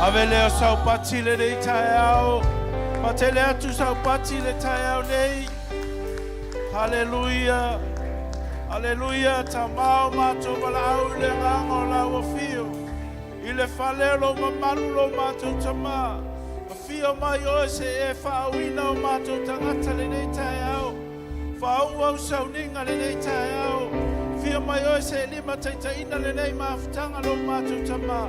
Aveleo sau patile de taiao. Patelea tu sau patile taiao nei. Hallelujah. Hallelujah. Tamau mato walau le ngango la wafio. Ile falelo mamalu lo mato tama. Fio mai o se e whauina o mato tangata le nei taiao. Whau au Sauniga le nei taiao. Fio mai o se lima taitaina le nei mafutanga lo mato tama.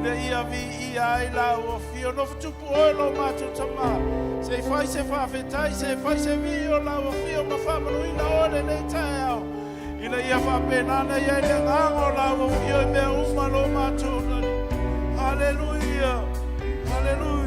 Ile ia vi ia ai lau o fio no futupu o lo mato tama. Se fai se whawhetai, se fai se vi o lau o fio ma whamaruina o le nei taiao. Ile ia whapenana ia le ngango lau o fio mea uma lo mato nani. Hallelujah. Hallelujah.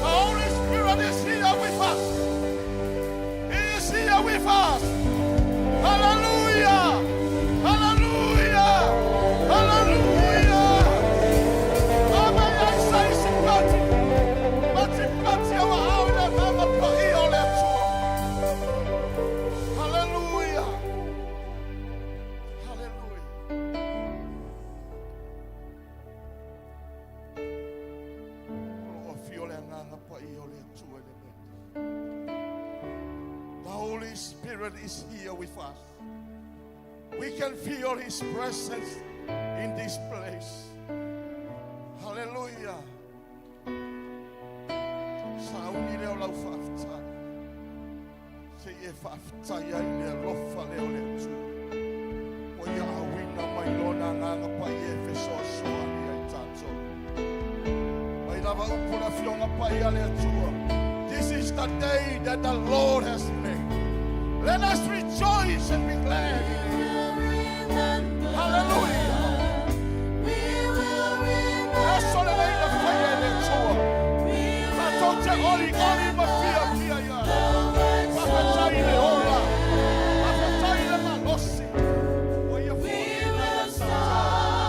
The Holy Spirit is here with us. He is here with us. Hallelujah. Hallelujah. Hallelujah. Amen. I say simpati. Simpati wa haula mama kwa hiyo letu. Hallelujah. Hallelujah. The Holy Spirit is here with us. We can feel His presence in this place. Hallelujah. Sauniga lau fafta. Se e fafta ya ile lofa leo letu. O ya wina mailona nganga pa e feso soani ai tato. Mai lava upula fionga pa ia letu. This is the day that the Lord has made. Let us rejoice and be glad in it. Hallelujah. We will remember. That's all the name of fire and joy. I don't tell all the fear ya. Papa Taile Ola. Papa Taile Malosi. We will stop.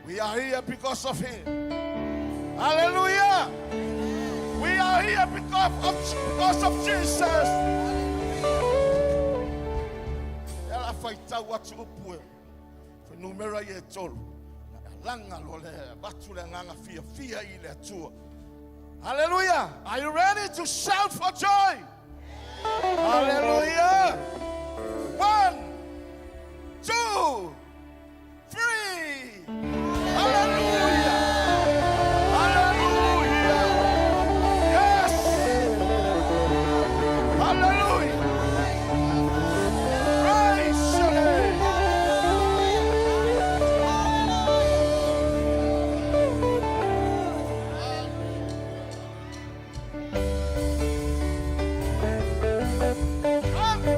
We are here because of him. Hallelujah. We are here because of Jesus. Ela faita watu upwe. Numera ye tolu. Langa lole batule nganga fia ile tu. Hallelujah. Are you ready to shout for joy? Hallelujah. 1, 2, 3. Hallelujah. Hallelujah. Yes. Hallelujah. Praise your name. Come.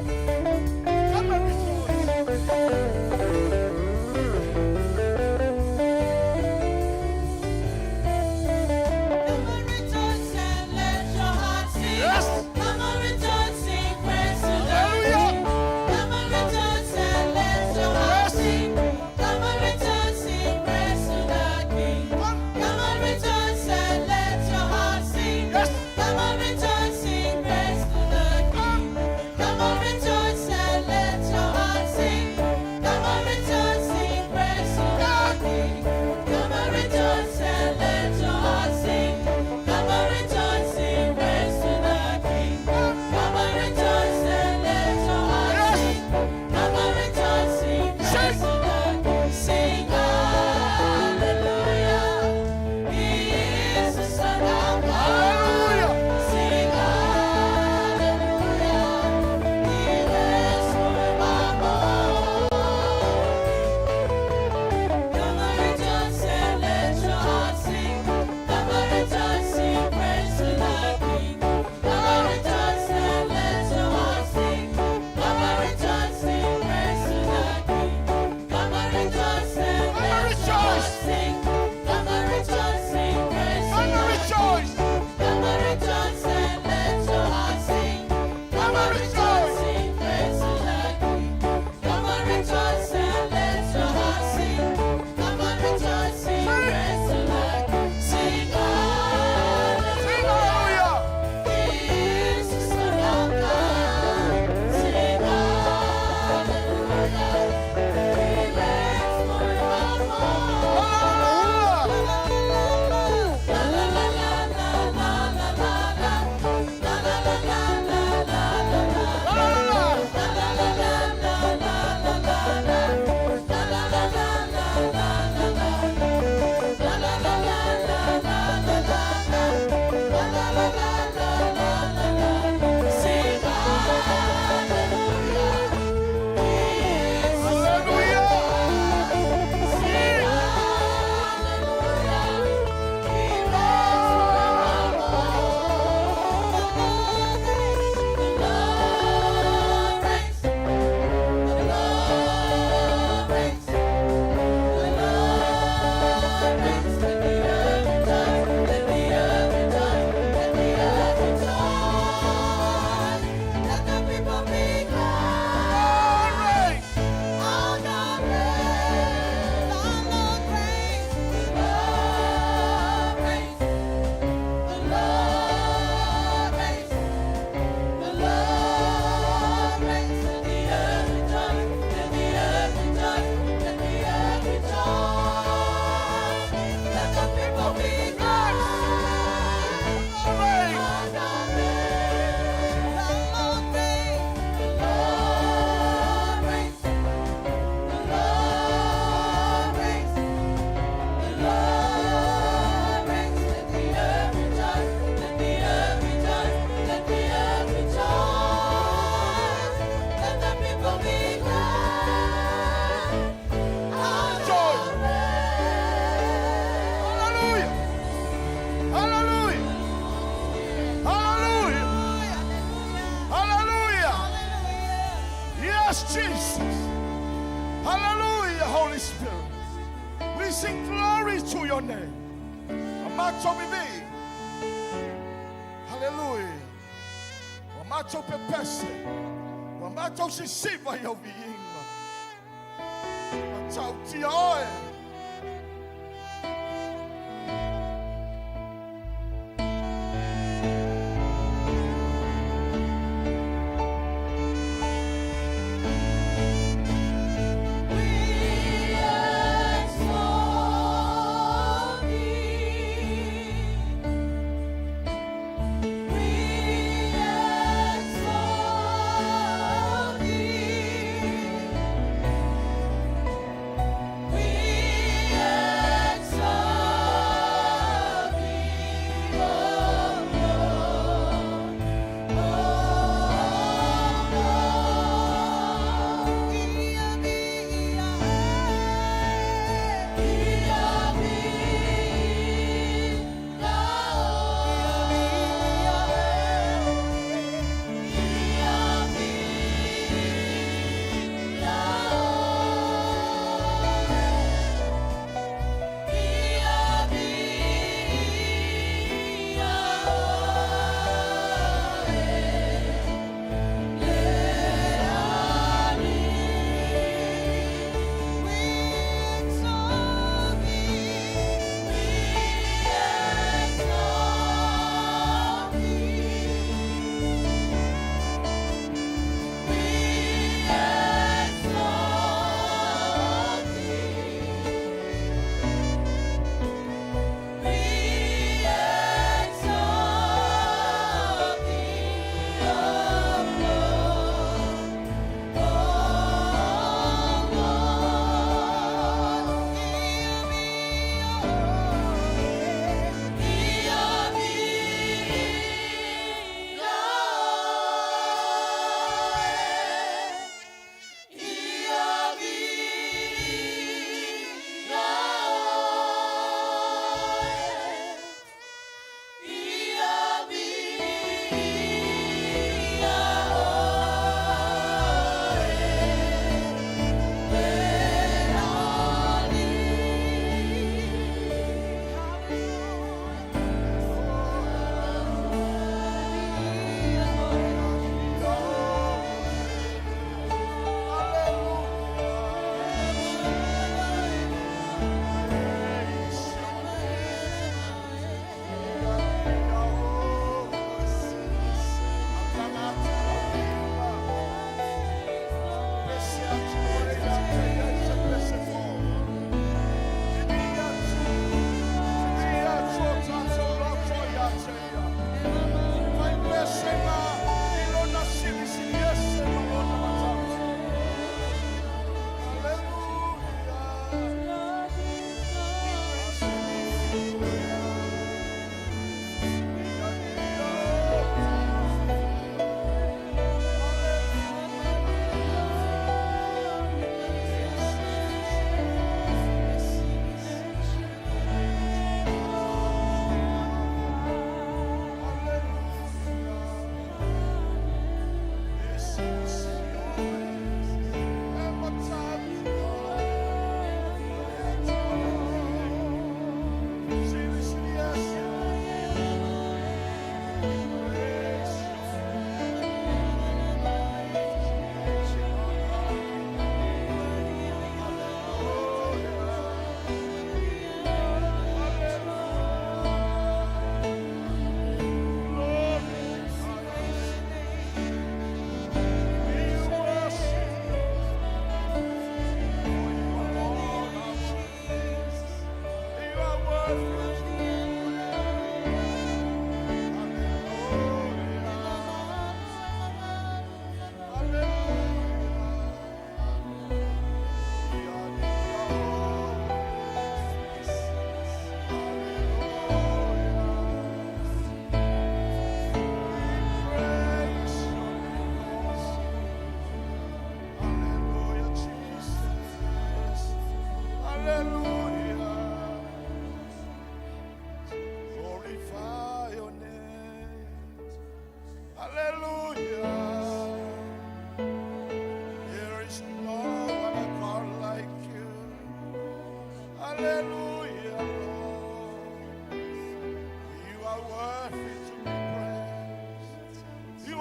Yes, Jesus. Hallelujah, Holy Spirit. We sing glory to your name. Amacho bibi. Hallelujah. Wamacho pepese. Wamacho sisiva ya viinga. Wachau tia oe. We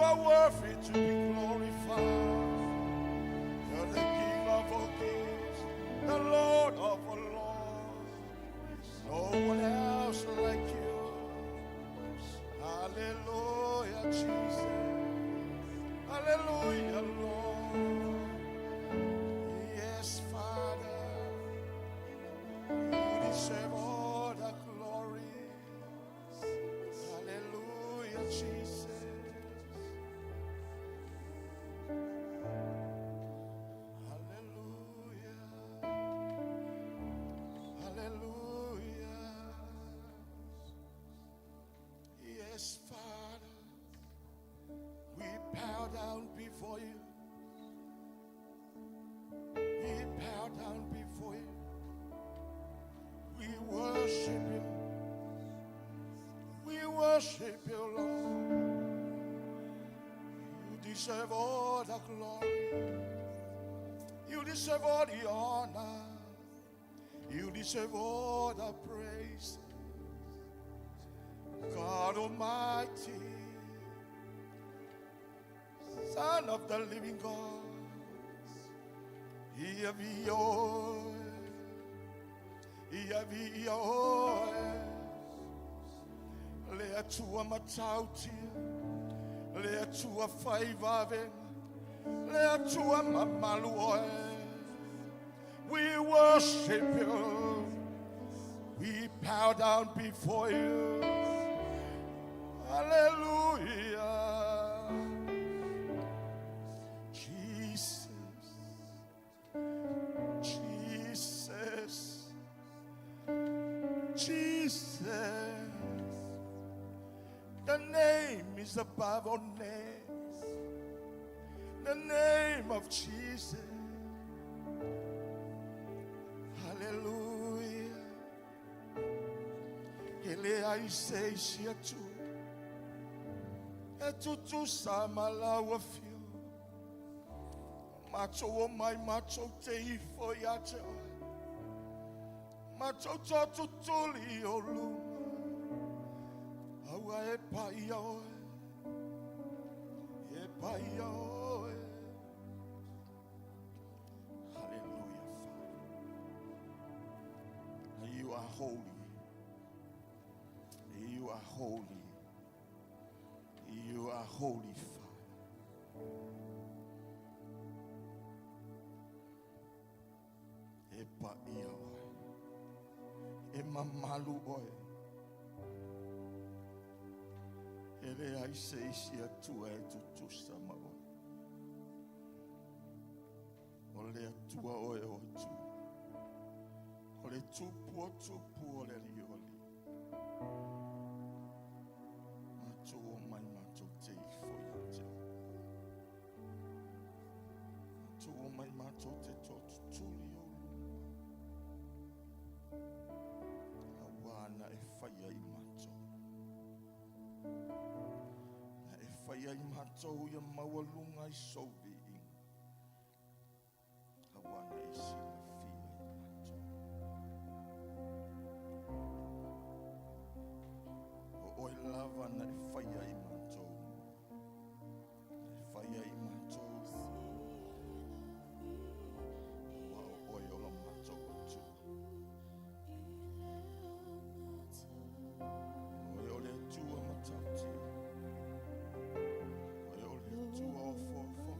are worthy to be glorified. You're the King of all kings, the Lord of all lords. No one else like you. Hallelujah, Jesus. Hallelujah, Lord. Yes, Father. You deserve all the glory. Hallelujah, Jesus. Hallelujah. Hallelujah. Yes, Father. We bow down before you. We bow down before you. We worship you. We worship you, Lord. You deserve all the glory. You deserve all the honor. You deserve all the praise. God Almighty, Son of the living God, here be yours. Ia vi oe lea tua matauti, lea tua whaivave, lea tua mamalu oe. We worship you. We bow down before you. Hallelujah. Jesus. Jesus. Jesus, the name is above all names. The name of Jesus. Hallelujah. Ele aise sia tu. E tu samala wa fiu. Macho o mai macho te ifo ya te oi. Machocho tutuli olu, awa e pai oe, e pai oe. Hallelujah, Father. You are holy. You are holy. You are holy, Father. E pai oe. E mamalu oe. Ele ai se isia tua e tutu sama oe. O le atua oe o tu. O le tupu o le rioli. Mato o mai mato te ifo ia te. Mato o mai mato te totu tuli o. Na e whaia i mato. Na e whaia i mato ia mawalunga i sobi i. Hawana e sila fia i mato. O oi lava na e whaia i mato. Na e whaia i mato. Wa o oi o la mato o tu. Tua matati, oi tua fofo.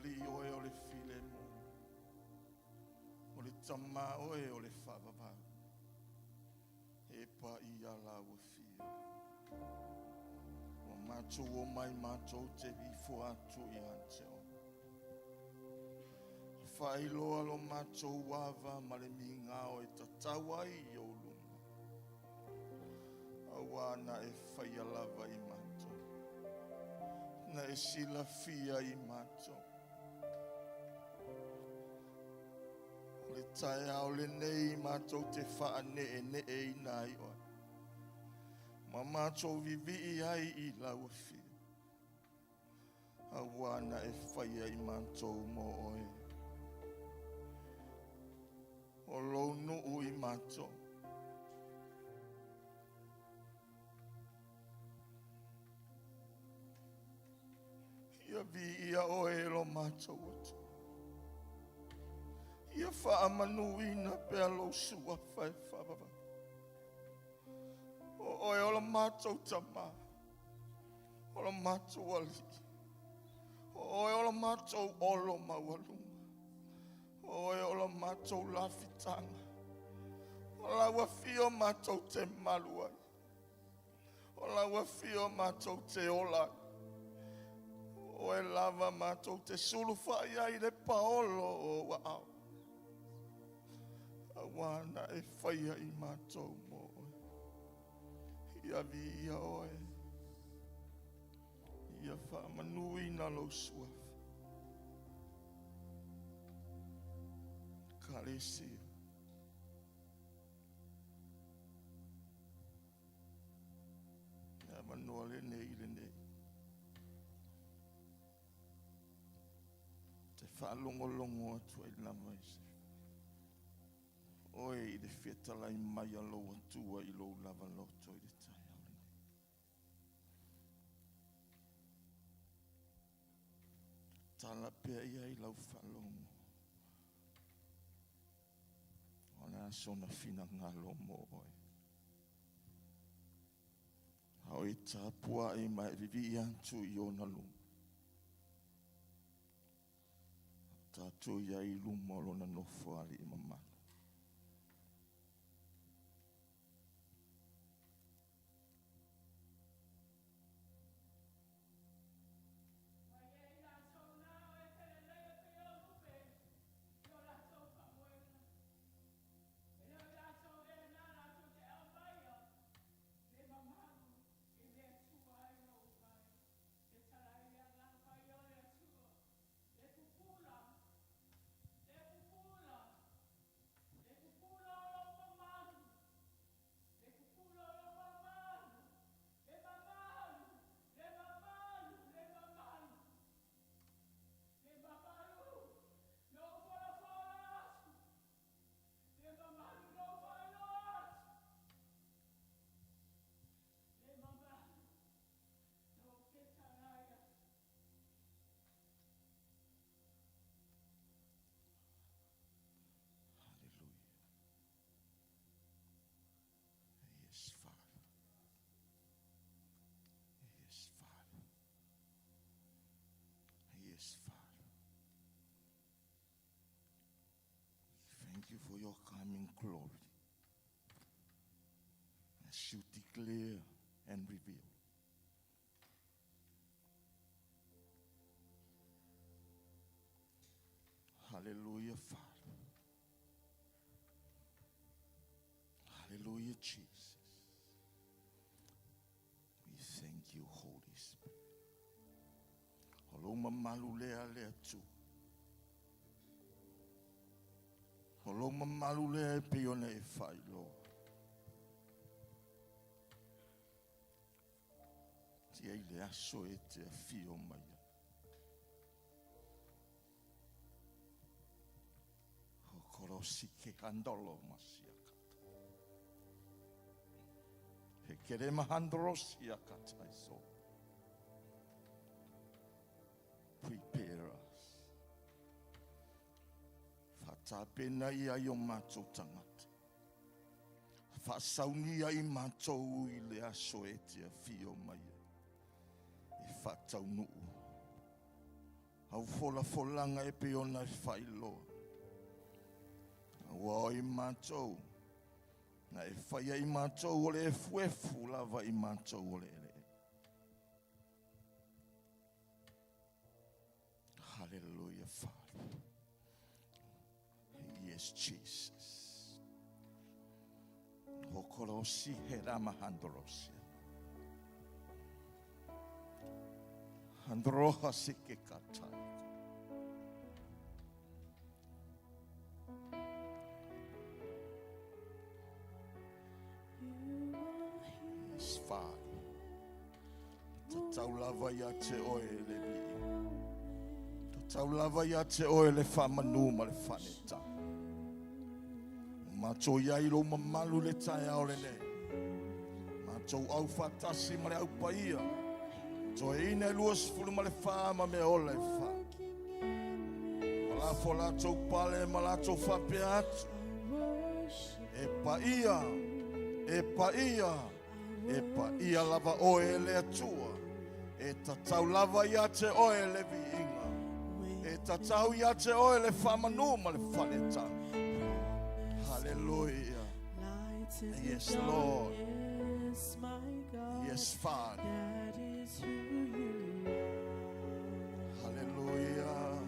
li oe o le file mo. O le tama oe o le whawawau. E pa I ala ua fia. O mātou o mai mātou te bifo atu I ante o. Whailoa lo mātou wawa ma le minga o e tatawa I o lunga. Awana e whaialawa I mātou. Na e sila fia I mātou. O le tae au le nei mātou te wha ne e nai oe. Ma mātou vivi ai I lau fia. Awana e whaia I mātou mo oe. O lou nuu I mātou. Ia vi ia oe lo mātou atu. Ia wha amanuina pea lo sua whai whawawa. O oe o la mātou tama. O la mātou ali. O oe o la mātou olo mawalunga. O oe o la mātou lawhitanga. O la wafio mātou te maluai. O la wafio mātou te olai. O e lava mātou te sulu whai ai le paolo o waau. Awana e whaia I mātou mo oe. Ia vi ia oe. Ia wha manui na lo suaf. Kalesia. Ia manoa le nei le nei. Te whaalongolongo atu ai lama isi. Oe I le whetala I mai alo atua I lo lava loto I le tai aurine. Tala pea ia I lau whalongo. Ona sona fina ngalo mo oe. Hau I tāpua I mai vivi antu I ona lunga. Tātou ia I lumolo na nofo ali I mamana. Yes, Father. Yes, Father. Yes, Father. Thank you for your coming glory as you declare and reveal. Hallelujah, Father. Hallelujah, Jesus. We thank you, Holy Spirit. Holoma malulea lea tu. Holoma malulea e piona e fai, Lord. Tia I le aso e te fio mai. Ho korosi ke andolo masiaka. He kere mahandrosi akatai so. Prepare us. Fatapena ia I o mātou tangata. Fasaunia I mātou I le aso e te fio mai. E fatau nuu. Au fola e pe ona I whailoa. Ua I mātou. Na e whaia I mātou o le e fuefu lava I mātou o le ere. Hallelujah, Father. Yes, Jesus. Hokorosi he rama handorosi. Handroha sike katai. Yes, Father. Tatau lava ia te oe le vi. Tatau lava ia te oe le whamanu ma le whaneta. Mato iai lo mamalu le tae ao le ne. Mato au fatasi ma le au paia. To ina luas fulu ma le whama me ola e wha. Wala fola tau pale ma la tau whape atu. E paia. E paia. E paia lava oe le atua. E tatau lava ia te oe le vi inga. E tatau ia te oe le whamanu ma le whaneta. Hallelujah. Yes, Lord. Yes, Father. Hallelujah.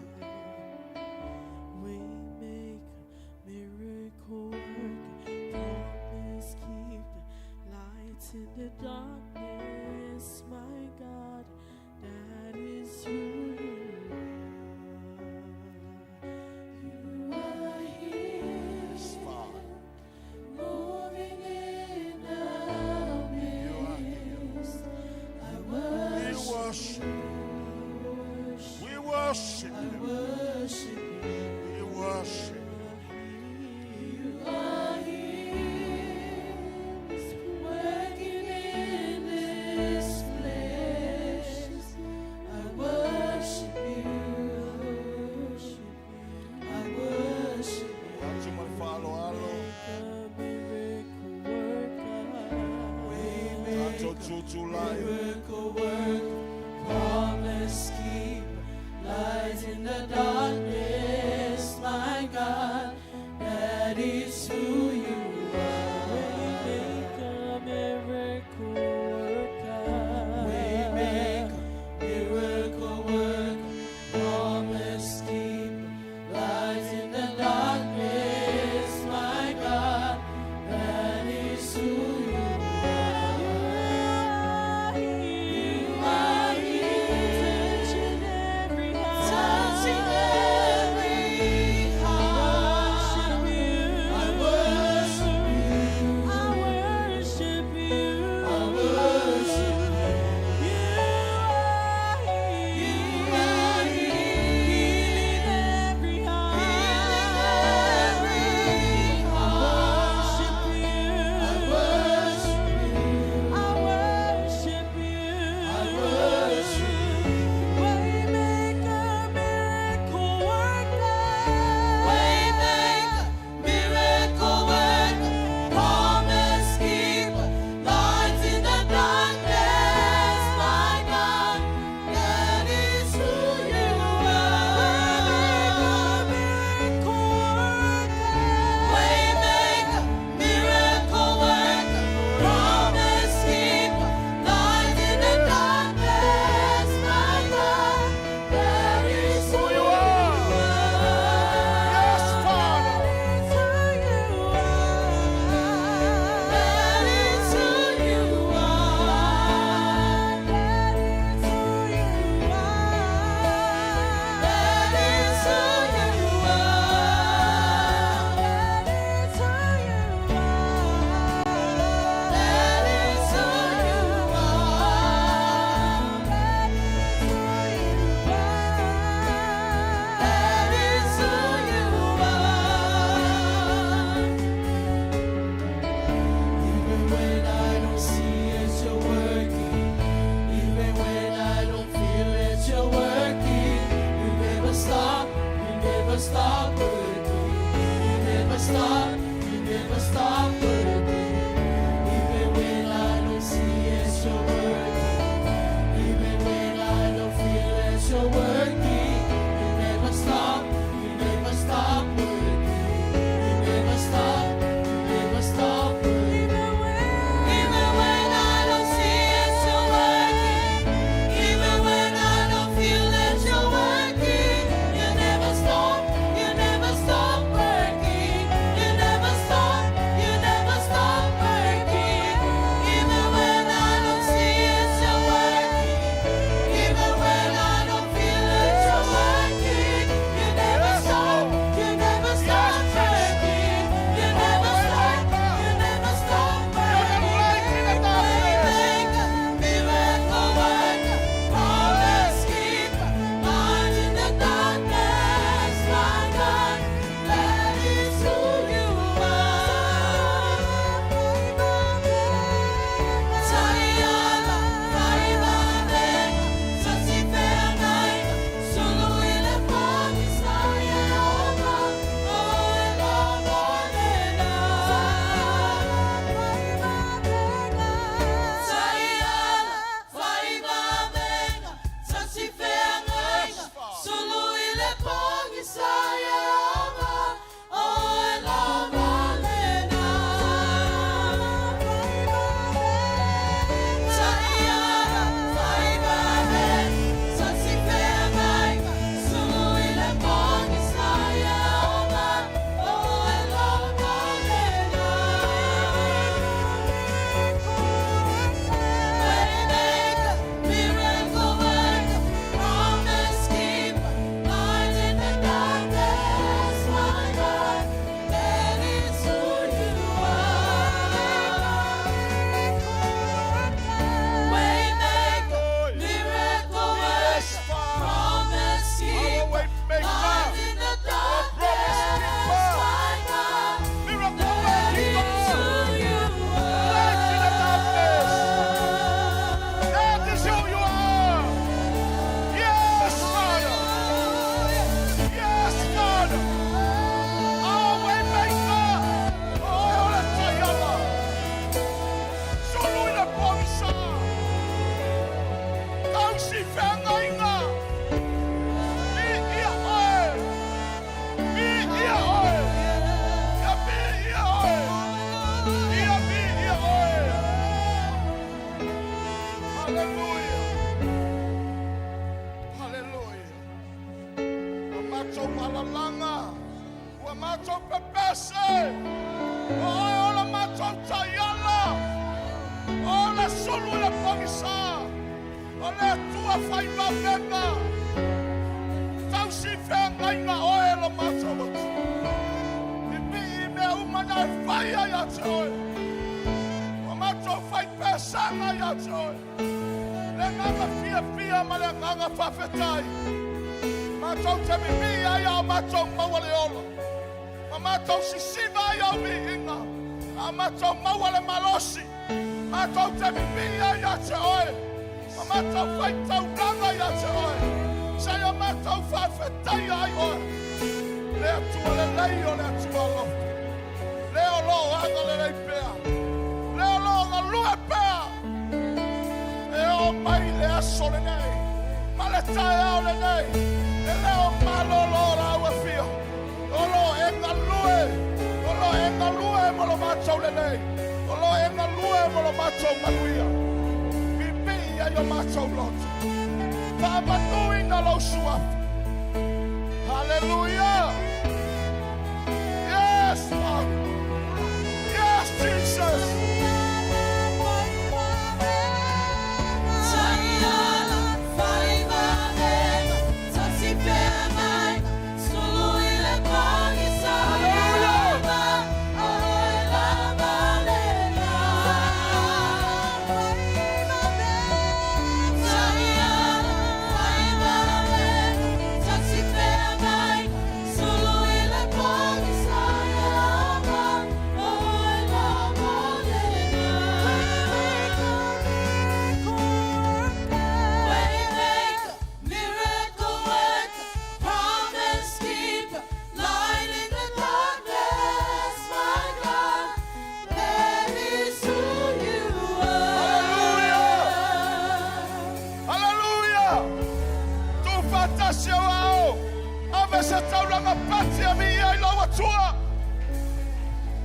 We make miracle work, promise keep light in the darkness, my God, that is who you are here. Yes, Father. Moving in our midst. I worship We worship you. worship you. We worship You are here, working in this place. I worship you. I worship you. you. Watu malfalo alo. A miracle worker. We Tato make tutu lai. miracle work, promise keep light in the darkness, my God, that is who you are. We make a miracle worker. We make a miracle work, promise keep light in the darkness, my God, that is who you are. You are here, touching every heart. I worship you. a whai maunenga. Tau si whenga inga oe lo mātou atu. I mi mea umana e whai ai atu oe. O mātou whai pēsanga i atu oe. Le nganga fia ma le nganga whawhetai. Mātou te mi ai au mātou maua le olo. Ma mātou si siva ai au mi inga. A mātou maua le malosi. Mātou te mi ai atu oe. Ma mātou whai tau ranga i atu oe. Sai o mātou whawhetai ai oe. Le atua le lei o le atua lofu. Le o lo anga le lei pēa. Le o lo anga lue pēa. E o mai le aso le nei. Ma le tae au le nei. E le o malo lo rau e fio. O lo enga lue. O lo enga lue mo lo mātou le nei. O lo enga lue mo lo mātou manuia. Mi ai o mātou lotu. Whamanui na lo suafu. Hallelujah. Yes, Father. Yes, Jesus.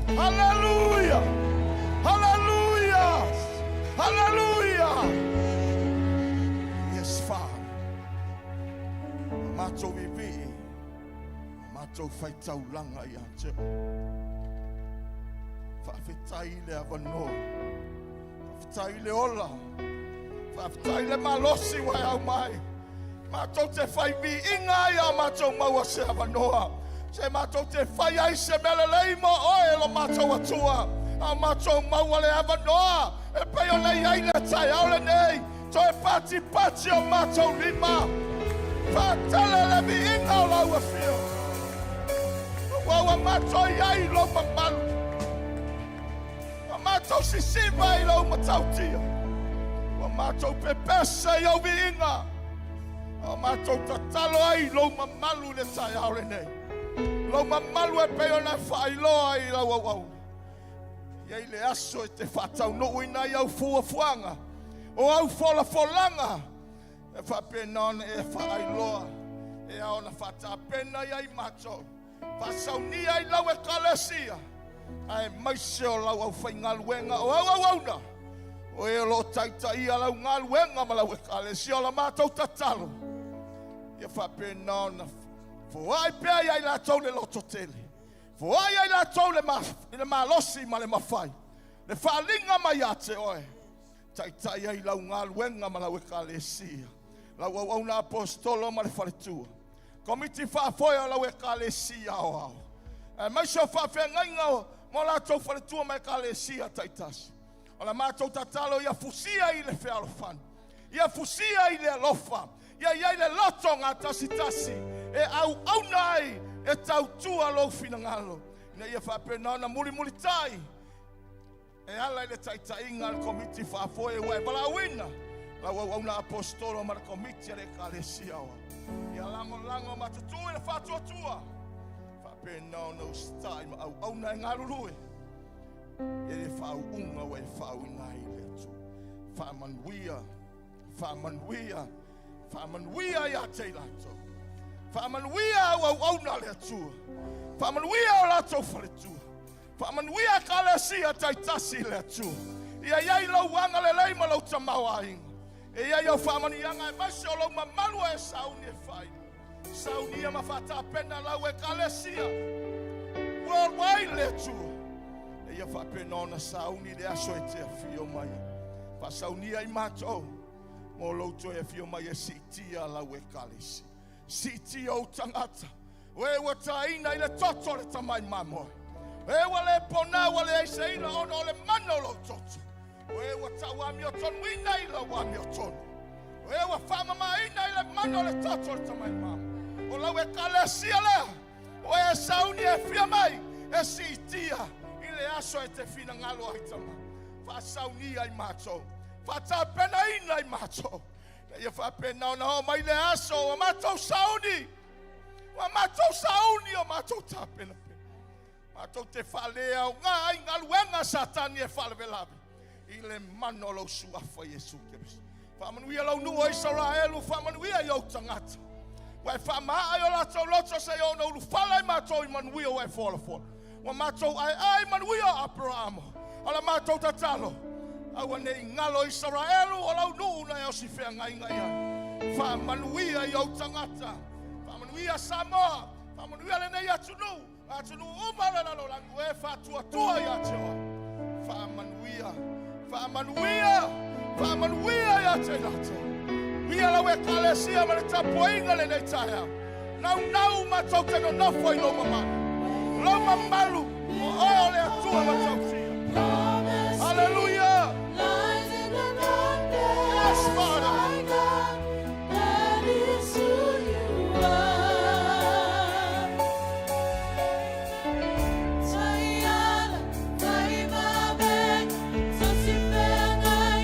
Hallelujah. Hallelujah. Hallelujah. Yes, Father. Mātou vivi. Mātou whaitau langa i ate. Whawhetai le avano. Whawhetai le ola. Whawhetai le malosi wai au mai. Mātou te whai vi inga i a mātou maua se avanoa. Se mātou te whai ai se mele leimo oe lo mātou atua. A mātou maua le avanoa. E peo nei ai le tai au le nei. To e pati o mātou lima. Whatele le vi inga o lau a fio. Wawa mātou iai lo mamalu. A mātou si siva i lau matautia. Wa mātou pepesa i au vi inga. A mātou tatalo ai lo mamalu le tai au le nei. Lo mamalu e peo na whailoa i lau au au. Iei le aso e te whatau no uina i au fuafuanga. O au folanga. E whapena e whailoa. E au na whatapena i ai mato. Sauniga i lau e kalesia. Ai maise o lau au whaingaluenga o au auna. O e lo taita i a lau ngaluenga ma lau e kalesia o la mātou tatalo. Ia whapena na Foai pea iai la tau le loto tele. Foai iai la tau le malosi ma le mawhai. Le whaalinga mai ate oe. Tai iai lau ngaluenga ma lau e kalesia. Lau au na apostolo ma le whaletua. Komiti whaafoia lau e kalesia o au. E maisho whawhengainga o mo la tau whaletua ma e kalesia taitasi. O la mātou tatalo ia fusia i le whealofan. Ia fusia i le alofa. Ia iai le loto ngā tasi. E au nai e tau tua lo fina ngalo. Ina ia whapena na muli tai. E ala i le taitainga le komiti whaafoe ua e balawina. Lau au na apostolo ma le komiti ale kalesia oa. Ia lango matutu e le whatuatua. Whapena no stai ma au na e ngarurue. E le whau unga wa e whau nai le atu. Whamanuia ia te lato. Whamanuia au na le atua. Whamanuia o lato whaletua. Whamanuia kalesia taitasi le atua. Ia iai lau wanga le leima lau tamawa inga. E iai au whamanianga e masi o lau mamalu e sauni e whai. Sauni ma whata pena lau e kalesia. Worldwide le atua. E ia whapena ona sauni le aso e te fio mai. Wha sauni ai mato. Mo loto e fio mai e sitia la we kalisi. Sitia o tangata. We wata ina ile toto le tamai mamo. We wale pona wale eise ina ono le mano lo toto. We wata wami o ton wina ila wami o ton. We wa fama ma ina ile mano le toto le tamai mamo. O la we kalesi ale. O e sauni e fia mai. E sitia. Ile aso e te fina ngalo aitama. Fa sauni ai macho. Fa ta pena ina ai macho. Ia fa pena ona ho mai le aso o macho sauni. Wa macho sauni o macho ta pena. Macho te falea o nga inga luenga satani e fale velabi. Ile manolo suafa Yesu Christ. Fa manuia lo nu Israel, fa manuia yo tangata. Wa fa ma ayo la to loto se yo no lu fala macho I manuia wa fola fola. Wa macho ai manuia Abraham. Ala macho tatalo. Awane ingalo Israel o la nu na yo si fe ngai ngai. Fa manuia yo tangata. Fa manuia Samoa. Fa manuia le nei atunu. Atunu umala la lo langu e fa tua ya chewa. Fa manuia. Fa manuia ya chewa. Ia la we kalesia ma le tapoinga le nei taia. Nau matauta no nofo I lo mamalu. Lo mamalu o oe le atua matautia. Hallelujah. Lies in the darkness, Yes, Father. my God, that is who you are. Tayala, Taibabe, Sosipengai,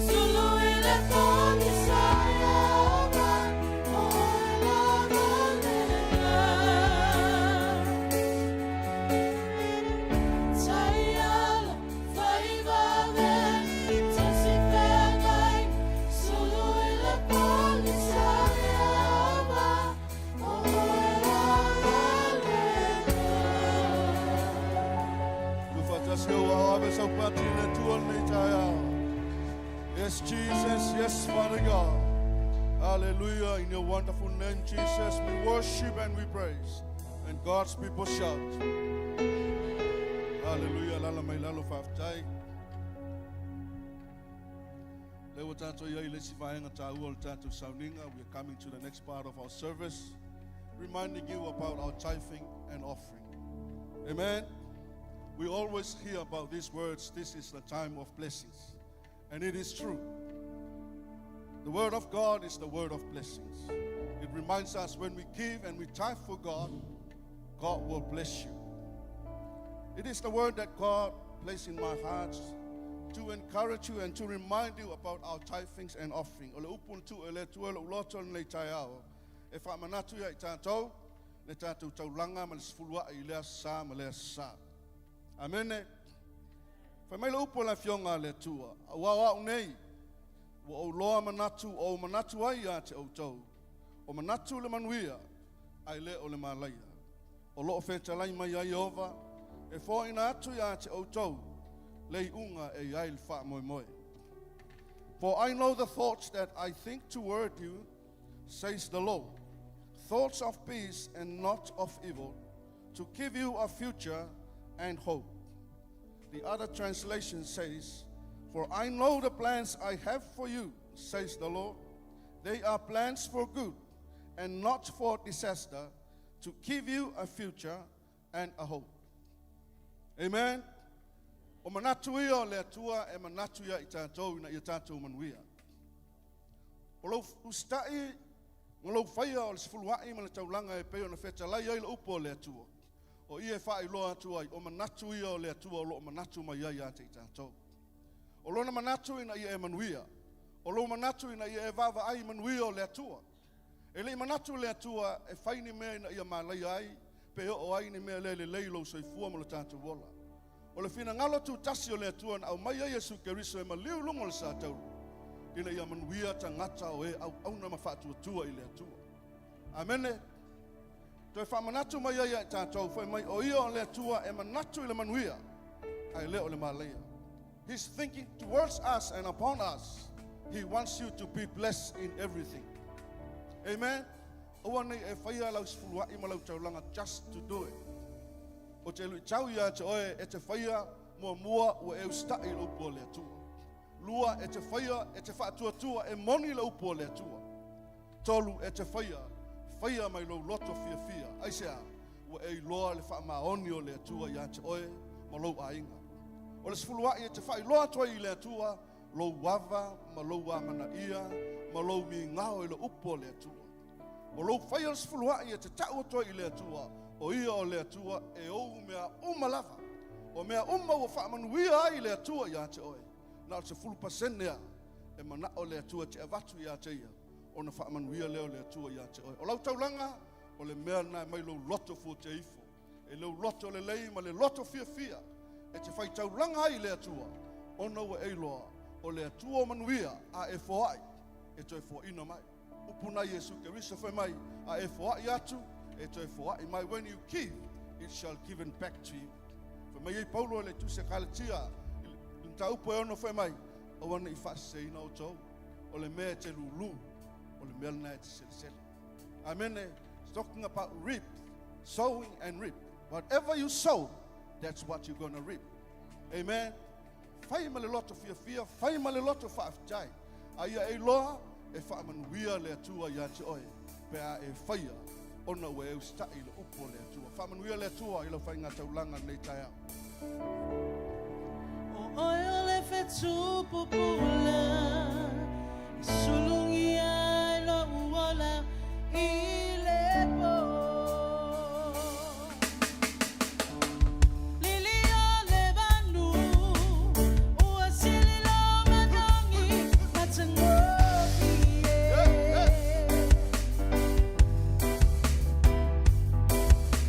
Sulu ile koni sayaba, Ola galega. Tayala, Taibabe, Sosipengai, Sulu ile koni sayaba, Ola galega. Yes, Jesus. Yes, Father God. Hallelujah. In your wonderful name, Jesus, we worship and we praise. And God's people shout. Hallelujah. Lala mai lalo faftai. Lewa tanto ia ilesi vaenga taua tanto Sauniga. We are coming to the next part of our service, reminding you about our tithing and offering. Amen. We always hear about these words. This is the time of blessings. And it is true. The word of God is the word of blessings. It reminds us when we give and we tithe for God, God will bless you. It is the word that God placed in my heart to encourage you and to remind you about our tithings and offering. Ole upuntu ele tuele uloto le taiao. E fa manatu ya itanto le tatu taulanga ma le sfulua I le sa ma le sa. Amen. Fa mai le upo la fionga le tua. Wa unei. Wa o loa manatu o manatu ai ya te outou. O manatu le manuia ai le o le malaya. O lo feta lai mai ai ova. E fo ina atu ya te outou. Le unga e ai le fa moi moi. For I know the thoughts that I think toward you, says the Lord. Thoughts of peace and not of evil, to give you a future and hope. The other translation says, for I know the plans I have for you, says the Lord. They are plans for good and not for disaster, to give you a future and a hope. Amen. O manatu ia le atua e manatu ia I tātou ina I tātou manuia. O lau ustai, ngalo whaia o le sifuluai ma le taulanga e peo na wheta lai ai le upo le atua. O ia wha I loa atua o manatu ia o le atua o lo manatu mai ai ate I tātou. O lona manatu ina ia e manuia. O lo manatu ina ia e vava ai manuia o le atua. E le manatu le atua e whaini mea ina ia malai ai, peo o ai ni mea le leilo soifua ma le tātou wola. O le fina ngalo tu tasi o le atua na au mai ai Yesu Keriso e maliu lungo le sa tauru. Ina ia manuia tangata o e au na mawhatu atua I le atua. Amene. Toi wha manatu mai ai ai tātou, whai mai o ia o le atua e manatu I le manuia. Ai leo le malaya. He's thinking towards us and upon us. He wants you to be blessed in everything. Amen. Oa nei e whaia lau sifulua I malau taulanga just to do it. O te lui tau ia te oe e te whaia mua ua e ustai lupo le atua. Lua e te whaia, e te whaatua e moni le upo le atua. Tolu e te whaia mai lo loto fia. Aisea, ua e loa le whaamaoni o le atua ia te oe, ma lo ainga. O le sifuluai e te whai loa toi i le atua, lo wava, ma lo wamana ia, ma lo mi ngao i le upo le atua. O lo whaia le sifuluai e te tau toi i le atua, o ia o le atua e ou mea umalava. O mea ua whaamanuia ai le atua ia te oe. Na o se 10% ea, e mana o le atua te avatu ia te ia, o na whaamanuia leo le atua ia te oe. O lau taulanga, o le mea na mai lo loto fu te ifo. E lo loto le lei, ma le loto fia. E te whai taulanga ai le atua, o na ua eiloa, o le atua o manuia, a e foai, e toi fo ino mai. Upuna Yesu ke risa whai mai, a e foai atu, e toi foai mai. When you give, it shall given back to you. Whai mai e Paulo le tu se kalatia, ta upo e ono whai mai, o wana I whase ina o tau, o le mea te lulu, o le mea na e te sele. Amen. It's talking about reap, sowing and reap. Whatever you sow, that's what you're going to reap. Amen. Whai ma le loto fia, whai ma le loto whaaftai. Aia e loa, e whaamanuia le atua ia te oe, pea e whaia, ona ue e ustai le upo le atua. Whaamanuia le atua, ila whai ngā taulanga nei tai au. Oil if it's super pula, sulungi ai lo uola ilepo. Lili o le bandu, ua sili lo manongi, matangoki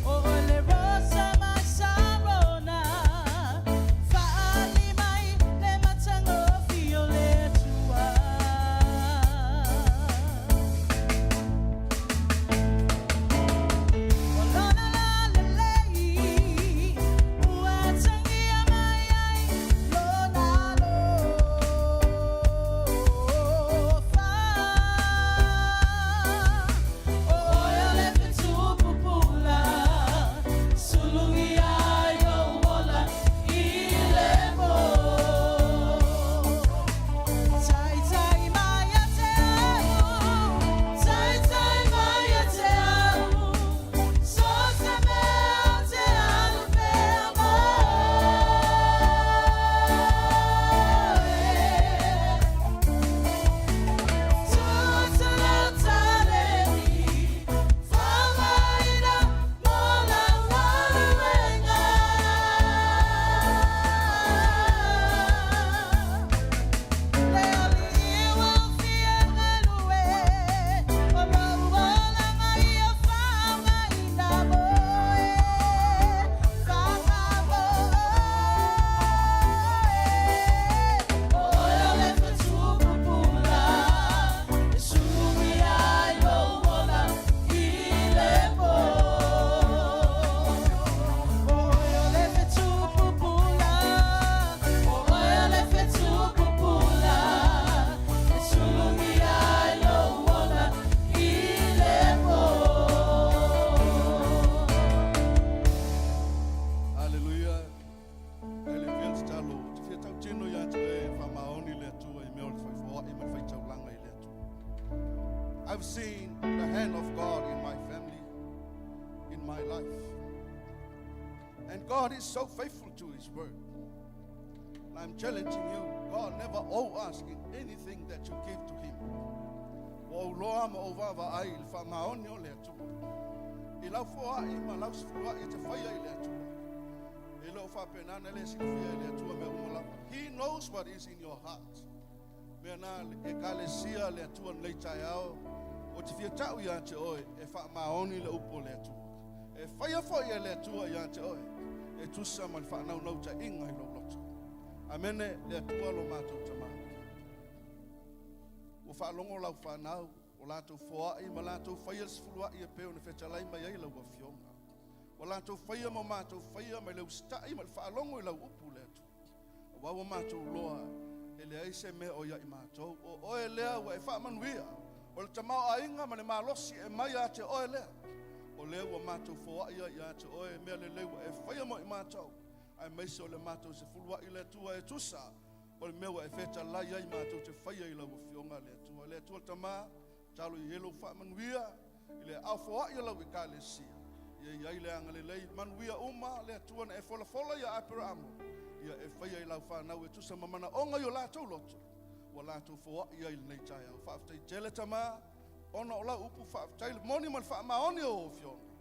o le rosa masarona. I've seen the hand of God in my family, in my life. And God is so faithful to His word. And I'm challenging you, God never owe us in anything that you give to Him. He knows what is in your heart. Amen. Le atua lo mātou tamā. O whaalongo lau whanau, o lātou whoai, ma lātou whaia sifulua I e peo na whetalai mai ai lau a whionga. O lātou whaia ma mātou whaia mai lau stai, ma whaalongo I lau upu le atu. O wawa mātou loa, e le aise me o ia I mātou. O oe lea wa e whaamanuia. O le tamau a inga ma le malosi e mai a te oe lea. O lea wa mātou whoai a te oe, mea le lewa e whaia mo I mātou. Ai meise o le mātou se fulua I le tua e tusa, O le mewa e feta lai ai mātou te whaia I lau whionga le atua. Le atua tama, talo I helo wha manuia, I le awha I lau I ka le sia. Ia I le anga le lei manuia uma, le atua na e fola fola ia apera amo. Ia e whaia I lau whanau e tusa mamana onga I o lātou loto. Wa lātou whaua I ai le nei tai au. Whaaftai tele tama, ona o lau upu whaaftai le moni man wha maoni o whionga.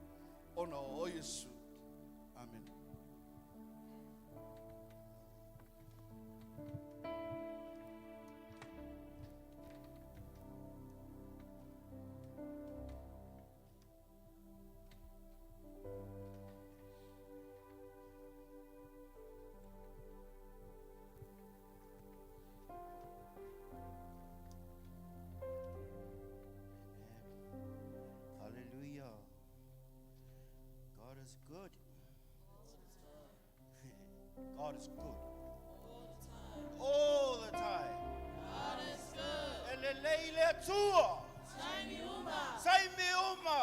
Ona o Yesu. Amen. Hallelujah. God is good. God is good. All the time. God is good. Eleleile tua. Saimi uma.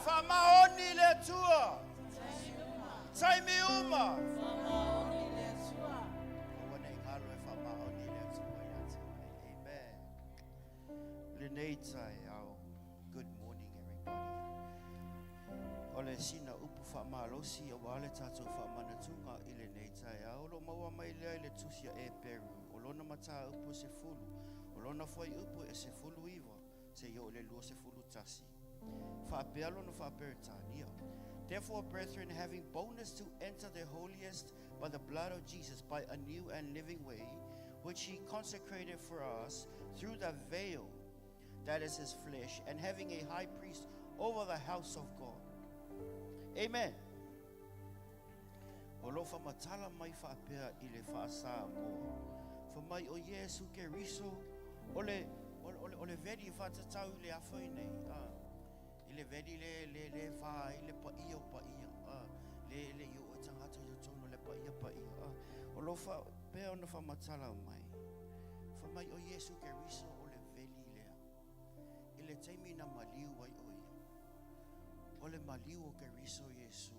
Famaoni le tua. Saimi uma. Good morning, everybody. Ole sina upu fa malosi o wale tato fa manatunga ile neitai a olo maua mai lea ile tusia e Peru. Olona mata upu se fulu. Olona foi upu e se fulu iwa. Se yo le lua se fulu tasi. Fa pealo no fa peritania. Therefore, brethren, having boldness to enter the holiest by the blood of Jesus, by a new and living way, which he consecrated for us through the veil, that is his flesh, and having a high priest over the house of God. Amen. Olofa matala mai fa pea ile fa sa mo. Fa mai o Yesu ke riso ole vedi fa tatau ile afoi nei. Ile vedi le fa ile pa ia le yo tangata yo tono le pa ia. Olofa pea ona fa matala mai. Fa mai o Yesu ke riso ole vedi le. Ile taimi na maliu wai oi. Ole maliu o ke riso Yesu.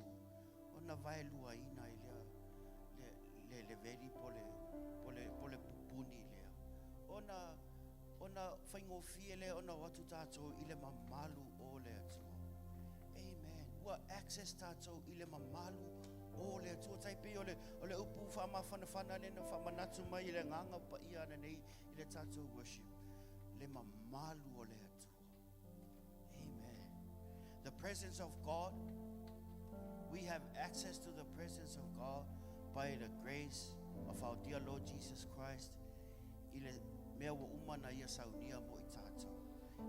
Ona vai lua ina le vedi pole pupuni lea. Ona whaingo fiele ona watu tātou ile mamalu o lea tua. Amen. Ua access tātou ile mamalu o lea tua. Taipe ole upu whana lena whamanatu mai ile nganga pa ia ana nei ile tātou worship. Le mamalu o lea tua. Amen. The presence of God. We have access to the presence of God by the grace of our dear Lord Jesus Christ. Ile mea wa umana ia Sauniga mo I tātou.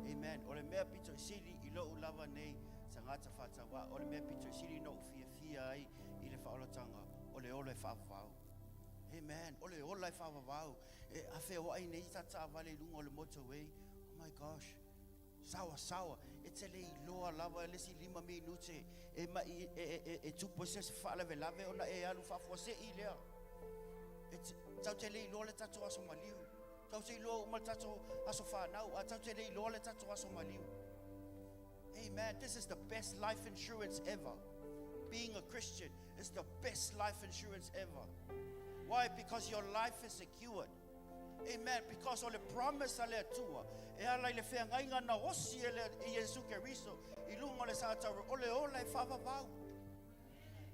Amen. Ole mea pito siri ilo ulava nei sangata whatawa. Ole mea pito siri no fia ai ile whaolotanga. Ole whawau. Amen. Ole whawau. Awhea wa ai nei tata vale lunga ole motorway. Oh my gosh. Sawa. It's a loa lava lesi 5 minute e tu poses fa lave ona e alu fa fose ilea. It's tau te lei loa le tatu aso maliu. Tau te loa umal tatu aso fa nau. Tau te lei loa le tatu aso maliu. Amen. This is the best life insurance ever. Being a Christian is the best life insurance ever. Why? Because your life is secured. Amen. Because all the promise ale tua e ala ile fe ngainga na osi ele Yesu Kristo ilunga le sata ole favavau.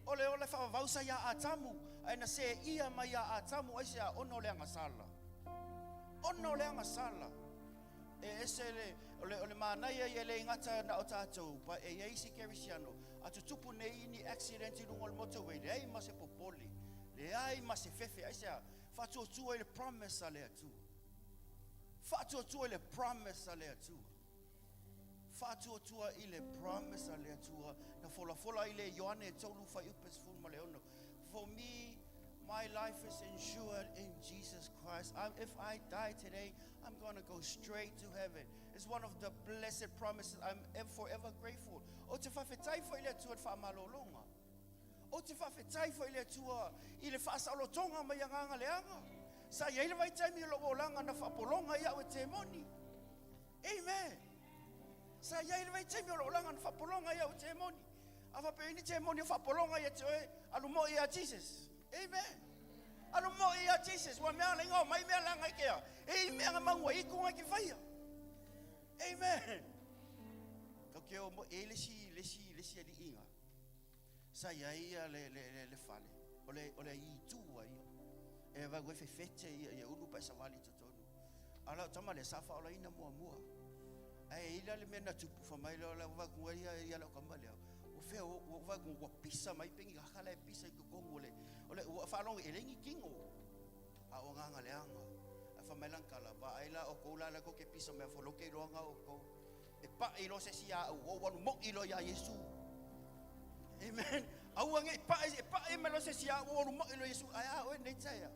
Ole favavau sa ya atamu aina se ia mai ya atamu aisa ono le ngasala. Ono le ngasala. Esele ole mana ia ele ngata na otato pa e Yesu Kristiano atutupu nei ni accident ilunga le motorway le ai mase popoli. Le ai mase fefe aisa fatu tu ile promise ale tu. Fatu tu ile promise ale tu. Fatu tu ile promise ale tu. Na fola ile Yohane tolu fa upes ful maleono. For me, my life is insured in Jesus Christ. If I die today, I'm going to go straight to heaven. It's one of the blessed promises I'm forever grateful. O te whawhetai fo ile tua wha malolonga. O te whawhetai fo ile tua ile whaasalotonga mai anganga leanga. Sa yeile vai taimi lo olanga na whapolonga ia o te moni. Amen. Sa yeile vai taimi lo olanga na whapolonga ia o te moni. A whapeini te moni whapolonga ia te oe alumo ia Jesus. Amen. Ano mo ia Jesus, wa mea lengo, mai mea langa kia. E mea ngamaua, i kunga ki whaia. Amen. Kau keo mo e lesi ali inga. Sa ia le fale. Ole i tua ia. E va goe fefete ia ulu pa sa wali totonu. Ala tama le safa ola ina mua. Ai ila le mena tupu fa mai la va goe ia la kamale. O fe o va goe pisa mai pengi kala pisa i kongo ole o fa long elengi kingo. A o nganga le anga. A fa mai lang kala ba ai la o ko la ko ke pisa me fo lo ke lo nga o ko. E pa i lo se sia o wanu mo i lo ya Yesu. Amen. Au nge pa e me lo se sia o wanu mo i lo Yesu. Ai o nei tsaya.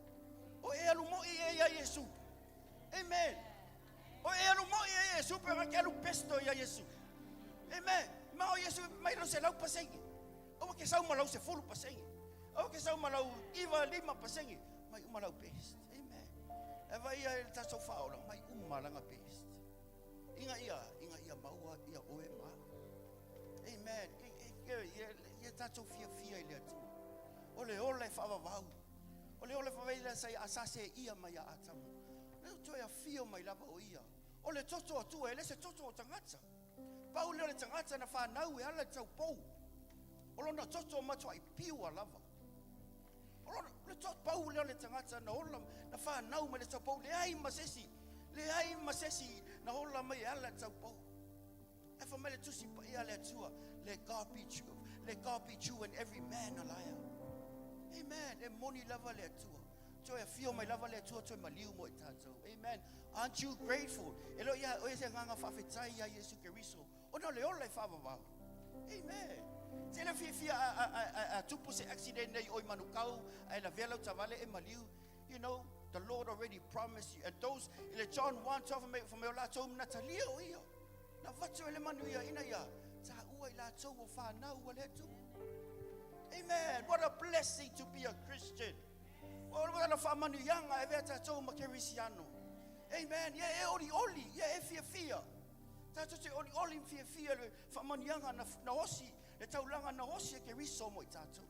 O e alu mo i ya Yesu. Amen. O e alu mo i Yesu pe ke alu pesto ya Yesu. Amen. Ma o Yesu mai lo se lau pasengi. O ke sau malau se fulu pasengi. O ke sau malau iwa lima pasengi. Mai malau pest. Amen. E vai ia ta so faula mai malanga pest. Inga ia maua ia oe ma. Amen. Ia tato fia ile tu. Ole fava vau. Ole fava ile sai asase ia mai atamu. Le to ia fio mai lava o ia. Ole toto tu ele se toto tangata. Paul le tangata na fa nau e ala tau pou. Ole na toto macho ai piu lava. Ole le toto Paul le tangata na ola na fa nau mai le tau pou le ai masesi na ola mai ala tau pou. E fa mai le tusi pa ia le tua. Let God be true and every man a liar. Amen. E moni lava le tua. Toi a fio mai lava le tua toi maliu mo tato. Amen. Aren't you grateful? Elo ia o se nganga fa fetai ya Yesu Keriso. Ona le ola fa va. Amen. Tele fia a tupu se accident nei oi manukau ai la vela tavale e maliu. You know, the Lord already promised you. And those in John 1:12 from la tom Natalia o ia. Na vatu ele manuia ina ia. Ta ua la to o fa na ua le tu. Amen. What a blessing to be a Christian. What a fa manuianga e veta to makerisiano. Amen. Yeah, oli. Yeah, fia. Ta to se oli fia le fa manuianga na osi. Le taulanga na osi ke riso mo tato.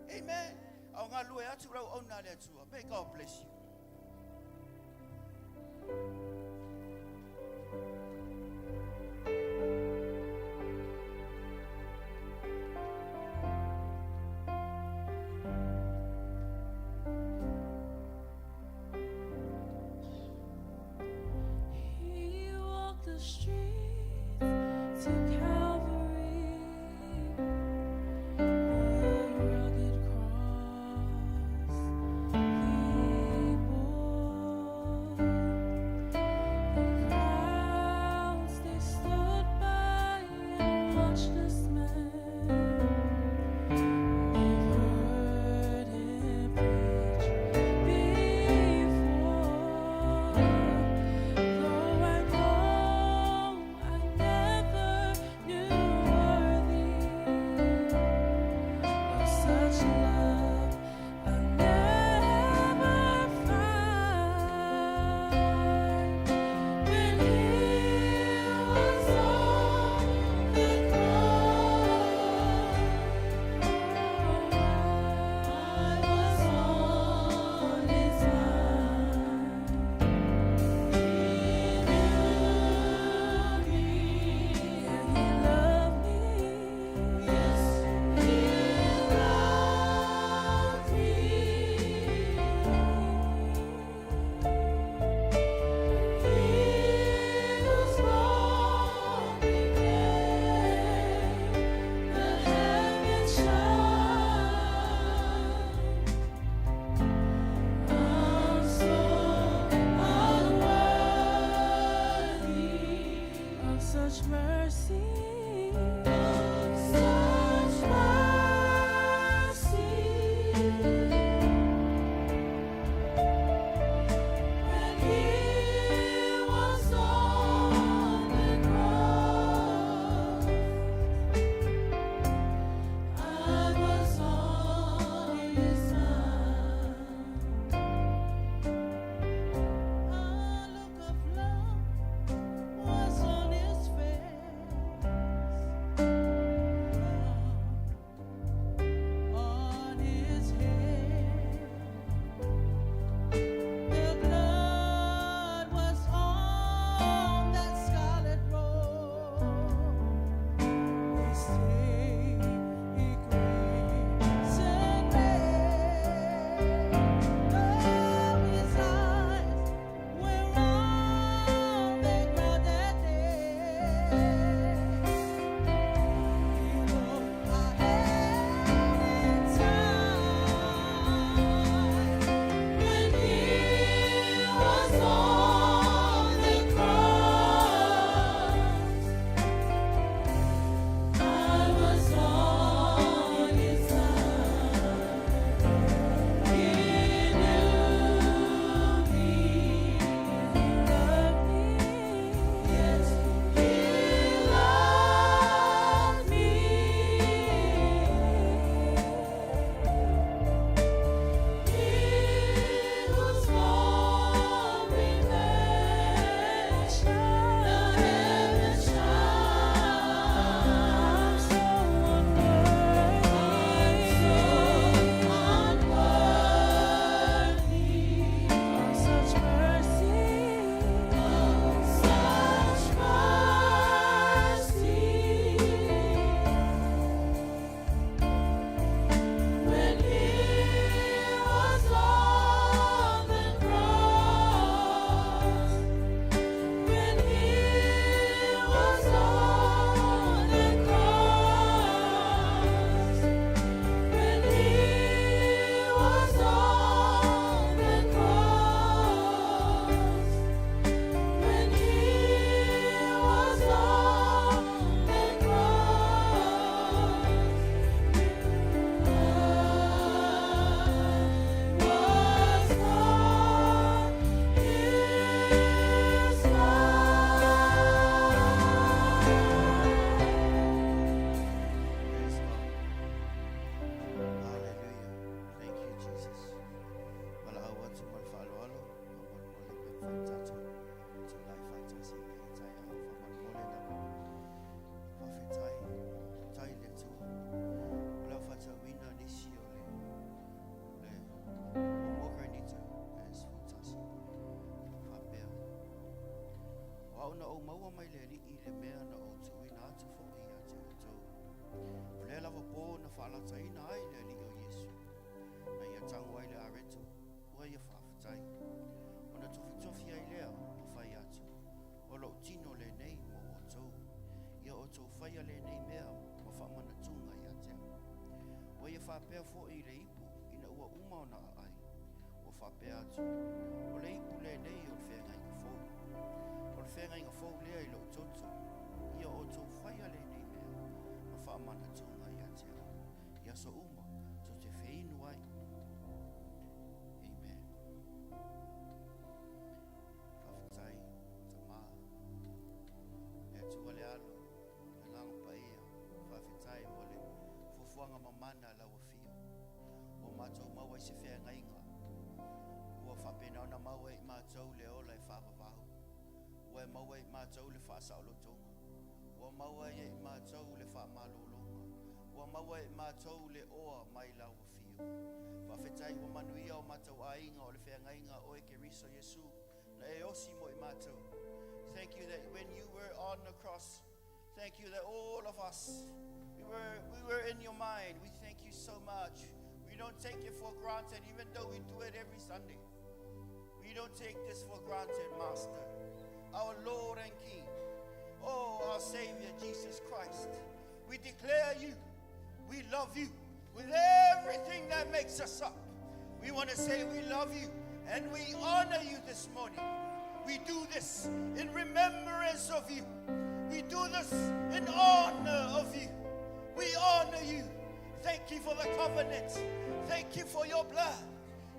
Amen. Au ngā lue atu rau au nā le atua. May God bless you. He walked the streets to Calvary, the rugged cross He Whaona o maua mai le li I le mea na o tu ina atu fo I a te o tau. O le lava pō na whaalata ina ai le li o Yesu. Na ia tango ai le areto, ua ia whaafatai. O na tofi ai lea o whai atu. O lo tino le nei mo o tau. Ia o tau whaia le nei mea ma whaamana tunga ia tea. Ua ia whaapea fo I le ipu ina ua uma o na ai. O whaapea atu. O le ipu le nei o le whenga inga fōu. O le whenga inga fōu lea I lo toto. Ia o tau whaia le nei mea ma whaamana tunga ia tea. Ia so uma to te wheinu ai. Amen. Whawhatai, tama. E tua le alo, le ngang paia. Whawhatai mo le fufuanga mamana la wafio. O mātou maua I se whenga inga. Ua whapena ona maua I mātou le ola I whapapau. Ua maua I mātou le whaasaolotonga. Ua maua I mātou le whaamalolonga. Ua maua I mātou le oa mai la wafio. Whawhetai ua manuia o mātou ainga o le whengainga o e ke riso Yesu. Na e osi mo I mātou. Thank you that when you were on the cross, thank you that all of us, we were in your mind. We thank you so much. We don't take it for granted, even though we do it every Sunday. We don't take this for granted, Master, our Lord and King. Oh, our Savior, Jesus Christ. We declare you. We love you with everything that makes us up. We want to say we love you and we honor you this morning. We do this in remembrance of you. We do this in honor of you. We honor you. Thank you for the covenant. Thank you for your blood.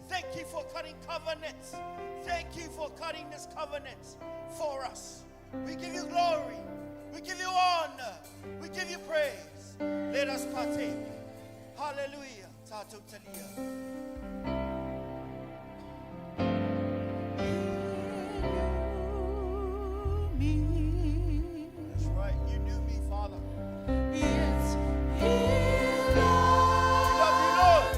Thank you for cutting covenants. Thank you for cutting this covenant for us. We give you glory. We give you honor. We give you praise. Let us partake. Hallelujah. Tato talia. That's right. You knew me, Father. Yes, We love you, Lord.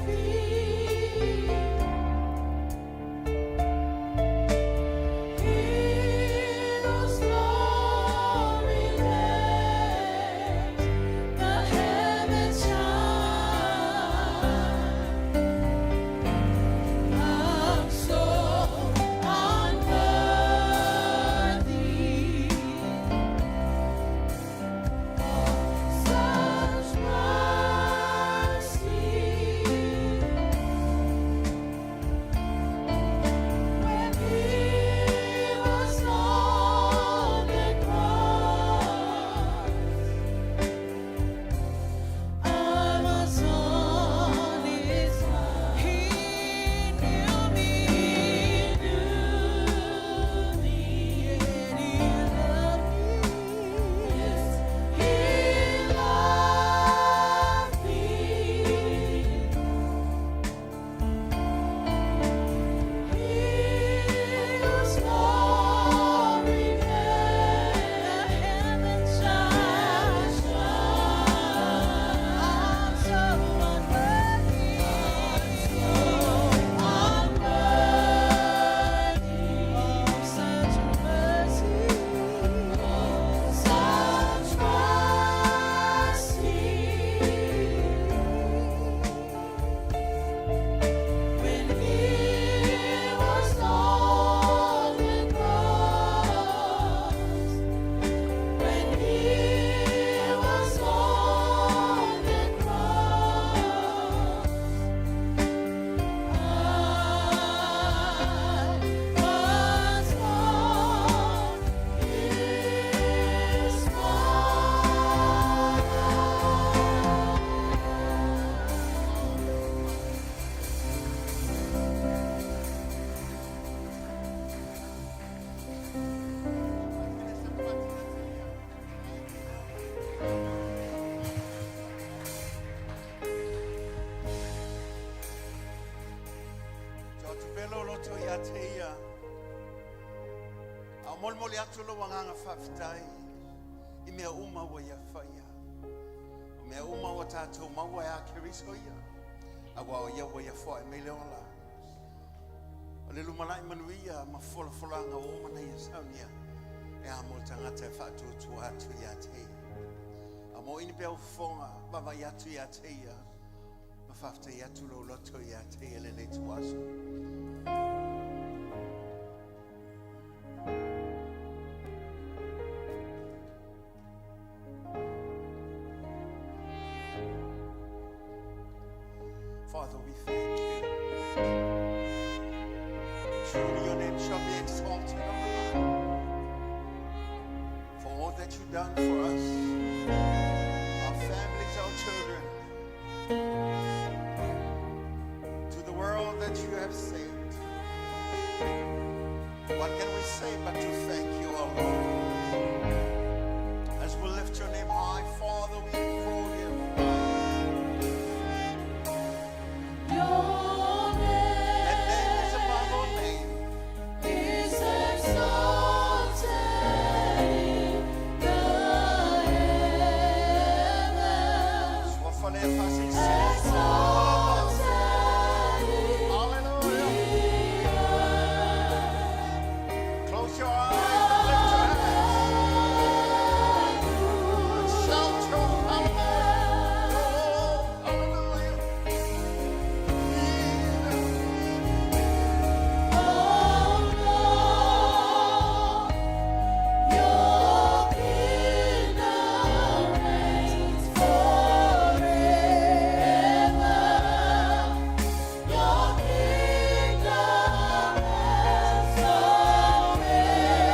Molmoli atu lo wanganga whawhitai I mea uma wa ia whaia. Mea uma wa tātou maua ia keriso ia. Awa o ia wa ia whae me leo la. O le lumalai manuia ma fola folanga o mana ia Sauniga. e amo tangata e whātuatua atu ia te. Amo ini pēo whonga, mama i atu ia te ia. Ma whafta i atu lo loto ia te ele le tuaso. Father, we thank you. Truly your name shall be exalted on high. For all that you've done for us, our families, our children, to the world that you have saved. What can we say but to thank you, O Lord? As we lift your name high, Father, we call you. Your That name name is above all name. is exalted in the heavens. Swafale fasi Exalted in Hallelujah. the earth. Close your eyes and lift your hands. And shout your hallelujah. Oh, hallelujah. Oh Lord, your kingdom reigns forever. Your kingdom reigns forever.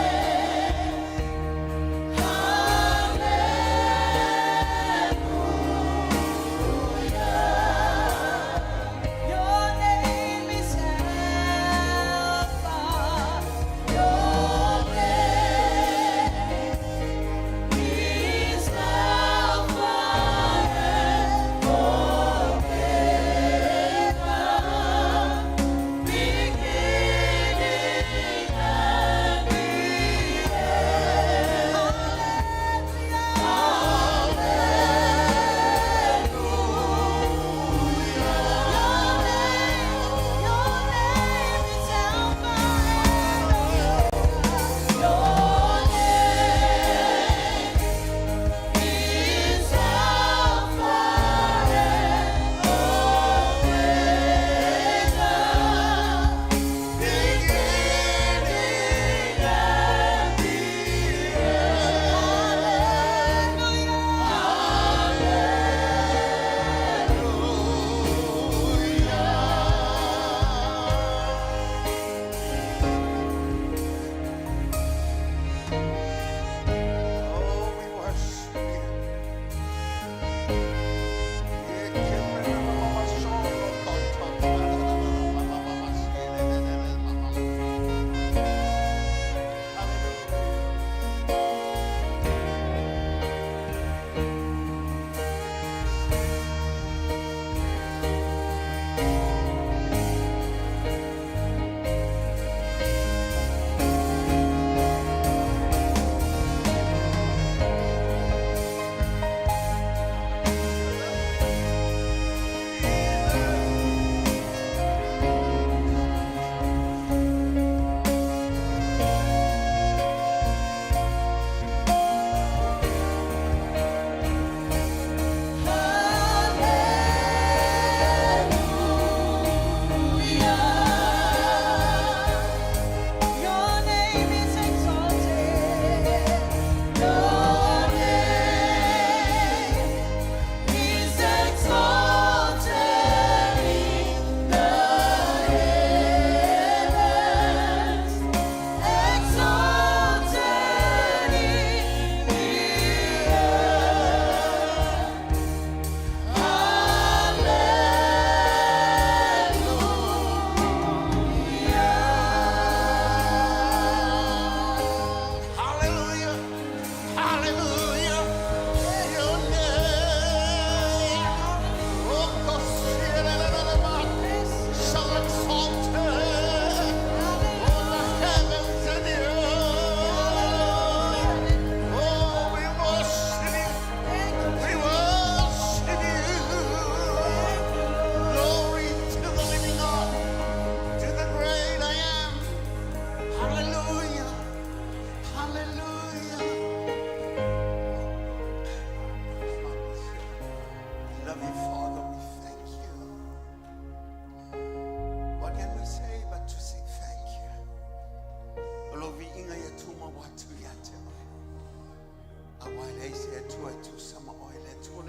tua e tu sama o le tua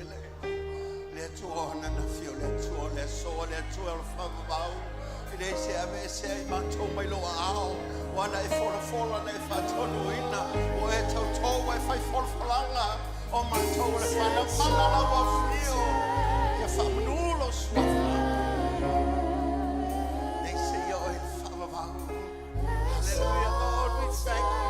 le tua ona na fio le tua le so le tua o whamau le se ave se ai matou mai loa ao wana e fola le whatonu ina o e tau tau e whai folanga o matou le whana malala wa fio e whamanulo swafa le se ia o e whamau hallelujah Lord we thank you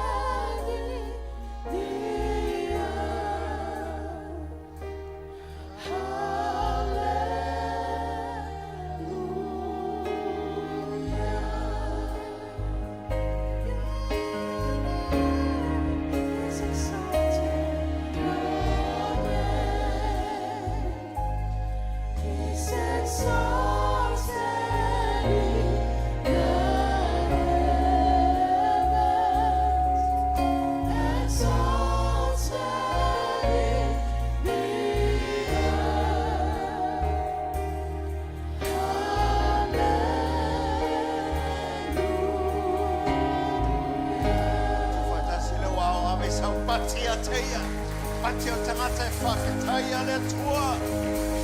Patia tangata e whaketaia le tua.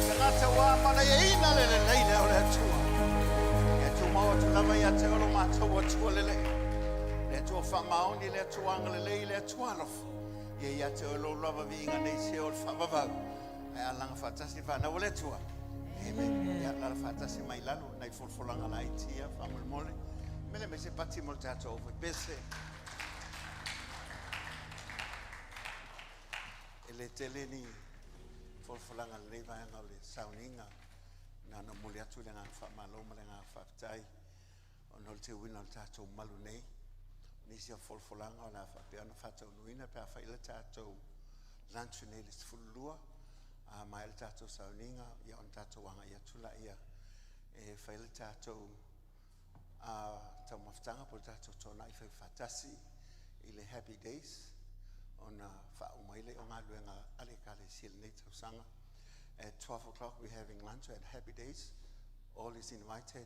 Tangata wā mana e ina le leile o le tua. E tu maua tu lava ia te olo mātou a tua lele. Le tua whamaoni le tua anga le lei le tua alofa. Ie ia te olo lava vinga nei se o le whamavau. E alanga whatasi whana o le tua. Amen. Ia lala whatasi mai lalo. Nei fulfulanga la itia whamulmole. Mele me se pati mo le tātou o bese. Le teleni folfolanga le vaanga le Sauniga na no mole atu le nga whamaloma le nga whaftai o no te wina o tātou malu nei nisi a folfolanga o la whapeana whatau nuina pe a whaile tātou lanchu nei le sfulua a mai le tātou Sauniga ia on tātou wanga ia tula ia e whaile tātou a tau maftanga po tātou tona i whatasi i le happy days on whaumaile o ngā luenga ale kale sil nei tausanga. At 12 o'clock we're having lunch at Happy Days. All is invited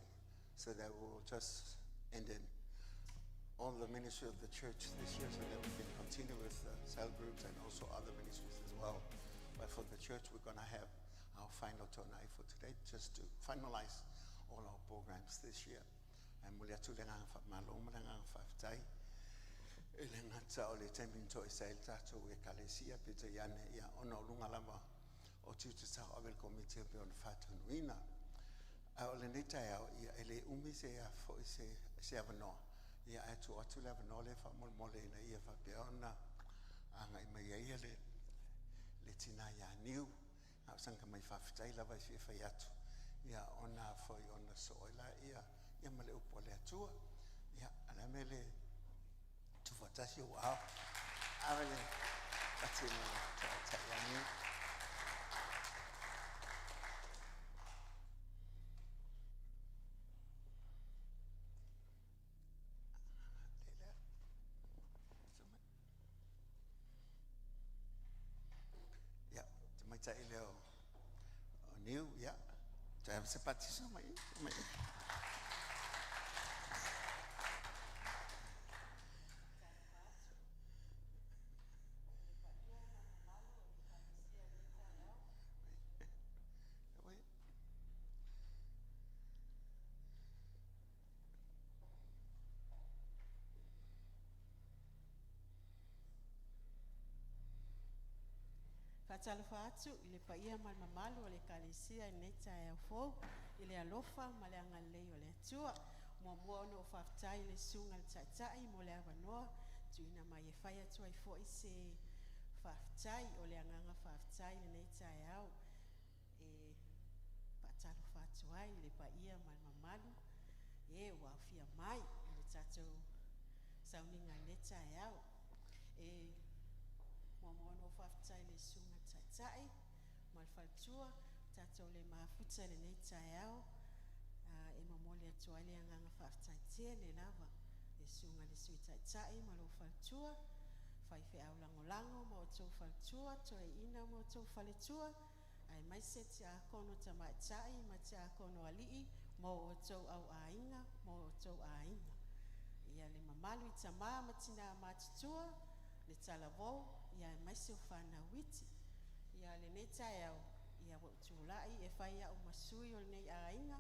so that we will just end in all the ministry of the church this year so that we can continue with cell groups and also other ministries as well. But for the church we're going to have our final tonight for today just to finalize all our programs this year. And mulia tu le ngā whamaloma le ngā whaftai. Ele ngata o le teminto e sail tātou e kalesia pita iane ia ona o lunga lama o tiutu tau awel komite pe on whatunuina. A o le neta au ia ele umi se a fo se avanoa. Ia atu atu le avanoa le whamolmole ina ia whapea ona anga ima ia le tina ia niu. Au sanga mai whawhitai lava i whiwhai atu. Ia ona foi ona soila ia male upo le atua. Ia alamele tu fatasi wow avele atini tayani ya tumaita ile o new ya tu sepati sama mai Fatalofa atu i le paia mal mamalu o le kalesia i nei tae au fou i le alofa ma le angalei o le atua mua ono o whaftai le sunga le taitai mo le awanoa tuina mai e whai atu ai fo i se whaftai o le anganga whaftai le nei tae au e fatalofa atu ai le paia mal mamalu e wafia mai i le tatou Sauniga i nei tae au e mono whaftai le sunga taitai mal faltua tatou le mafuta le nei tae au e mamole atu ai le anganga whaftai tia le lava le sunga le sui taitai mal o faltua fai fe au langolango ma o tau faltua to e ina ma o tau faletua ai mai se te a kono tamaitai ma te a kono alii ma o tau au ainga ma o tau ainga ia le mamalu i tamā ma tina matutua le talavou ia mai se o whanau iti Ia le nei tae au, ia wa utulai e whai au masui o nei ainga,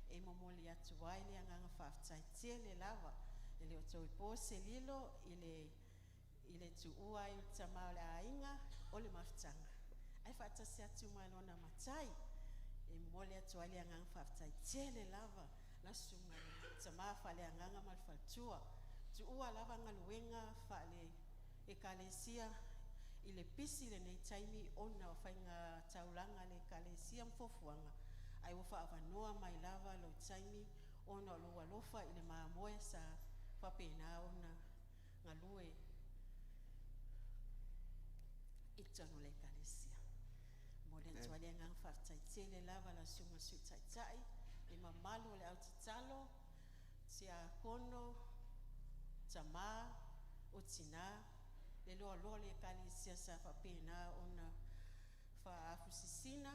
e momoli atu ai le anganga whaftai le lava, e le o tau i pose lilo, i le tu ua i tama o le ainga, o le maftanga. Ai whaatasi atu mai lona matai, e momoli atu ai le anganga whaftai le lava, la sunga le tama wha le anganga mal whaltua, tu ua lava ngaluenga wha le e kalesia, i le pisi le nei taimi ona o whainga taulanga le kalesia mfofuanga. Ai wafa awanoa mai lava lo taimi ona o loa lofa i le maamoe sa whapena ona ngalue i tono le kalesia. Mo le tuale ngang whaftai le lava la sunga su taitai, i mamalu le au tatalo, tia kono, tama, o tina, le loa loa le kalesia sa whapena ona whaafusisina,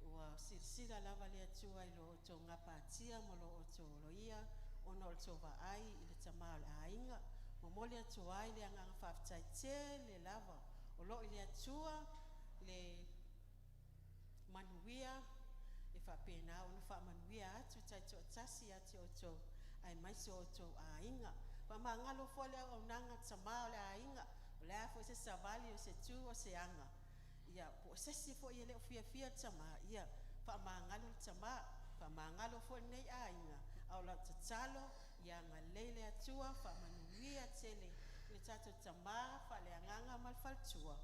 ua sirsira lava le atua i lo o tō ngapatia mo lo o tō loia, ona o tō vaai i le tamao le ainga, mo mo le atua ai le anganga whaftai le lava, o lo i le atua le manuia, e whapena ona whamanuia atu tai tō tasi atu o tō ai maisi o tō ainga, ma ngalo fo le o nanga tamao le ainga, o le afo se savali o se tu o se anga. Ia po sesi fo ia le o fia tama, ia pa ngalo tama, pa ngalo fo nei ainga, au la tatalo, ia ngalele atua, pa manuia tele, le tato tama, pa le anganga malfaltua.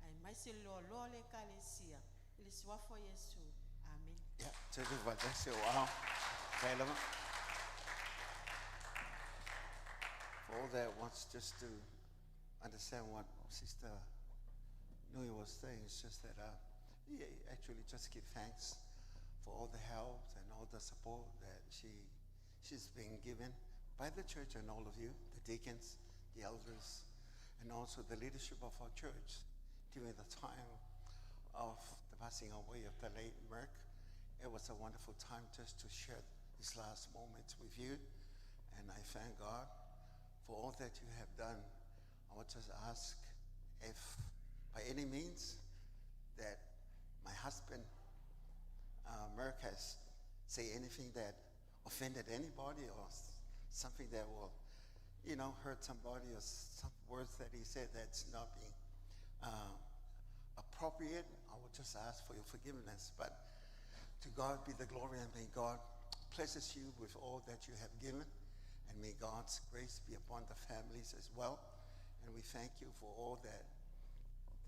Ai mai se lo le kalesia, le swafo Yesu. Amen. Ja, tillykke var det. Så wow. Taler man. For all that wants just to understand what Sister Nui was saying, it's just that yeah, actually just give thanks for all the help and all the support that she's been given by the church and all of you, the deacons, the elders, and also the leadership of our church during the time of the passing away of the late Merck. It was a wonderful time just to share these last moments with you, and I thank God for all that you have done. I would just ask if by any means that my husband Merck has say anything that offended anybody or something that will, hurt somebody, or some words that he said that's not being appropriate, I would just ask for your forgiveness. But to God be the glory, and may God blesses you with all that you have given, and may God's grace be upon the families as well. And we thank you for all that,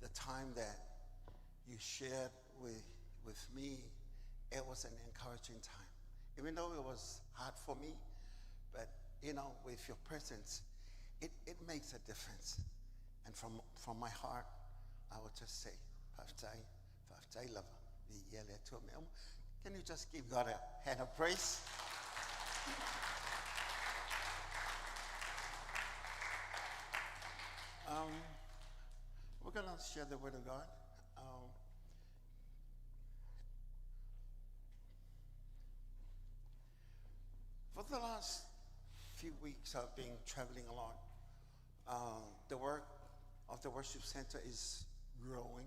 the time that you shared with me. It was an encouraging time, even though it was hard for me, but with your presence, it makes a difference. And from my heart, I would just say, Paftai lava. Can you just give God a hand of praise? We're going to share the word of God. For the last few weeks, I've been traveling a lot. The work of the worship center is growing.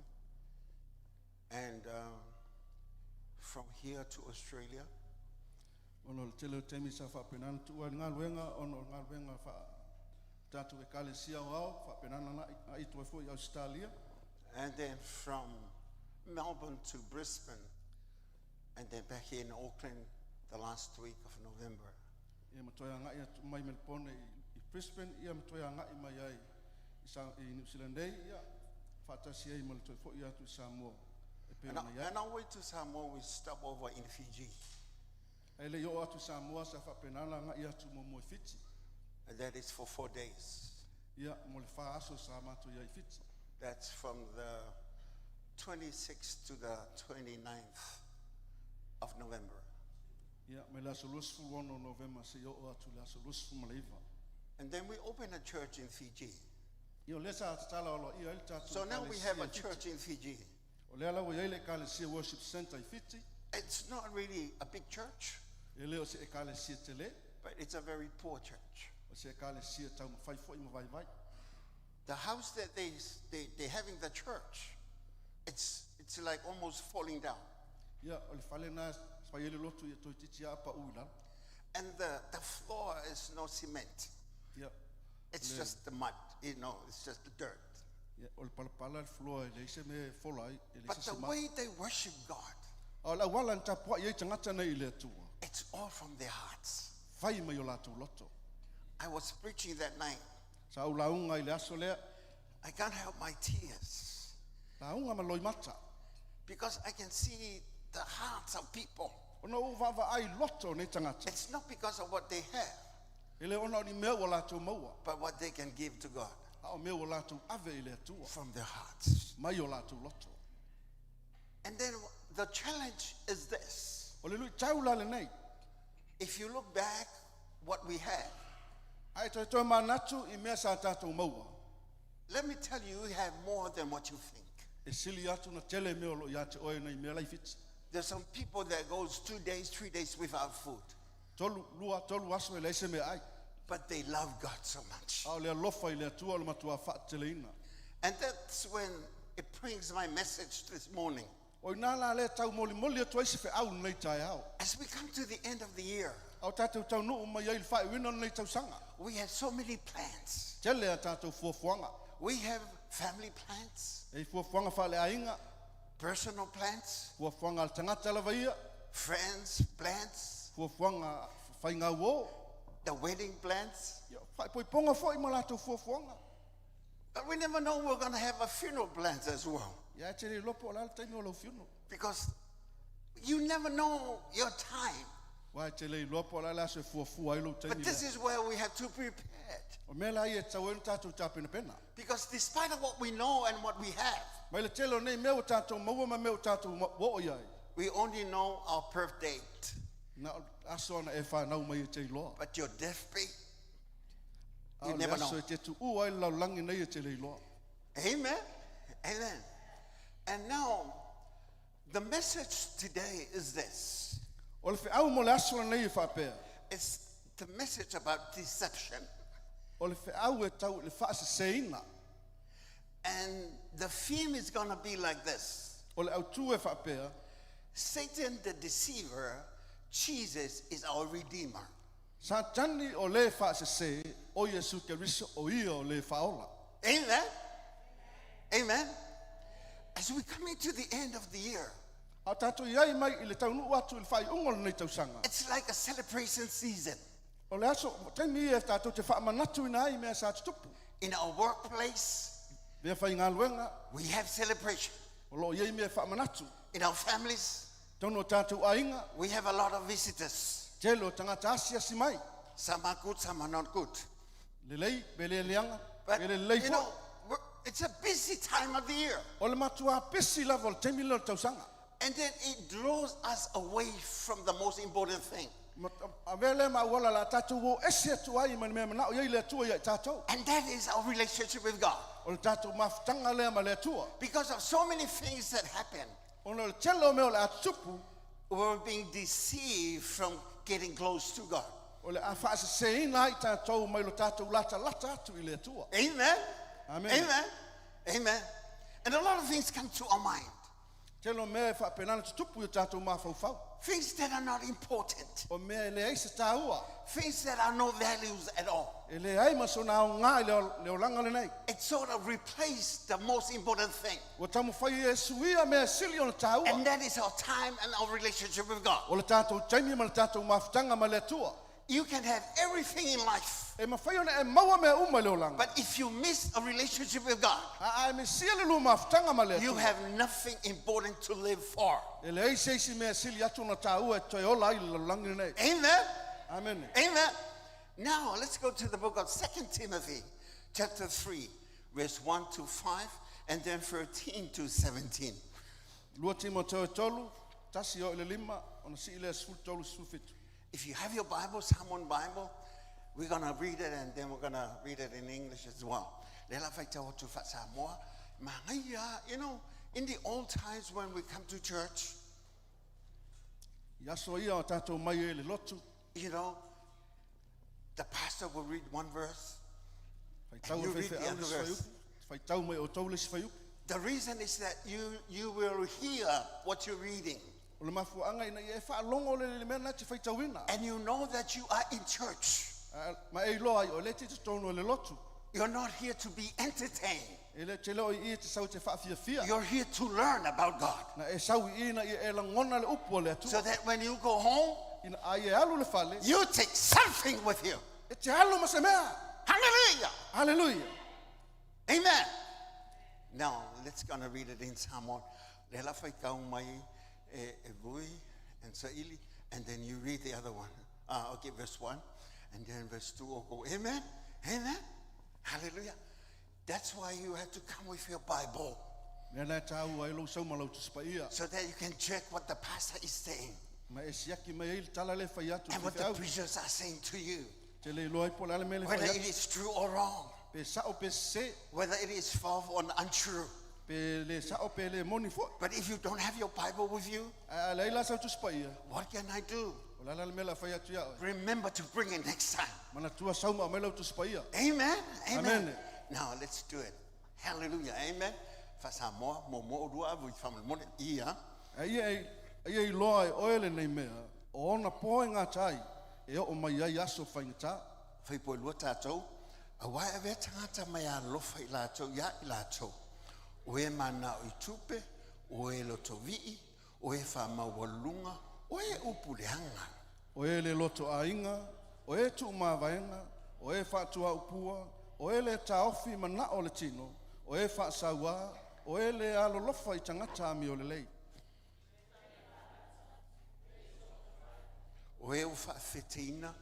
And from here to Australia, Ono tele temi sa fa penana tu nga luenga ono nga luenga fa tatu e kalesia o fa penana na I to fo Australia, and then from Melbourne to Brisbane, and then back here in Auckland the last week of November. e matoya nga ia mai Melbourne I Brisbane, ia matoya nga I mai ai I New Zealand ia fa tasia I mal to fo ia tu Samoa. And on our way to Samoa, we stop over in Fiji. Ele yo atu Samoa sa fa penana nga ia tu mo Fiji. And that is for 4 days. Ia mo le fa aso sa mato ia Fiji. That's from the 26th to the 29th of November. Ia me la solus fu ono November se yo atu la solus fu malaiva. And then we open a church in Fiji. Io lesa tala olo ia el tatu. So now we have a church in Fiji. O le ala wo ia le kalesia worship center I Fiji. It's not really a big church, Ele o se e kalesia tele, but it's a very poor church. o se e kalesia tau mawhai fo I mawai vai. The house that they're having the church, it's like almost falling down. Ia, o le whale nā whai ele lotu ia toi titi apa uila. And the floor is no cement. Ia, It's just the mud, it's just the dirt. ia, o le palapala le floa le ise me fola ai, le But ise the se ma. way they worship God, O la wala nta pua iei tangata nei le atua. it's all from their hearts. Whai mai o lātou loto. I was preaching that night. Sa au launga I le aso lea, I can't help my tears launga ma loi mata. because I can see the hearts of people. Ona o vava ai loto nei tangata. It's not because of what they have, Ele ona o ni mea o lātou maua. but what they can give to God A o mea o lātou ave I le atua. from their hearts. Mai o lātou loto. And then the challenge is this. O le lui taula le nei. If you look back what we have, Ai toi toi manatu I mea sa tātou maua. let me tell you, we have more than what you think. E sili atu na tele mea o lo ia te oe nei mea lai fiti. There's some people that goes 2 days, 3 days without food, Tolu aso e le ise mea ai. but they love God so much. A o le alofa I le atua o le matua wha teleina. And that's when it brings my message this morning. O ina la le tau moli moli atua ise fe au nei tai au. As we come to the end of the year, Au tātou tau nuu mai ai le whae wina nei tau sanga. we have so many plans. Tele a tātou fuafuanga. We have family plans, E fuafuanga wha le ainga. personal plans, Fuafuanga al tangata la vaia. friends plans, Fuafuanga whainga uo. the wedding plans. Ia, whae poi ponga fo I ma lātou fuafuanga. But we never know we're going to have a funeral plans as well. Ia te re lopo o la taimi o lau fiuno. Because you never know your time. Wai te le lopo o la la se fuafua I lau taimi But this lea. is where we have to prepare. O mea la I e tau enu tātou tāpena pena. Because despite of what we know and what we have, Mai le tele o nei mea o tātou maua ma mea o tātou wo o iai. we only know our birth date. Na aso ana e whanau mai e te iloa. But your death date, A you o le never aso know. e te tu ua I lau langi nei e te le iloa. Amen. Amen. And now, the message today is this. O le whiau mo le aso la nei e whapea. It's the message about deception. O le whiau e tau le whaase seina. And the theme is going to be like this. O le autu e whapea. Satan the deceiver, Jesus is our redeemer. Sa tani o le whaase se o Yesu Keriso o ia o le whaola. Amen. Amen. As we come into the end of the year, A tātou iai mai I le taunu atu I le whai ungol nei tausanga. it's like a celebration season. O le aso, taimi e tātou te whaamanatu ina ai mea sa tupu. In our workplace, Vea whai ngā luenga, we have celebration. o lo iei mea whaamanatu. In our families, Tono o tātou ainga, we have a lot of visitors. telo o tangata asia si mai. Some are good, some are not good. Le lei, be le leanga, But, be le lei you fo. know, it's a busy time of the year. O le matua pesi lava o le taimi leo tausanga. And then it draws us away from the most important thing. A vele ma wala la tātou o ese atu ai mani mea mana o iei le atua iai tātou. And that is our relationship with God. O le tātou mawhitanga lea ma le atua. Because of so many things that happen, O le telo mea o le atupu, we're being deceived from getting close to God. o le a whaase seina ai tātou mai lo tātou lata atu I le atua. Amen. Amen. Amen. Amen. And a lot of things come to our mind. Telo mea e whapenana tutupu I tātou mawhauwhau. Things that are not important. O mea e le ai se tāua. Things that are no values at all. E le ai maso na o ngā I leo langa le nei. It sort of replaced the most important thing. O tamu whai e suia mea sili o le tāua. And that is our time and our relationship with God. O le tātou taimi ma le tātou mawhitanga ma le atua. You can have everything in life, E mawhai ona e maua mea uma leo langa. but if you miss a relationship with God, A ai me sia le lu mawhitanga ma le you atua. have nothing important to live for. E le ai seisi mea sili atu na tāua e toi ola I le langi le nei. Amen. Amen. Amen. Now let's go to the book of 2 Timothy, chapter 3, verse 1 to 5, and then 13 to 17. Lua Timoteo e tolu, tasi o le lima, ona si ile sful tolu sufitu. If you have your Bible, someone Bible, we're going to read it and then we're going to read it in English as well. Lela fai tau tu fa Samoa. You know, in the old times when we come to church, Yaso ia o tātou mai e le lotu. you know, the pastor will read one verse, Fai tau You e read whewhe the au other le verse. sfaiupu. Fai tau mai o tau le sfaiupu. The reason is that you will hear what you're reading. O le mafuanga ina ia e whaalongo le mea nati whaitawina. And you know that you are in church. Ma e loa ai o le te tono le lotu. You're not here to be entertained. E le te leo i te sau te whaafia. You're here to learn about God. Na e sau ina i e langona le upo le atua. So that when you go home, Ina ai e alu le whale. you take something with you. E te alu ma se mea. Hallelujah. Hallelujah. Amen. Now, let's gonna read it in Samoan. Le la fai kau mai e vui and saili, and then you read the other one. Okay, verse 1, and then verse 2 will go, amen, amen, hallelujah. That's why you have to come with your Bible, Nea nea tāu ai lo sau malau tu spaia. so that you can check what the pastor is saying Ma e siaki mai il tala le whai atu. and what the preachers are saying to you, Te le loai po le ale me le whether whai it atu. is true or wrong, Pe sao pe se. whether it is false or untrue. Pe le sao pe le moni fo. But if you don't have your Bible with you, A leila sau tu spaia. what can I do? O la le me la whai atu ia. Remember to bring it next time. Mana tua sau ma mai lau tu spaia. Amen. Amen. Amen. Now let's do it. Hallelujah. Amen. Fasa mo dua vu family mo ia. Ai i loa e oele nei mea. O ona poe ngā tai. E o mai ai aso whaingata. Fai po lua tātou. A wai ave tangata mai a lofa I lātou, ia I lātou. O e mana o I tupe, o e loto vii, o e wha mawalunga, o e upuleanga. O e le loto a inga. O e tu ma vaenga. O e whātua upua. O e le taofi mana o le tino. O e whaasaua. O e le alo lofa I tangata ami o le lei. O e o wha whetina,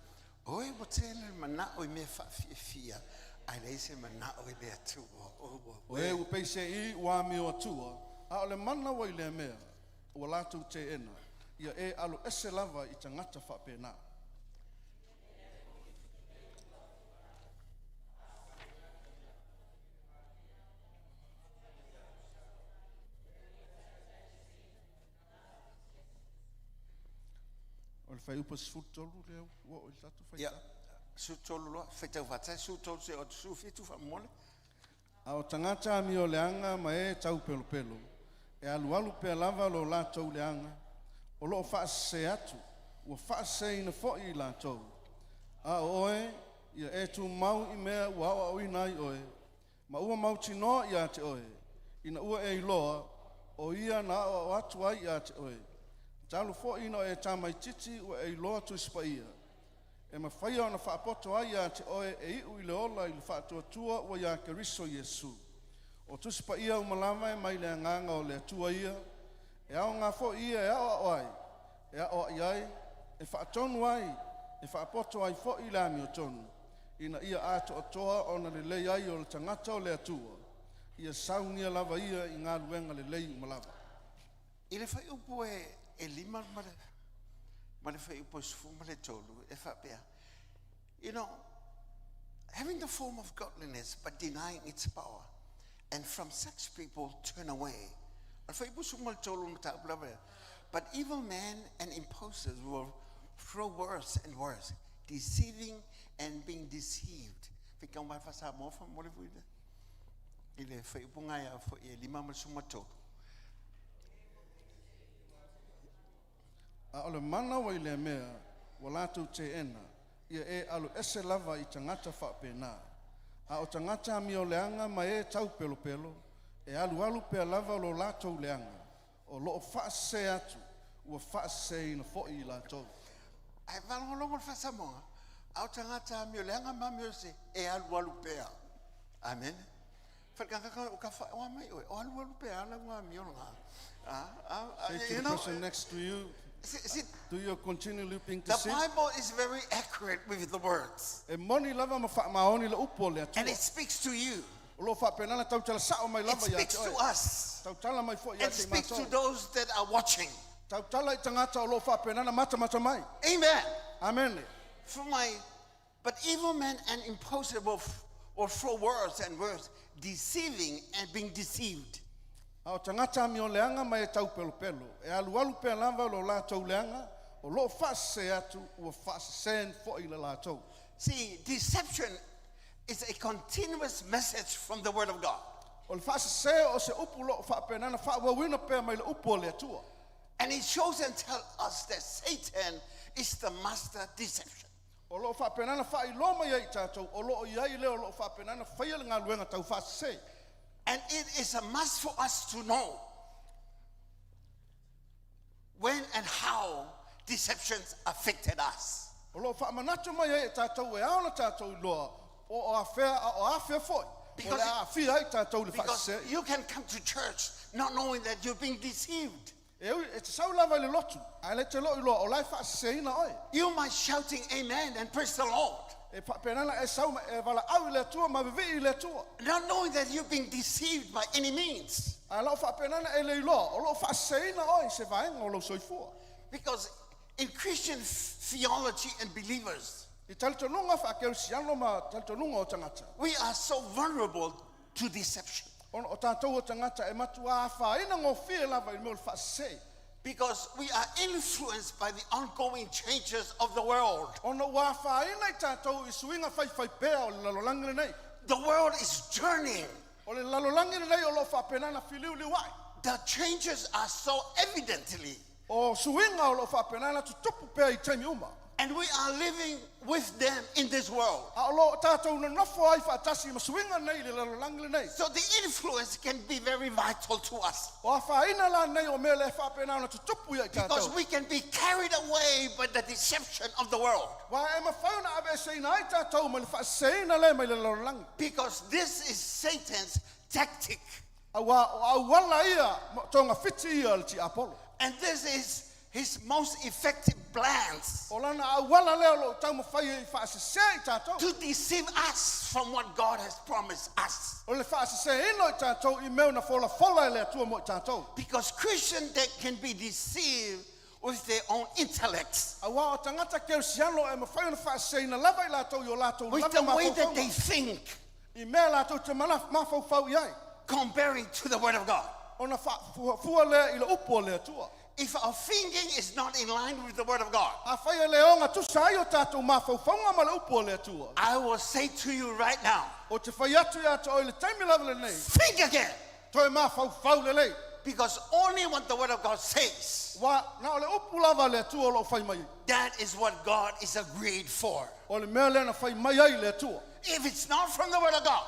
o e wotele mana o I me wha fia. Ai leise mana o I le atua. O e upeise I ua mi o atua. A o le mana wa I le mea. Ua lātou te ena. Ia e alo ese lava I tangata whapena. O le whai upa sifutolu leo. Ua o I tatu whai Ia, ta. su tolu loa, whetau watai, su tolu se o su fitu wha mole. A o tangata mi o leanga ma e tau pelo pelo. E alu pe lava lo lātou leanga. O lo whaase atu. Ua whaase ina fo I lātou. A oe, ia e tu mau I mea ua awa oi nai oe. Ma ua mau tino ia te oe. Ina ua e iloa, o ia na awa o atu ai ia te oe. Talu fo ina e tamai titi ua e iloa tu ispaia. E ma whaia ona whaapoto ai ia te oe e iu I le ola I le whaatua tua ua ia Keriso Iesu. O tuspa ia umalama e mai le nganga o le atua ia. E ao ngā fo ia e ao ai. E ao iai. E whaatonu ai. E whaapoto ai fo I le ami o tonu. Ina ia ato atoa ona le lei ai o le tangata o le atua. Ia saungia lava ia I ngā luenga le lei umalama. I le whai upo e lima mare. Mare whai upo sufu mare tolu, e whapea. You know, having the form of godliness but denying its power. And from such people turn away. Al whai upo sufu mare tolu mata uplavea. But evil men and impostors will throw worse and worse, deceiving and being deceived. Whika mai whasa mofa mole vuida. I le whai upo ngai a fo e lima mare sufu mare tolu. A ole mana wai le mea, wa lātou te ena, ia e alu ese lava I tangata whapena. A o tangata mi o leanga ma e tau pelo pelo, e alu pea lava lo lātou leanga, o loo whaase atu, ua whaase ina fo I lātou. Ai valongolongo le whasamoa. Au tangata mi o leanga mami o se e alu pea. Amen. Whakakaka o ka whaoa mai oe. O alu pea ala ngā mi o ngā. Say to You the know, person next to you, see, do you continue looping to the sin? Bible is very accurate with the words. E moni lava ma wha maoni le upo le atua. And it speaks to you. O lo whapena na tau tala sao mai It lava ia speaks te to oe. us. Tau tala mai fo ia It te speaks to mātou. those that are watching. Tau tala I tangata o lo whapena na mata mai. Amen. Amen. But evil men and impostors will throw words and words, deceiving and being deceived. A o tangata mi o leanga mai e tau pelo pelo. E alu pea lava lo lātou leanga, o lo whaase atu, ua whaase fo I le lātou. See, deception is a continuous message from the Word of God. O le whaasasea o se upu lo whaapenana whaawawina pēr mai le upu o le atua. And it shows and tells us that Satan is the master deception. O lo whaapenana whailoma iai tātou, o lo iai leo lo whaapenana whaia le ngā luenga tau whaasasea. And it is a must for us to know when and how deceptions affected us. O lo whaamanatu mai iai tātou e aona tātou loa, o awhea foi. O le awhia ai tātou le Because whaasasea. you can come to church not knowing that you're being deceived. E te sau lava le lotu, ai le te lo i loa, o lai whaasasea ina oi. You might shouting amen and praise the Lord, E whaapenana e sau e wala au i le atua, ma vivi i le atua. not knowing that you're being deceived by any means. Ai lau whaapenana e le i loa, o lo whaasasea ina oi, se vaenga o lo soifua. Because in Christian theology and believers, I talitonunga whaakeu siano ma talitonunga o tangata. we are so vulnerable to deception. O tātou o tangata e matua whaina ngō whia lava i mea o le whaasasea. Because we are influenced by the ongoing changes of the world. Ona wā whaina I tātou I suinga whai pēa o le lalolangere nei. The world is journeying. O le lalolangere nei o lo whapenana whiliu liwai. The changes are so evidently. O suinga o lo whapenana tutupu pēa I taimi uma. And we are living with them in this world. A o lo tātou na nofo ai whaatasi ma suinga nei le lalolangere nei. So the influence can be very vital to us. O a whaina la nei o mea le whapenana tutupu I Because tātou. we can be carried away by the deception of the world. Wā e ma whauna awe seina ai tātou ma le whaaseina le mai le lalolangere. Because this is Satan's tactic. A wala ia tonga whiti ia le ti Apollo. And this is his most effective plans O lana a wala leo lo tau ma whai I whaasasea I tātou. to deceive us from what God has promised us. O le whaasasea ino I tātou I mea na fola I le atua mo I tātou. Because Christians that can be deceived with their own intellects, A wā o tangata keu siano e ma whai ona whaasasea ina lava I lātou I o lātou with lava the ma way that they whauwhaunga. think, I mea lātou te mana mawhauwhau I ai. comparing to the Word of God. Ona fua lea I le upo o le atua. If our thinking is not in line with the Word of God, A whai le onga tusa ai o tātou mawhauwhaunga ma le upo o le atua. I will say to you right now, O te whai atu ia to o le taimi lava le nei. think again. Toi mawhauwhau le lei. Because only what the Word of God says, Wā na o le upo lava le atua o lo whai mai. that is what God is agreed for. O le mea lea na whai mai ai le atua. If it's not from the Word of God,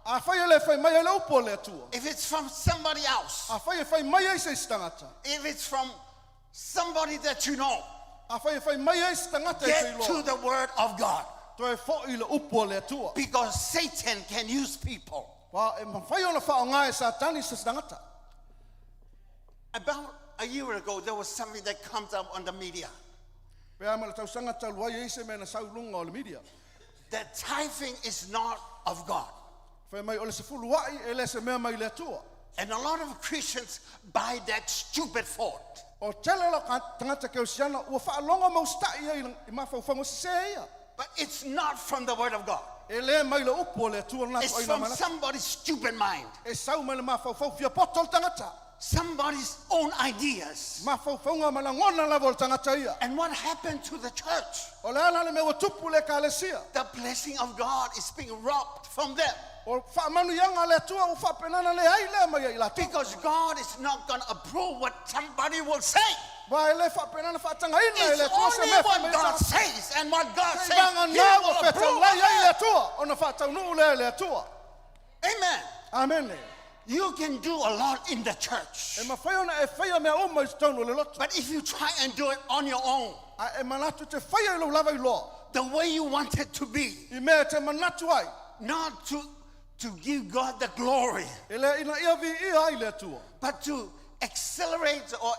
A whai le whai mai ai le upo o le atua. if it's from somebody else, A whai mai ai se stangata. if it's from somebody that you know, A whai mai ai se tangata e get te to iloa. the Word of God. Toi fo I le upo o le atua. Because Satan can use people. Wā e ma whai ona whaonga e satani se stangata. About a year ago, there was something that comes up on the media. Pea ma le tausanga taluai e se me na saulunga o le media. That tithing is not of God. Whai mai o le se fuluai e le se mea mai le atua. And a lot of Christians buy that stupid thought. O tele lo ka tangata keu siana ua whaalonga mau stai ai I mawhauwhango se ia. But it's not from the Word of God. E le mai le upo o le atua na It's ko ina from mana. somebody's stupid mind. E sau mai le mawhauwhau fia potol tangata. Somebody's own ideas. Mawhauwhaunga ma la ngona lava o le tangata ia. And what happened to the church? O le ana le mea tupu le kalesia. The blessing of God is being robbed from them. O whaamanu ianga le atua o whapenana le ai le mai ai la tika. Because God is not going to approve what somebody will say. Wa ele whapenana whaatanga ina e It's le atua se only mea what whamea God sa. says, and what God Kei says, vanga He nā will o whetau approve lai of ai le that. atua. Ona whaatau nuu le atua. Amen. Amen. You can do a lot in the church. E mawhai ona e whaia mea oma I tonu le lotu. But if you try and do it on your own, A e manatu te whaia I lo lava I loa. the way you want it to be, I mea te manatu ai. not to give God the glory, E le ina ia vi ia ai le atua. but to accelerate or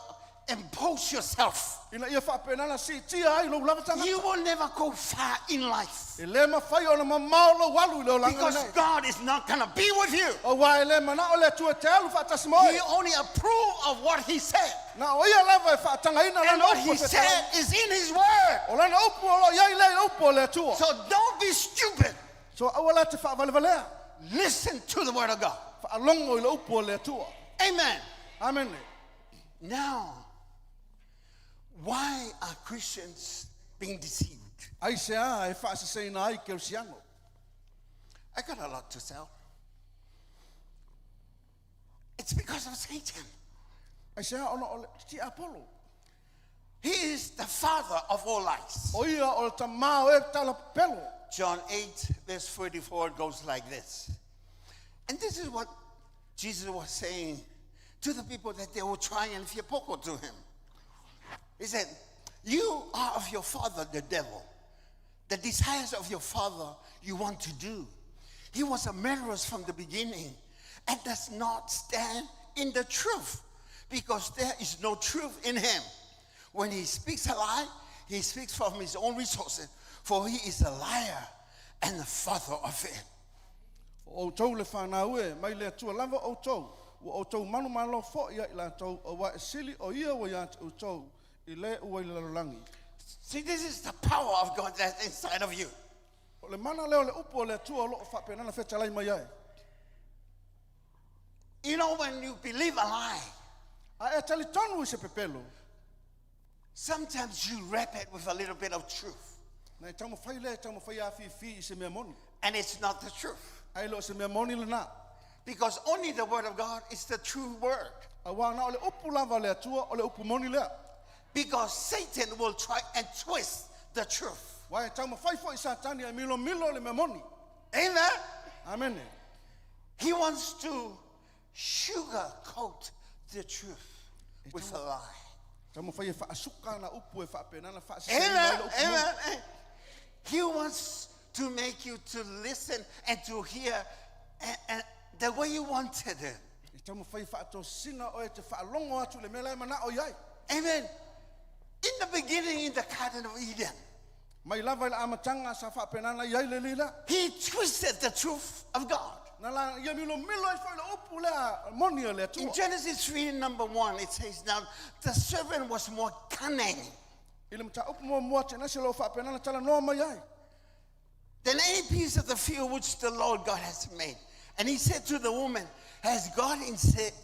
impose yourself, Ina ia whapenana si tia ai lo lava tangata. you will never go far in life. E le mawhai ona mamao lo walu le o langa Because nei. God is not going to be with you. O wa e le mana o le atua te alu whaatasi mo He only approve of what He said. Na o ia lava e whaatanga ina And lana what upo He te said tala. is in His Word. O lana upo o lo iai le upo le atua. So don't be stupid. So awala te whaavalevalea. Listen to the Word of God. Whaalongo I le upo le atua. Amen. Amen. Now, why are Christians being deceived? Ai se a e whaasasei ai ke o siango. I got a lot to tell. It's because of Satan. Ai se ona o le ti Apollo. He is the father of all lies. O ia o le tamā o e tala pelo. John 8, verse 44 goes like this. And this is what Jesus was saying to the people that they were trying and fiapoko to him. He said, you are of your father, the devil. The desires of your father you want to do. He was a murderer from the beginning and does not stand in the truth because there is no truth in him. When he speaks a lie, he speaks from his own resources, for he is a liar and the father of it. O tau le whanau e, mai le atua lava o tau. O tau manu malo fo ia i la tau, o wa e sili o ia wa ia o tau, i le ua i lalolangi. See, this is the power of God that's inside of you. O le mana leo le upo o le atua o lo o whapenana whetalai mai ai. You know, when you believe a lie, A e tali tonu I se pepelo. sometimes you wrap it with a little bit of truth, Nei tamu whai le, tamu whai a fi I se mea moni. and it's not the truth. Ai lo se mea moni le na. Because only the word of God is the true word. A wā na o le upu lava le atua, o le upu moni lea. Because Satan will try and twist the truth. Wai tamu whai fo I satani ai milo le mea moni. Amen. Amen. He wants to sugarcoat the truth with a lie. Tamu whai e whaasuka na upu e whapenana whaasisei Amen. mai le upu moni. Amen. He wants to make you to listen and to hear and the way you wanted it. I tamu whai whaatosina o e te whaalongo atu le mea lai mana o iai. Amen. In the beginning, in the Garden of Eden, Mai lava I le amatanga sa whapenana iai le lila. he twisted the truth of God. Na la ia milo ai whai le upu lea moni o le atua. In Genesis 3, number 1, it says, now the serpent was more cunning I le mata upu mua te nasi lo whapenana tala noa mai ai. than any piece of the field which the Lord God has made. And he said to the woman, has God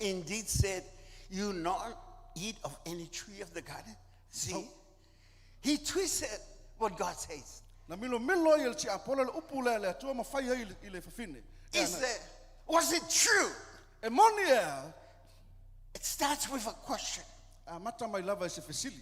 indeed said, you not eat of any tree of the garden? See, he twisted what God says. Na milo I le ti apola le upu lea le atua ma whai ai I le whawhine. Was it true? E moni e It starts with a question. a mata mai lava I se whesili.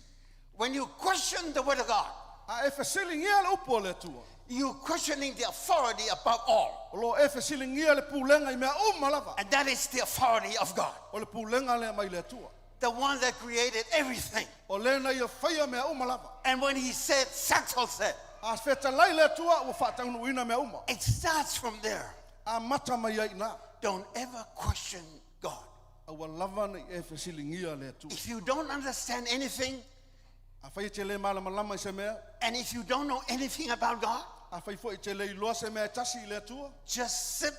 When you question the word of God, A e whesili ngia le upu o le atua. you're questioning the authority above all. O lo e whesili ngia le pūlenga I mea lava. And that is the authority of God. O le pūlenga le mai le atua. The one that created everything. O lena ia whaia mea lava. And when he said, settles it, A wheta lai le atua ua whaatangunu ina mea it starts from there. A mata mai ai nā. Don't ever question God. A ua lava na I e whesili ngia le atua. If you don't understand anything, A whai te le malama lama I se mea. and if you don't know anything about God, A whai fo I te le iloa se mea tasi I le atua. just sit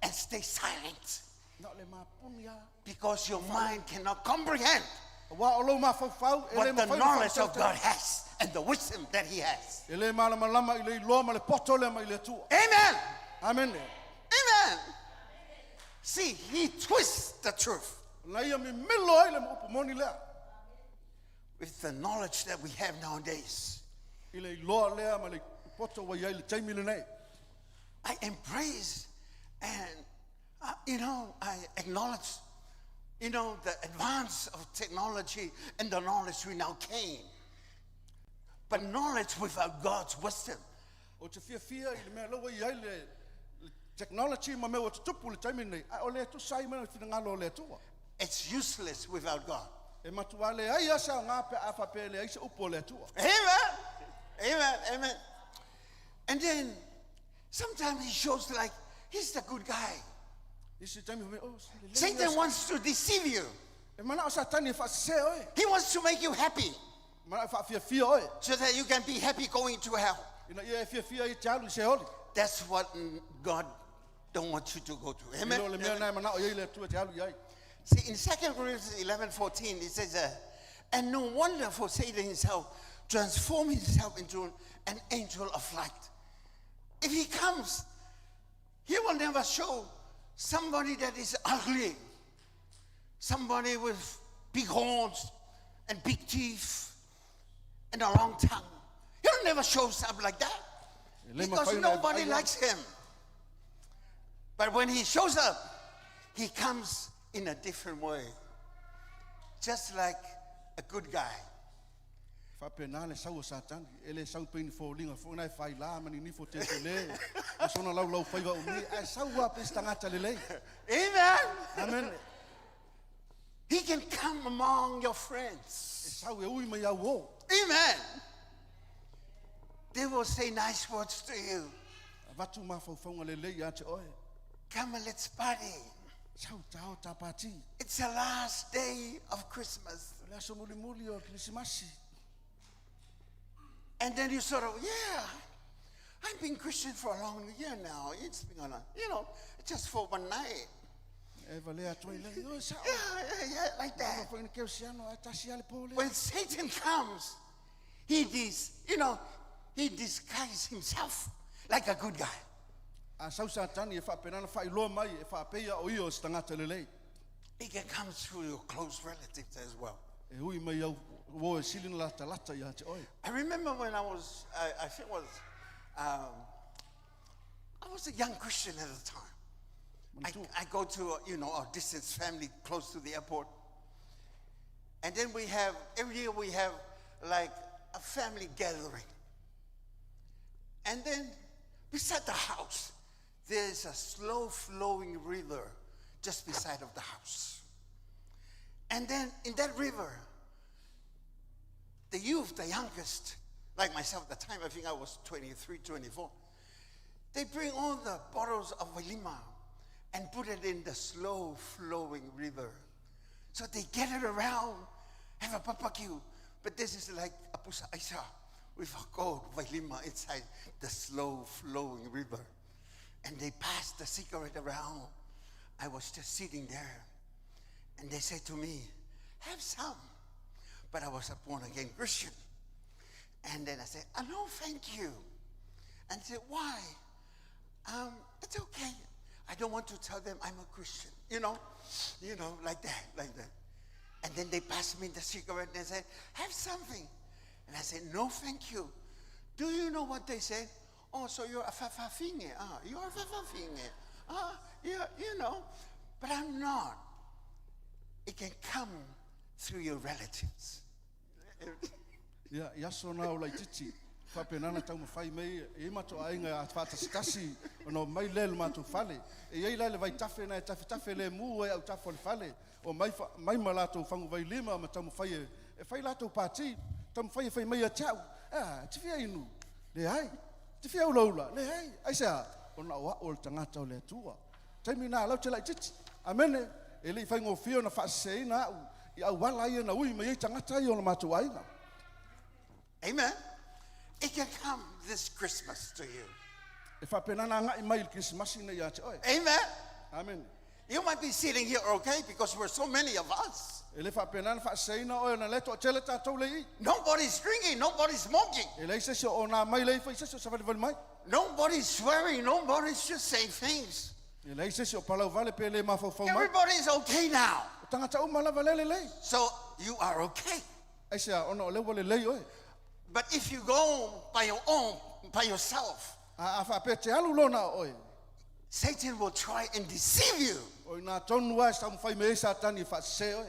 and stay silent. Na le mapuni a. Because your mind cannot comprehend Wa o lo ma whawhau. E le what the mawhai knowledge whawhau of God has and the wisdom that he has. E le malama lama I le iloa ma le poto le mai le atua. Amen. Amen. Amen. See, he twists the truth Na ia mi milo ai le upu moni lea. with the knowledge that we have nowadays. I le iloa lea ma le poto wa iai le taimi le nei. I embrace and, I acknowledge, the advance of technology and the knowledge we now gain. But knowledge without God's wisdom O te fia I le mea lawa iai le technology ma mea o te tupu le taimi nei. A o le tu sai mena fina ngalo o le atua. it's useless without God. E matua le ai asa o ngā pe a whape le ai se upo o le atua. Amen. Amen. Amen. And then sometimes he shows like he's the good guy. I se taimi me o. Satan wants to deceive you. E mana o sa tani e whaasese oi. He wants to make you happy Mana e fia oi. so that you can be happy going to hell. Ina ia e fia I te alu I se holi. That's what God don't want you to go to. Ilo le Amen. mea nai mana o iai le atua te alu iai. See, in 2 Corinthians 11:14, it says, and no wonder for Satan himself transform himself into an angel of light. If he comes, he will never show somebody that is ugly, somebody with big horns and big teeth and a long tongue. He'll never show something like that because nobody likes him. But when he shows up, he comes in a different way. Just like a good guy. Whapena le sau o Satani, ele sau peini fōlinga, whonai whai la mani ni fo te le, o sona lau lau whaiwa o mi, ai sau wa pes tangata le lei. Amen. Amen. He can come among your E friends. sau e ui mai au o. Amen. They will say nice words to you. Watu ma whauwhaunga le lei a te oe. Come and let's party. Sau tau ta pati. It's the last day of Christmas. Le aso muli muli o Krisimasi. And then you sort of, yeah, I've been Christian for a long year now. It's been on just for one night. E vale a toi lei, o sau. Yeah, like that. Whainga keo siano, a tasi ale pōle. When Satan comes, he disguises himself like a good guy. A sau Satani e whapenana whailoa mai, e whapeia o io o stangata le lei. He can come through your close relatives as well. E hui mai au, wo e silina lata lata i a te oe. I remember when I was a young Christian at the time. I go to a distant family close to the airport. And then every year we have like a family gathering. And then beside the house, there's a slow flowing river just beside of the house. And then in that river, the youth, the youngest, like myself at the time, I think I was 23, 24, they bring all the bottles of Walima and put it in the slow flowing river. So they get it around, have a barbecue. But this is like a pusa aisa with a gold Walima inside the slow flowing river. And they passed the cigarette around. I was just sitting there. And they said to me, have some. But I was a born-again Christian. And then I said, oh, no, thank you. And they said, why? It's okay. I don't want to tell them I'm a Christian. Like that. And then they passed me the cigarette and they said, have something. And I said, no, thank you. Do you know what they said? Oh, so you're a fafafinge. You're a fafafinge. Yeah, But I'm not. It can come through your relatives. Ia, ia sona o lai titi. Whapenana tau mawhai mei, e mato ainga a whatasitasi, ono mai lelo mato whale. E iei lai le vai tafe na e tafe le mu e au tafe le whale. O mai malato whangu vai lima ma tau mawhai e whai lato pāti, tau mawhai e whai mei a tau. Tifia inu, le hai. Tifia ulaula, le hai. Aisa, ona oa o le tangata o le atua. Taimi nā lau te lai titi. Amene, e lei whai ngofio na whaaseina au. I au wala ia na ui ma iei tangata i o na mato ainga. Amen. It can come this Christmas to you. E whapenana ngai mai le Krismasi nei a te oe. Amen. Amen. You might be sitting here okay because we're so many of us. E le whapenana whaaseina oe na leto o tele tātou lei. Nobody's drinking, nobody's smoking. E lei sese o nā mai lei whai sese o sawali mai. Nobody's swearing, nobody's just saying things. E lei sese o palau vale pe le mawhauwhau mai. Everybody's okay now. O tangata o malawa lele lei. So you are okay. E se a ona o lewa le lei oe. But if you go by your own, by yourself, A whape te alu lona oe. Satan will try and deceive you O nā tonu ai sa mwhai me e Satani whaase oe.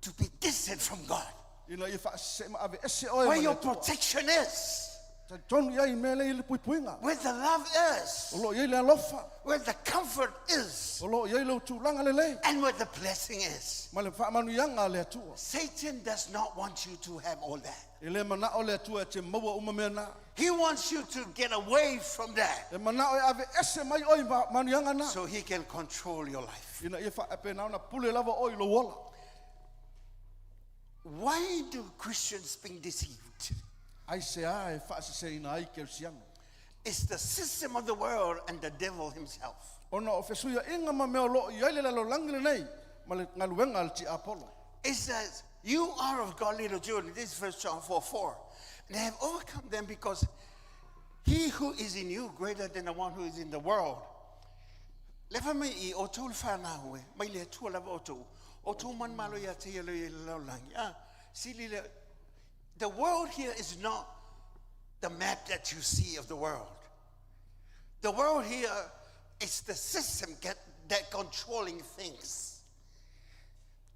to be distant from God. Ina i whaase ma ave ese oe. Where ma your le tua. protection is, Ta tonu iai me lei le pui puinga. where the love is, O lo iei le alofa. where the comfort is, O lo iei le tūlanga le lei. and where the blessing is. Ma le whaamanu ianga le atua. Satan does not want you to have all that. E le mana o le atua te maua uma mea nā. He wants you to get away from that E mana o e ave ese mai oi manu ianga nā. so he can control your life. Ina ia whaape nā ona pule lava oi lo wola. Why do Christians being deceived? Ai se a e whaasese ina ai ke usianga. It's the system of the world and the devil himself. Ona o whesuia inga ma mea lo i aile lalo langile nei. Ma le ngaluenga al ti Apollo. It says, you are of God, little children. This is 1 John 4:4. And they have overcome them because he who is in you greater than the one who is in the world. Lefa mai I o tū le whanau e, mai le tua lava o tū. O tū man malo ia te ialo I le laulangi. Sili le, the world here is not the map that you see of the world. The world here It's the system that controlling things.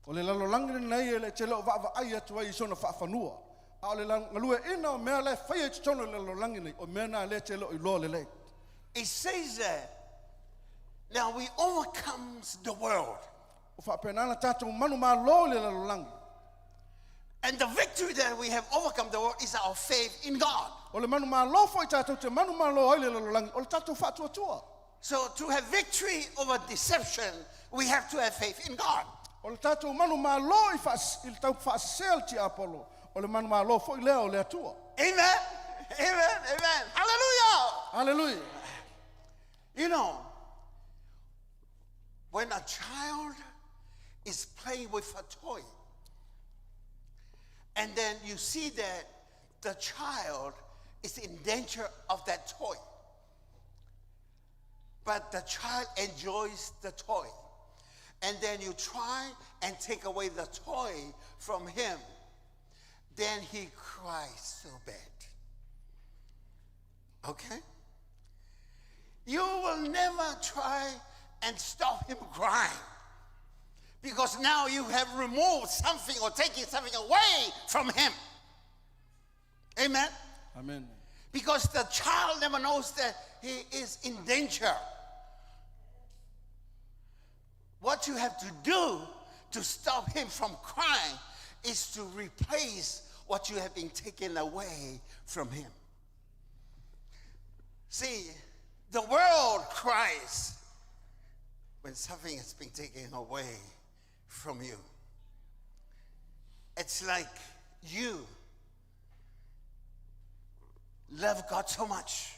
O le lalolangi nei e le tele o vaavai atu ai sona whaafanua. A o le ngalue ina o mea le whai e tono le lalolangi nei o mea na le tele o iloa le le. It says that now we overcomes the world. O whaapenana tātou manu mā lo le lalolangi. And the victory that we have overcome the world is our faith in God. O le manu mā lo fo i tātou te manu mā lo ai le lalolangi. O le tātou whaatua tua. So to have victory over deception, we have to have faith in God. O le tātou manu mā lo i le tau whaasel ti Apollo. O le manu mā lo fo i lea o le atua. Amen. Amen. Amen. Hallelujah. Hallelujah. You know, when a child is playing with a toy, and then you see that the child is in danger of that toy, but the child enjoys the toy, and then you try and take away the toy from him, then he cries so bad. Okay? You will never try and stop him crying, because now you have removed something or taken something away from him. Amen? Amen. Because the child never knows that he is in danger. What you have to do to stop him from crying is to replace what you have been taken away from him. See, the world cries when something has been taken away from you. It's like you love God so much,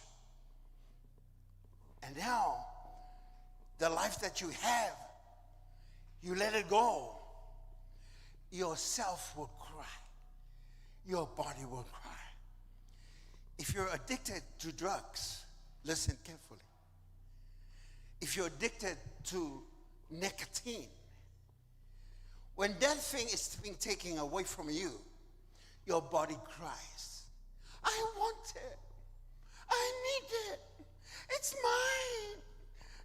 and now the life that you have, you let it go. Yourself will cry. Your body will cry. If you're addicted to drugs, listen carefully. If you're addicted to nicotine, when that thing is being taken away from you, your body cries. I want it. I need it. It's mine.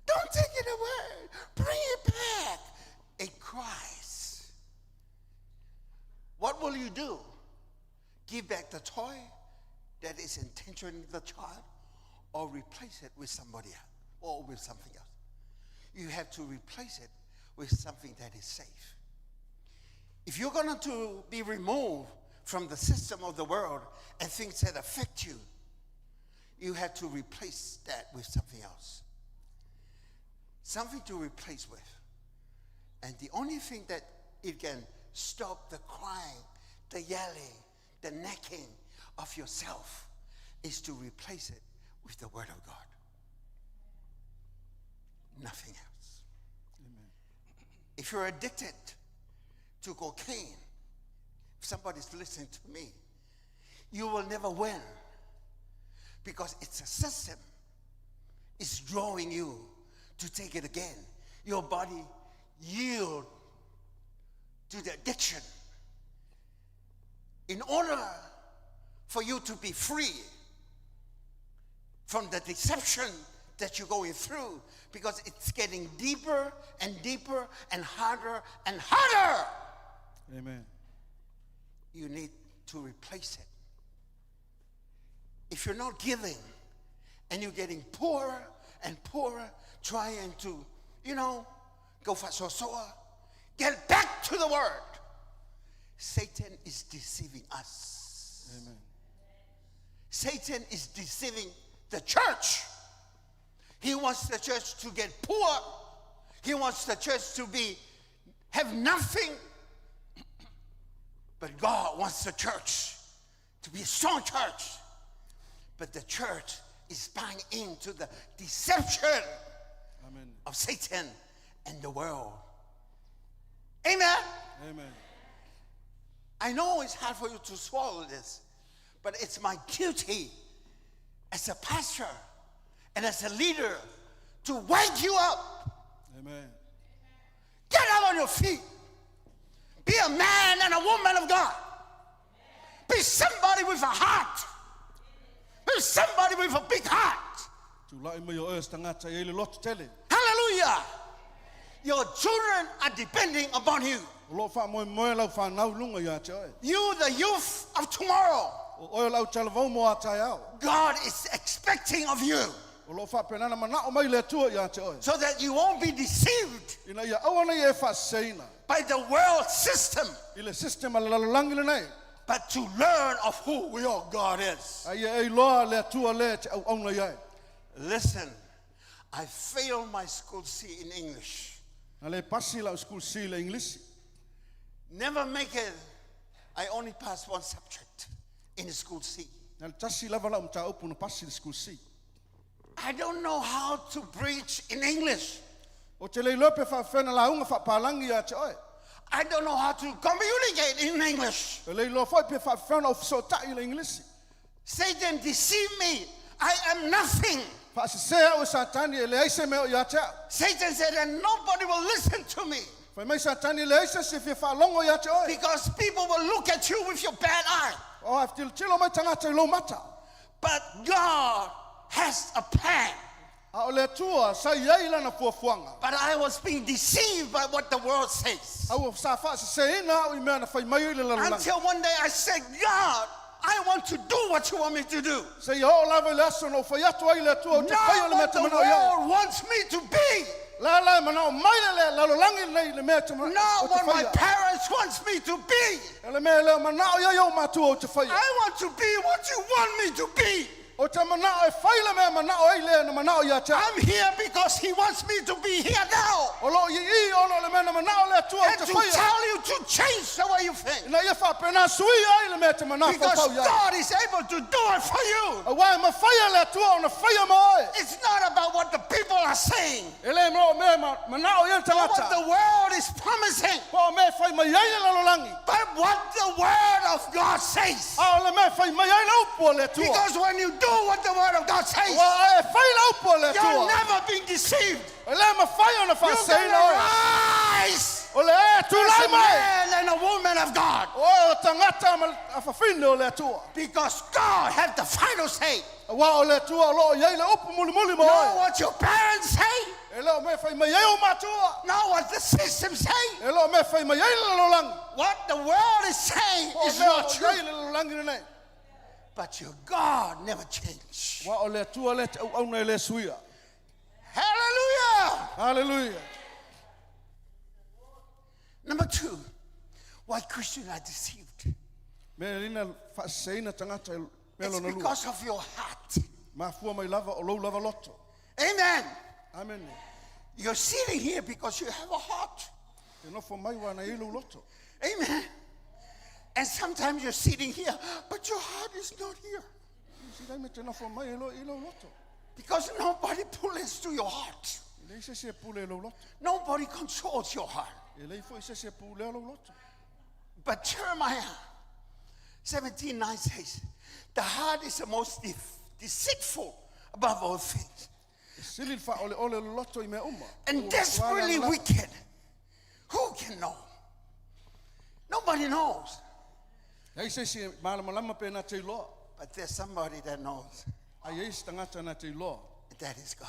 Don't take it away. Bring it back. It cries. What will you do? Give back the toy that is intentionally the child, or replace it with somebody else, or with something else? You have to replace it with something that is safe. If you're going to be removed from the system of the world and things that affect you, you have to replace that with something else. Something to replace with. And the only thing that it can stop the crying, the yelling, the necking of yourself is to replace it with the Word of God. Nothing else. Amen. If you're addicted to cocaine, if somebody's listening to me, you will never win, because it's a system. It's drawing you to take it again. Your body yield to the addiction. In order for you to be free from the deception that you're going through, because it's getting deeper and deeper and harder and harder, Amen. you need to replace it. If you're not giving and you're getting poorer and poorer, trying to, go for so, get back to the Word. Satan is deceiving us. Amen. Satan is deceiving the church. He wants the church to get poor. He wants the church to have nothing. But God wants the church to be a strong church. But the church is buying into the deception Amen. of Satan and the world. Amen. Amen. I know it's hard for you to swallow this, but it's my duty as a pastor and as a leader to wake you up. Amen. Get up on your feet. Be a man and a woman of God. Be somebody with a heart. Be somebody with a big heart. Tūlai mai o eus tangata i le loto tele. Hallelujah. Your children are depending upon you. O lo wha moe moe lau whanau lunga ia te oe. You, the youth of tomorrow, O oe lau talavau mo a tai au. God is expecting of you O lo wha penana mana o mai le tua ia te oe. so that you won't be deceived Ina ia awana i e whaseina. by the world system, I le system a le lalolangi le nei. but to learn of who your God is. A ia e loa le tua le te au auna iai. Listen, I failed my school C in English. Na le pasi lau school si le Englisi. Never make it. I only passed one subject in school C. Na le tasi lava lau mta upu na pasi le school si. I don't know how to preach in English. O te leilope whawhena launga whapalangi ia te oe. I don't know how to communicate in English. E leilo whai pe whawhena o whasotai le Englisi. Satan deceived me. I am nothing. Whaasesea o satani e le aise meo ia te au. Satan said, and nobody will listen to me Whai mai satani le aise se whi whaalongo ia te oe. because people will look at you with your bad eye. O ai tilo mai tangata i lo mata. But God has a plan. A o le tua sa iei lana fuafuanga. But I was being deceived by what the world says. Au sa whaaseseina o i mea na whai mai i le lalangi. Until one day I said, God, I want to do what you want me to do. Se i ho lava i le aso no whai atu ai le tua o te whai o Not le mea what the te manao iai. world wants me to be. La la manao mai le lalangi nei le mea te manao Not o te what my whai. parents wants me to be. E le mea leo manao iai o matua o te whai. I want to be what you want me to be. O te manao e whai le mea manao ai le na manao ia te au. I'm here because he wants me to be here now. O lo i ono le mea na manao le tua o And te to whai. tell you to change the way you think. Ina ia whapena sui ai le mea te manao Because whapau iai. God is able to do it for you. A wai ma whaia le tua o na whaia mai. It's not about what the people are saying, E le mea manao ia but what tangata. the world is promising, Po me whai mai ai le lalangi. but what the word of God says. A o le mea whai mai ai le upo le tua. Because when you do what the word of God says, Wa e whai le upo le you're tua. never being deceived. E le ma whai o na You're whaseina going oi. to rise O le e tu as lai a mai. man and a woman of God. O tangata a whawhine o le tua. Because God has the final say. Wa o le tua lo iai le upo muli muli mo Not oi. what your parents say, E leo me whai mai ai o matua. not what the system say. E leo me whai mai ai le lalangi. What the world is saying O is mea not o true. iai le lalangi nei. But your God never changed. Wa o le tua le te au nei le suia. Hallelujah. Hallelujah. Number two, why Christians are deceived. Me rina whaseina tangata i It's melo na lua. because of your heart. Mafua mai lava o lou lava loto. Amen. Amen. You're sitting here because you have a heart. Te nofo mai wana i lou loto. Amen. And sometimes you're sitting here, but your heart is not here. Si dai me te nofo mai i lou loto. Because nobody pulls to your heart. I le se se pule lou loto. Nobody controls your heart. E le fo se se pule lou loto. But Jeremiah 17:9 says, the heart is the most deceitful above all things E sili fa ole ole lou loto i me uma. and desperately wicked. Who can know? Nobody knows. Ai se se malama lama pe na te loa. But there's somebody that knows. Ai eis tangata na te loa. And that is God.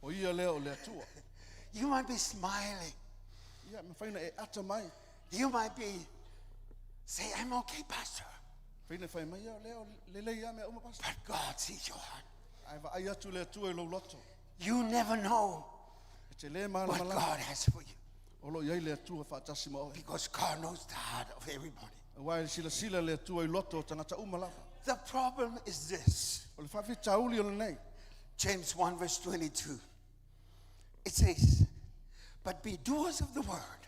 O ia leo le tua. You might be smiling. Ia me whaina e ata mai. You might be saying, I'm okay, Pastor. Whaina whai mai ia leo le ia me uma pasta. But God sees your heart. Ai va ai atu le tua i lou loto. You never know E te le malama what lama. God has for you. O lo iai le tua whaatasi ma oi. Because God knows the heart of everybody. Wai sila le tua i loto o tangata uma lava. The problem is this. O le whawhi tauli o le nei. James 1 verse 22. It says, but be doers of the word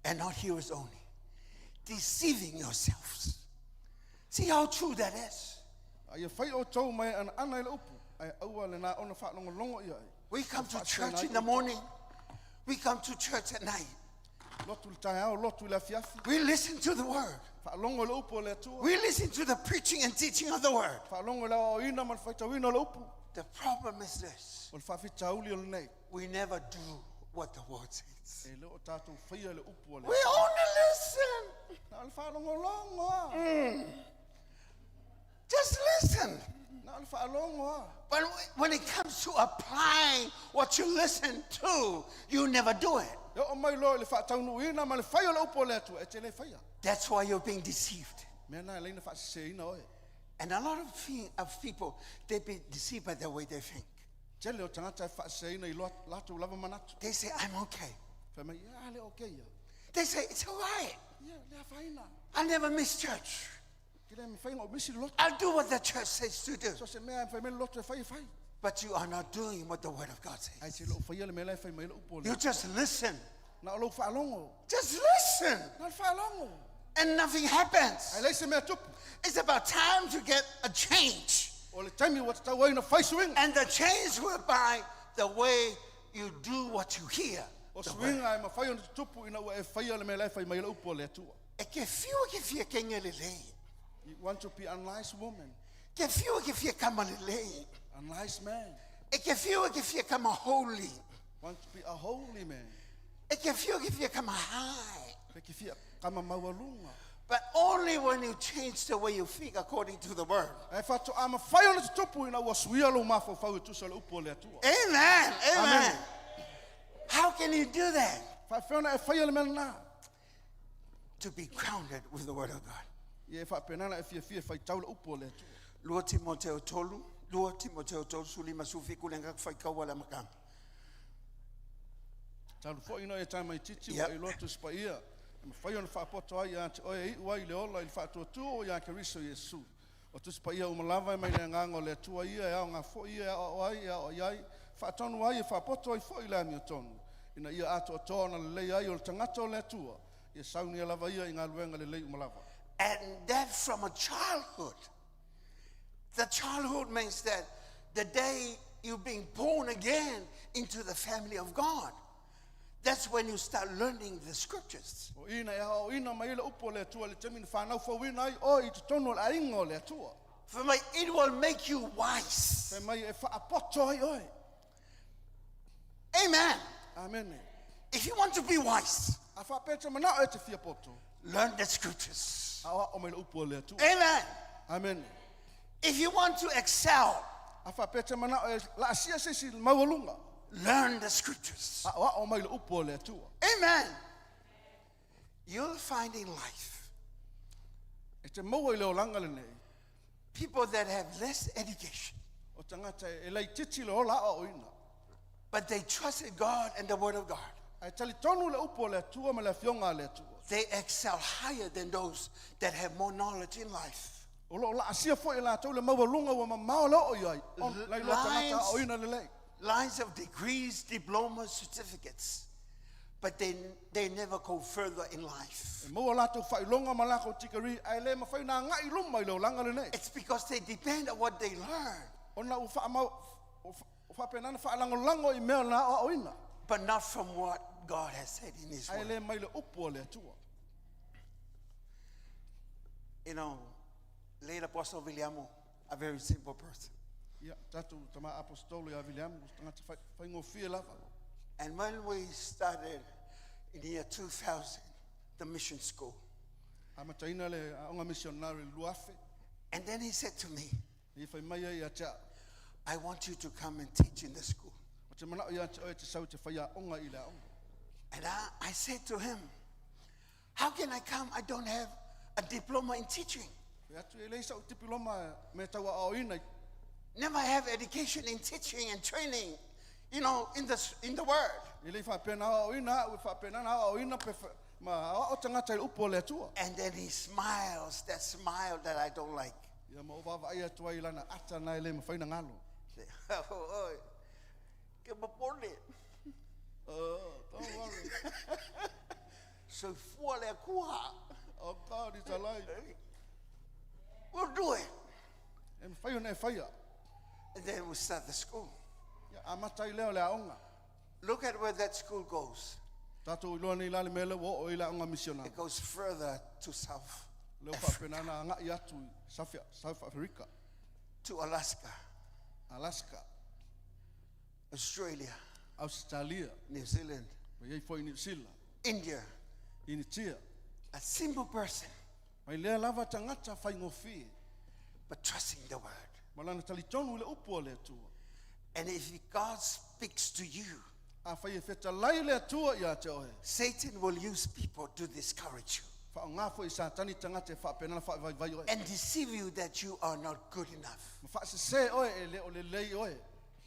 and not hearers only, deceiving yourselves. See how true that is. Ai e whai o tau mai ana ana i le upu. Ai aua le nā ona whaanongo longo i ai. We come to church in the morning. We come to church at night. Lotu le tae au, lotu le afiafi. We listen to the word. Whaalongo le upu o le atua. We listen to the preaching and teaching of the word. Whaalongo le o ina man whai tau ina o le upu. The problem is this. O le whawhi tauli o le nei. We never do what the word says. E leo tātou whaia le upu o le. We only listen. Nā le whaalongo longo a. Just listen. Na le whaalongo a. But when it comes to applying what you listen to, you never do it. E o mai lo le whaataunuina ma le whai o le upo le atua, e te le whaia. That's why you're being deceived. Mea nā leina whaaseseina oe. And a lot of people, they be deceived by the way they think. Tele o tangata e whaaseseina I latu lava manatu. They say, I'm okay. Whai mai, ia le okay ia. They say, it's all right. Ia, lea whaina. I never miss church. Ki le me whainga o misi loto. I'll do what the church says to do. So se mea e whai me loto e whai. But you are not doing what the word of God Ai says. se lo whaia le mea lai whai mai le upo le. You just listen. Na o lo whaalongo. Just listen. Na le whaalongo. And nothing happens. Ai leise mea tupu. It's about time to get a change. O le taimi wa te tau ai na whai swinga. And the change will by the way you do what you hear. O The word. swinga ai ma whai o na tupu ina ua e whaia le mea lai whai mai le upo le atua. E ke fiu ke fia ke ngelelei. You want to be a nice woman, Ke fiu ke fia kama lelei. a nice man. E ke fiu ke fia kama holy. Want to be a holy man. E ke fiu ke fia kama high. Peki fia kama maualunga. But only when you change the way you think according to the word. Ai whatu ama whai o na tupu ina ua suia lo mafo whau e tusa le upo le atua. Amen. Amen. Amen. How can you do that? Whai whiona e whaia le mea nā. To be grounded with the word of God. Ia e whapenana e fia whai tau le upo le atua. Lua Timoteo tolu. Lua Timoteo tolu suli masufi kulenga whai kaua le makanga. Talu fo ina e taima I titi Yep. wa I lotu spa ia. Ma whai o na whaapoto ai a te oe I ua I le ola I le whaatuatu o ia Keriso Iesu. O tu spa ia umalava e mai le ngango le atua ia e au ngā fo ia e au ai e au iai. Whaatonu ai e whaapoto ai fo I le ami o tonu. Ina ia ato o tōna le lei ai o le tangata o le atua. Ia sauni e lava ia I ngā luenga le lei umalava. And that from a childhood. The childhood means that the day you're being born again into the family of God. That's when you start learning the scriptures. O ina e hao ina mai le upo le atua le temi ni whanau whawina ai o I te tono le aingo le atua. For me, it will make you wise. Pe mai e whaapoto ai oi. Amen. Amen. If you want to be wise, A whapeta mana o te fia poto. learn the scriptures. A o mai le upo le atua. Amen. Amen. If you want to excel, A whapeta mana o la asia sisi maualunga. learn the scriptures. A o mai le upo le atua. Amen. You'll find in life E te maua I le olanga le nei. people that have less education, O tangata e lei titi le ola a o ina. but they trusted God and the word of God. Ai tali tonu le upo le atua ma le fionga le atua. They excel higher than those that have more knowledge in life. O lo la asia fo I la tau le maualunga wa mamao le o iai. O lai lo tangata a o ina le lei. Lines of degrees, diplomas, certificates, but they never go further in life. E maua la tau whailonga ma la ko tikari. Ai le ma whaina ngai luma I le olanga le nei. It's because they depend on what they learn, O na u whaamau. O whapenana whaalangolango I mea na a o ina. but not from what God has said in His Ai word. le mai le upo le atua. You know, late Apostle Williamo, a very simple person. Ia, tatu tama apostolo ia William, tangata whaingo fia lava. And when we started in the year 2000, the mission school, Ama taina le aonga missionary luafe. and then he said to me, I whai mai ai a tia. I want you to come and teach in the school. O te mana ia te oe te sau te whaia onga I le aonga. And I said to him, how can I come? I don't have a diploma in teaching. Pe atu e leisa o tipiloma me taua a o ina. Never have education in teaching and training, you know, in the word. I le whapena a o ina, u whapena a o ina pe ma o tangata I upo le atua. And then he smiles, that smile that I don't like. Ia ma o wawa ai atua I lana ata nai le ma whaina ngalo. Oh, que mapone. Don't worry. So fuole a kua. Oh God is alive. We'll do it. E ma whaio nei whaia. And then we start the school. Ia amata I leo le aonga. Look at where that school goes. Tato I loa nei lale mele wo o I le aonga missionary. It goes further to South Leo whapena na ngai atu I South Africa, to Alaska, Alaska, Australia, Australia, New Zealand, mai ei foi New Zealand, India. I ni tia. A simple person, Mai lea lava tangata whaingo fi, but trusting the word. Malana talitonu le upo le atua. And if God speaks to you, A whai e wheta lai le atua ia te ohe. Satan will use people to discourage you Wha o ngāfo i sa tani tangata e whapenana wha vai oe. and deceive you that you are not good enough. Ma wha se oe e le o le lei oe.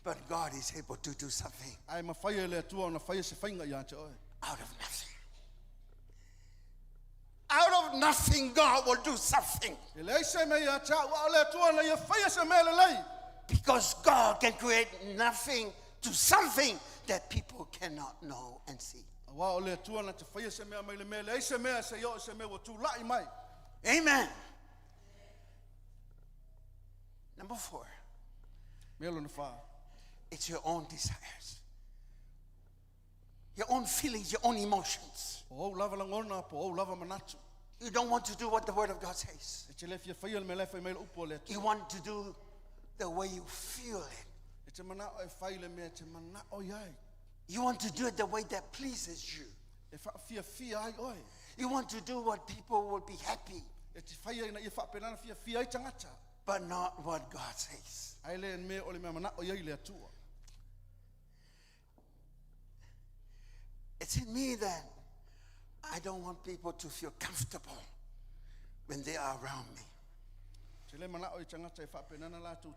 But God is able to do something Ai ma whai e le atua o na whai e se whainga ia te oe. out of nothing. Out of nothing, God will do something. E lei se me ia te wa o le atua na ia whai e se me le lei. Because God can create nothing to something that people cannot know and see. Wa o le atua na te whai e se mea mai le mea le se mea se yo se mea wa tu lai mai. Amen. Number 4, Mea lo na wha. it's your own desires, your own feelings, your own emotions. Po o lava langona, po o lava manatu. You don't want to do what the Word of God says. E te le fia whai e me le whai me le upo le You atua. want to do the way you feel it. E te mana o e whai le mea te mana o iai. You want to do it the way that pleases you. E wha fia ai oe. You want to do what people will be happy, E te whai e na ia whapenana fia ai tangata. but not what God says. Ai le en mea o le mea mana o iai le atua. It's in me that I don't want people to feel comfortable when they are around me. Te le mana o i tangata e whapenana lātou.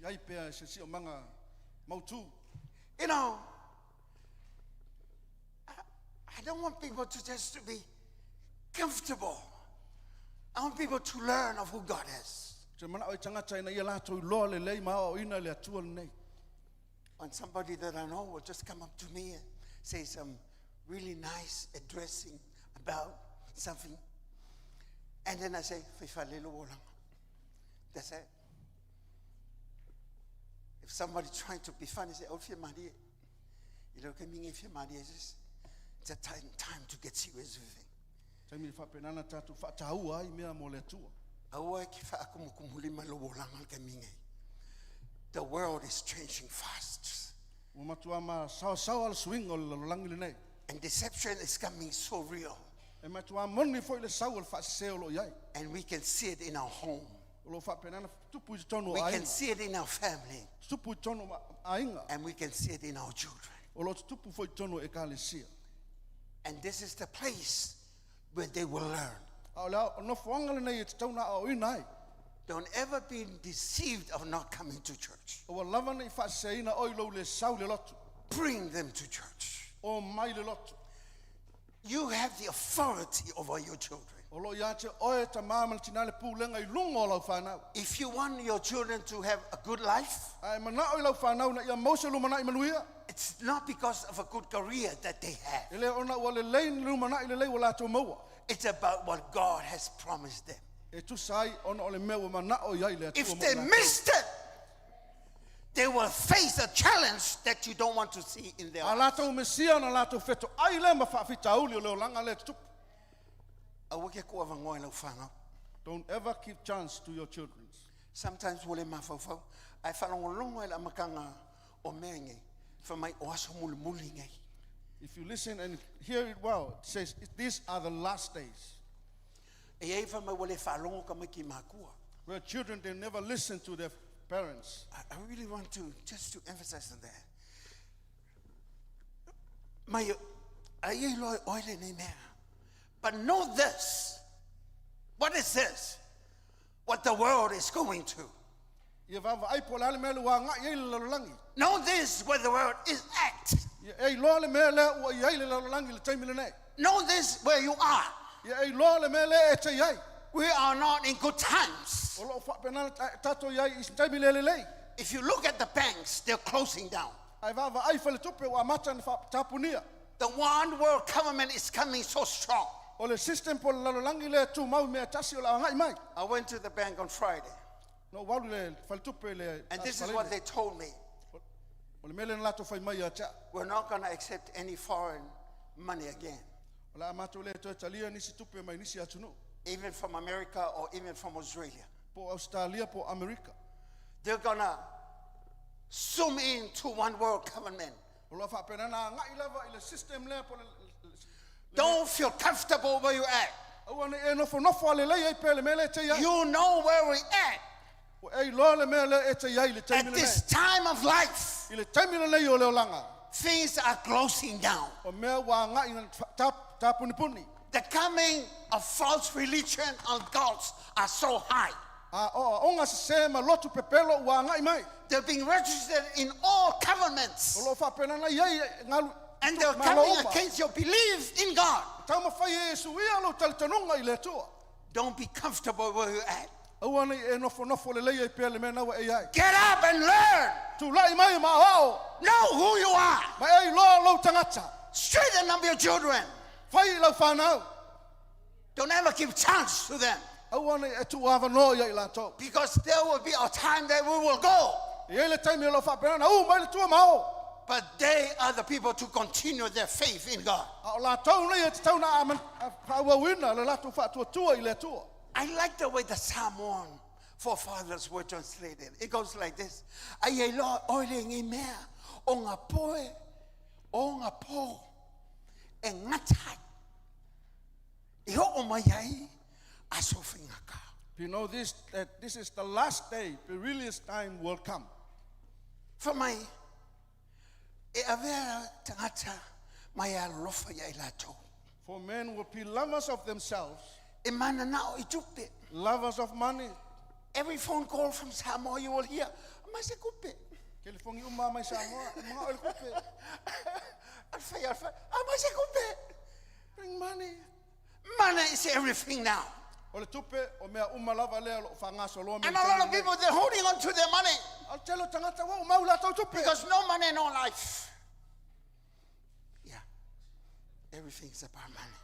Iai pēa e se si o manga mautu. You know, I don't want people to just to be comfortable. I want people to learn of who God is. Te mana o i tangata e na ia lātou i loa le lei maa o ina le atua le nei. When somebody that I know will just come up to me and say some really nice addressing about something. And then I say, "Fifalelo wolang." That's it. If somebody trying to be funny, say, "Oh, Maria," you look at me, if Maria, it's a time to get serious with it. Te mi whapenana tātou whaatahua ai mea mo le atua. Aua ki whaakumukumuhulima lo wolang al kamingai. The world is changing fast. Mo matua ma sao al swing o le langi le nei. And deception is coming so real. E matua moni foi le sao al whaaseo lo iai. And we can see it in our home. O lo whapenana tupu i tono We a can inga. see it in our family. Tupu i tono a inga. And we can see it in our children. O lo tupu foi tono e ka le sia. And this is the place where they will learn. A o leo, no whanga le nei e te tauna a o ina ai. Don't ever be deceived of not coming to church. O wa lava nei whaaseina oi lo le sau le lotu. Bring them to church. O mai le lotu. You have the authority over your children. O lo ia te oe ta māma tina le pūlenga I lungo o lau whanau. If you want your children to have a good life, Ai mana o I lau whanau na ia mause lumana I manuia. it's not because of a good career that they have. E le ona ua le lein lumana I le lei wa lātou maua. It's about what God has promised them. E tu sai ona o le mea wa mana o iai le atua If mo they lātou. missed it, they will face a challenge that you don't want to see in their A lives. lātou mesia na lātou wheto. Ai le ma whaafita uli o leo langa le tupu. Awake ko avangoa lau whanga. Don't ever give chance to your children. Sometimes wole mawhawhau, ai whalongolongo e la makanga o mea ngai, whamai o aso muli ngai. If you listen and hear it well, it says, these are the last days. E ei whamai wole whalongo ka mai ki mākua. Where children, they never listen to their parents. I really want to, just to emphasize on that. Mai, ai ei loi oile nei mea. But know this. What is this? What the world is going to. Ia vava ai po lale mea le wā ngā iei le lalolangi. Know this where the world is at. Ia ei loa le mea le ua iei le lalolangi le taimi le nei. Know this where you are. Ia ei loa le mea le e te iei. We are not in good times. O loo whapenana tato iei I taimi le lei. If you look at the banks, they're closing down. Ai vava ai whale tupe wa mata na tapunia. The one world government is coming so strong. O le system po le lalolangi le tu mau mea tasi o la ngai mai. I went to the bank on Friday, No walu le whale tupe le. and this is what they told me. O le mele na lato whai mai a tia. We're not going to accept any foreign money again, O la amato le to talia nisi tupe mai nisi atunu. even from America or even from Australia. Po Australia, po Amerika. They're going to zoom into one world government. O lo whapenana ngai lava I le system le po le. Don't feel comfortable where you're at. Au ane e nofo ale lei ai pele mele te ia. You know where we're at. At this time of life, things are closing down. The coming of false religion and gods are so high. They're being registered in all governments. And they're coming against your belief in God. Don't be comfortable where you're at. Get up and learn. Know who you are. Straighten up your children. Don't ever give chance to them. Because there will be a time that we will go. But they are the people to continue their faith in God. I like the way the Psalm 1 forefathers were translated. It goes like this. You know this, that this is the last day, the realest time will come. For my For men will be lovers of themselves, lovers of money. every phone call from Samoa you will hear, Bring money. money is everything now. And a lot of people, they're holding on to their money. Because no money, no life. Yeah. Everything's about money.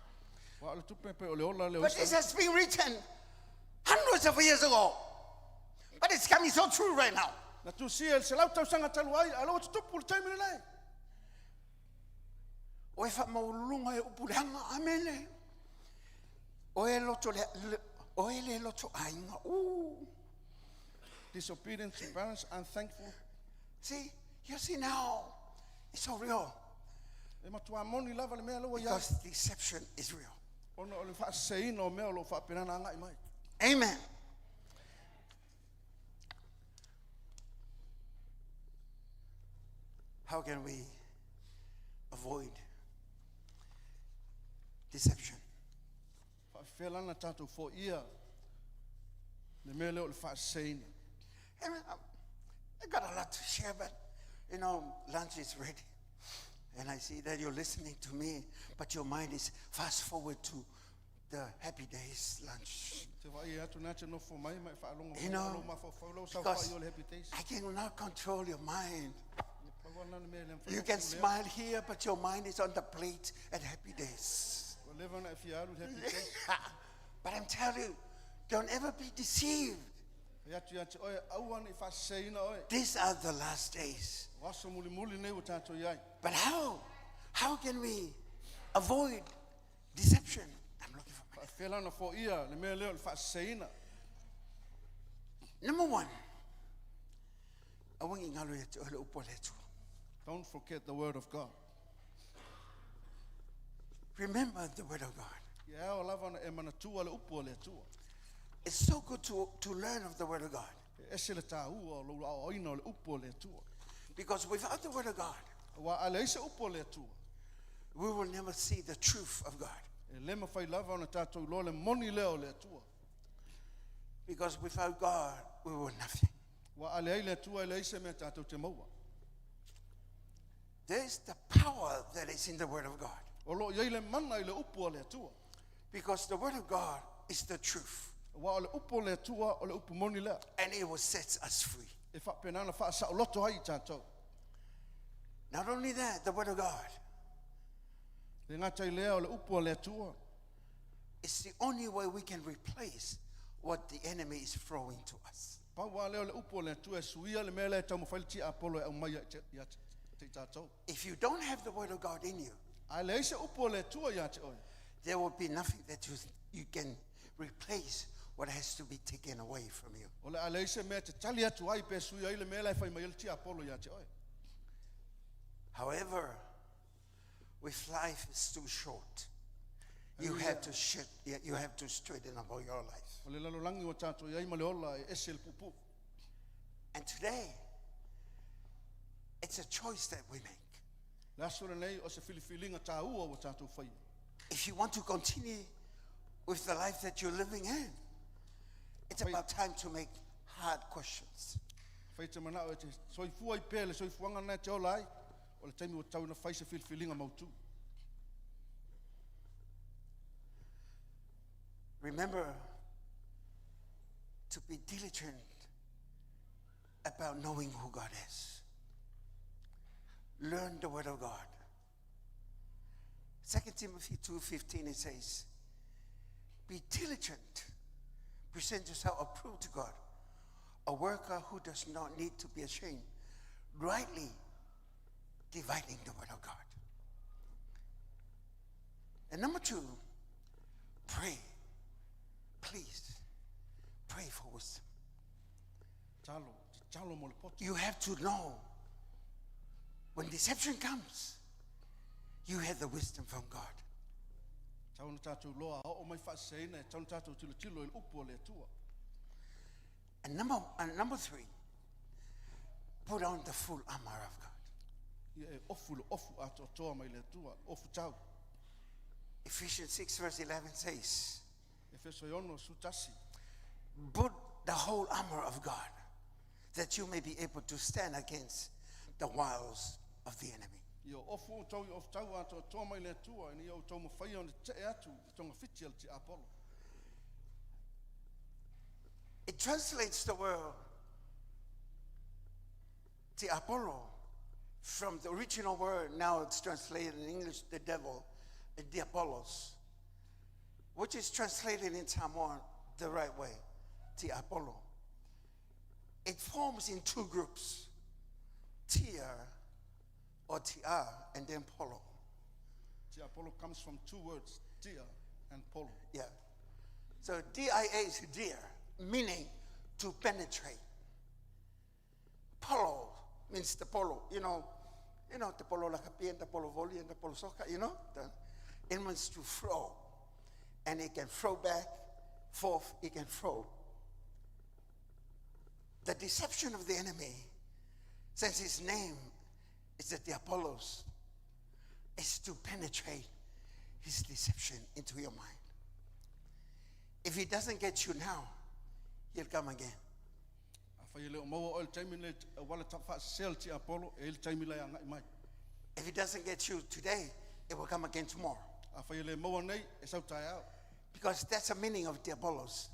But this has been written hundreds of years ago. But it's coming so true right now. Disobedience to parents, unthankful. See, you see now, it's so real. Because deception is real. Amen. How can we avoid deception? I got a lot to share, but you know, lunch is ready. And I see that you're listening to me, but your mind is fast forward to the happy days lunch. You know, because I cannot control your mind. You can smile here, but your mind is on the plate at happy days. But I'm telling you, don't ever be deceived. These are the last days. But how can we avoid deception? I'm looking for Number one, don't forget the word of God. remember the word of God. God. It's so good to learn of the word of God. Because without the word of God, we will never see the truth of God. Because without God, we were nothing. There is the power that is in the word of God. Because the word of God is the truth. And it will set us free. Not only that, the word of God is the only way we can replace what the enemy is throwing to us. If you don't have the word of God in you, there will be nothing that you can replace what has to be taken away from you. However, with life is too short, you have to straighten up all your life. And today, it's a choice that we make. Le asura nei o se filifilinga tā ua o tātou whai. If you want to continue with the life that you're living in, it's about time to make hard questions. Whai te mana o te soifua I pēle, soifuanga nei te ola ai, o le taimi o tau na whai se filifilinga mautu. Remember to be diligent about knowing who God is. Learn the Word of God. 2 Timothy 2:15 it says, be diligent, present yourself approved to God, a worker who does not need to be ashamed, rightly dividing the Word of God. And number 2, pray. Please, pray for wisdom. Talo mo le poto. You have to know when deception comes, you have the wisdom from God. Tau na tātou loa o mai whaaseina, tau na tātou tilo il upo le atua. And number 3, put on the full armor of God. Ia e ofu ato toa mai le atua, ofu tau. Ephesians 6:11 says, Efeso iono sutasi. put the whole armor of God, that you may be able to stand against the wiles of the enemy. Ia ofu tau I ofu tau ato toa mai le atua, ni au tau mo whai o le te atu, I tonga whiti al te Apollo. It translates the word the Apollo from the original word. Now it's translated in English, the devil, the Apollos, which is translated in Samoan the right way, the Apollo. It forms in 2 groups, Tia or Tia, and then Polo. Te Apollo comes from 2 words, dia and polo. Yeah. So D-I-A is deer, meaning to penetrate. Polo means the polo. You know the polo la capilla, the polo volley, and the polo soccer, it means to throw. And it can throw back, forth, it can throw. The deception of the enemy, since his name is that the Apollos, is to penetrate his deception into your mind. If he doesn't get you now, he'll come again. A whai leo maua o le taimi le wala ta whaasea te Apollo, e le taimi lai angai mai. If he doesn't get you today, it will come again tomorrow. A whai le maua nei, e sau tai au. Because that's the meaning of the Apollos,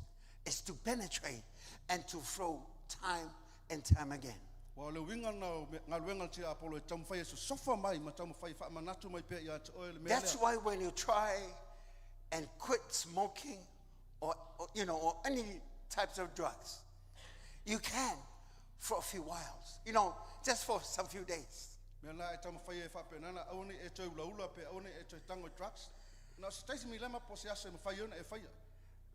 is to penetrate and to throw time and time again. Wa le winga na ngā luenga te Apollo, e tamu whai e so sofa mai, ma tamu whai wha manatu mai pe ia te oe le mea That's lea. why when you try and quit smoking or any types of drugs, you can for a few whiles, just for some few days. Mea la e tamu whai e wha pe nana, aone e tau laula pe, aone e tau tango drugs. Na se taisi mi lema po se ase ma whai ona e whai.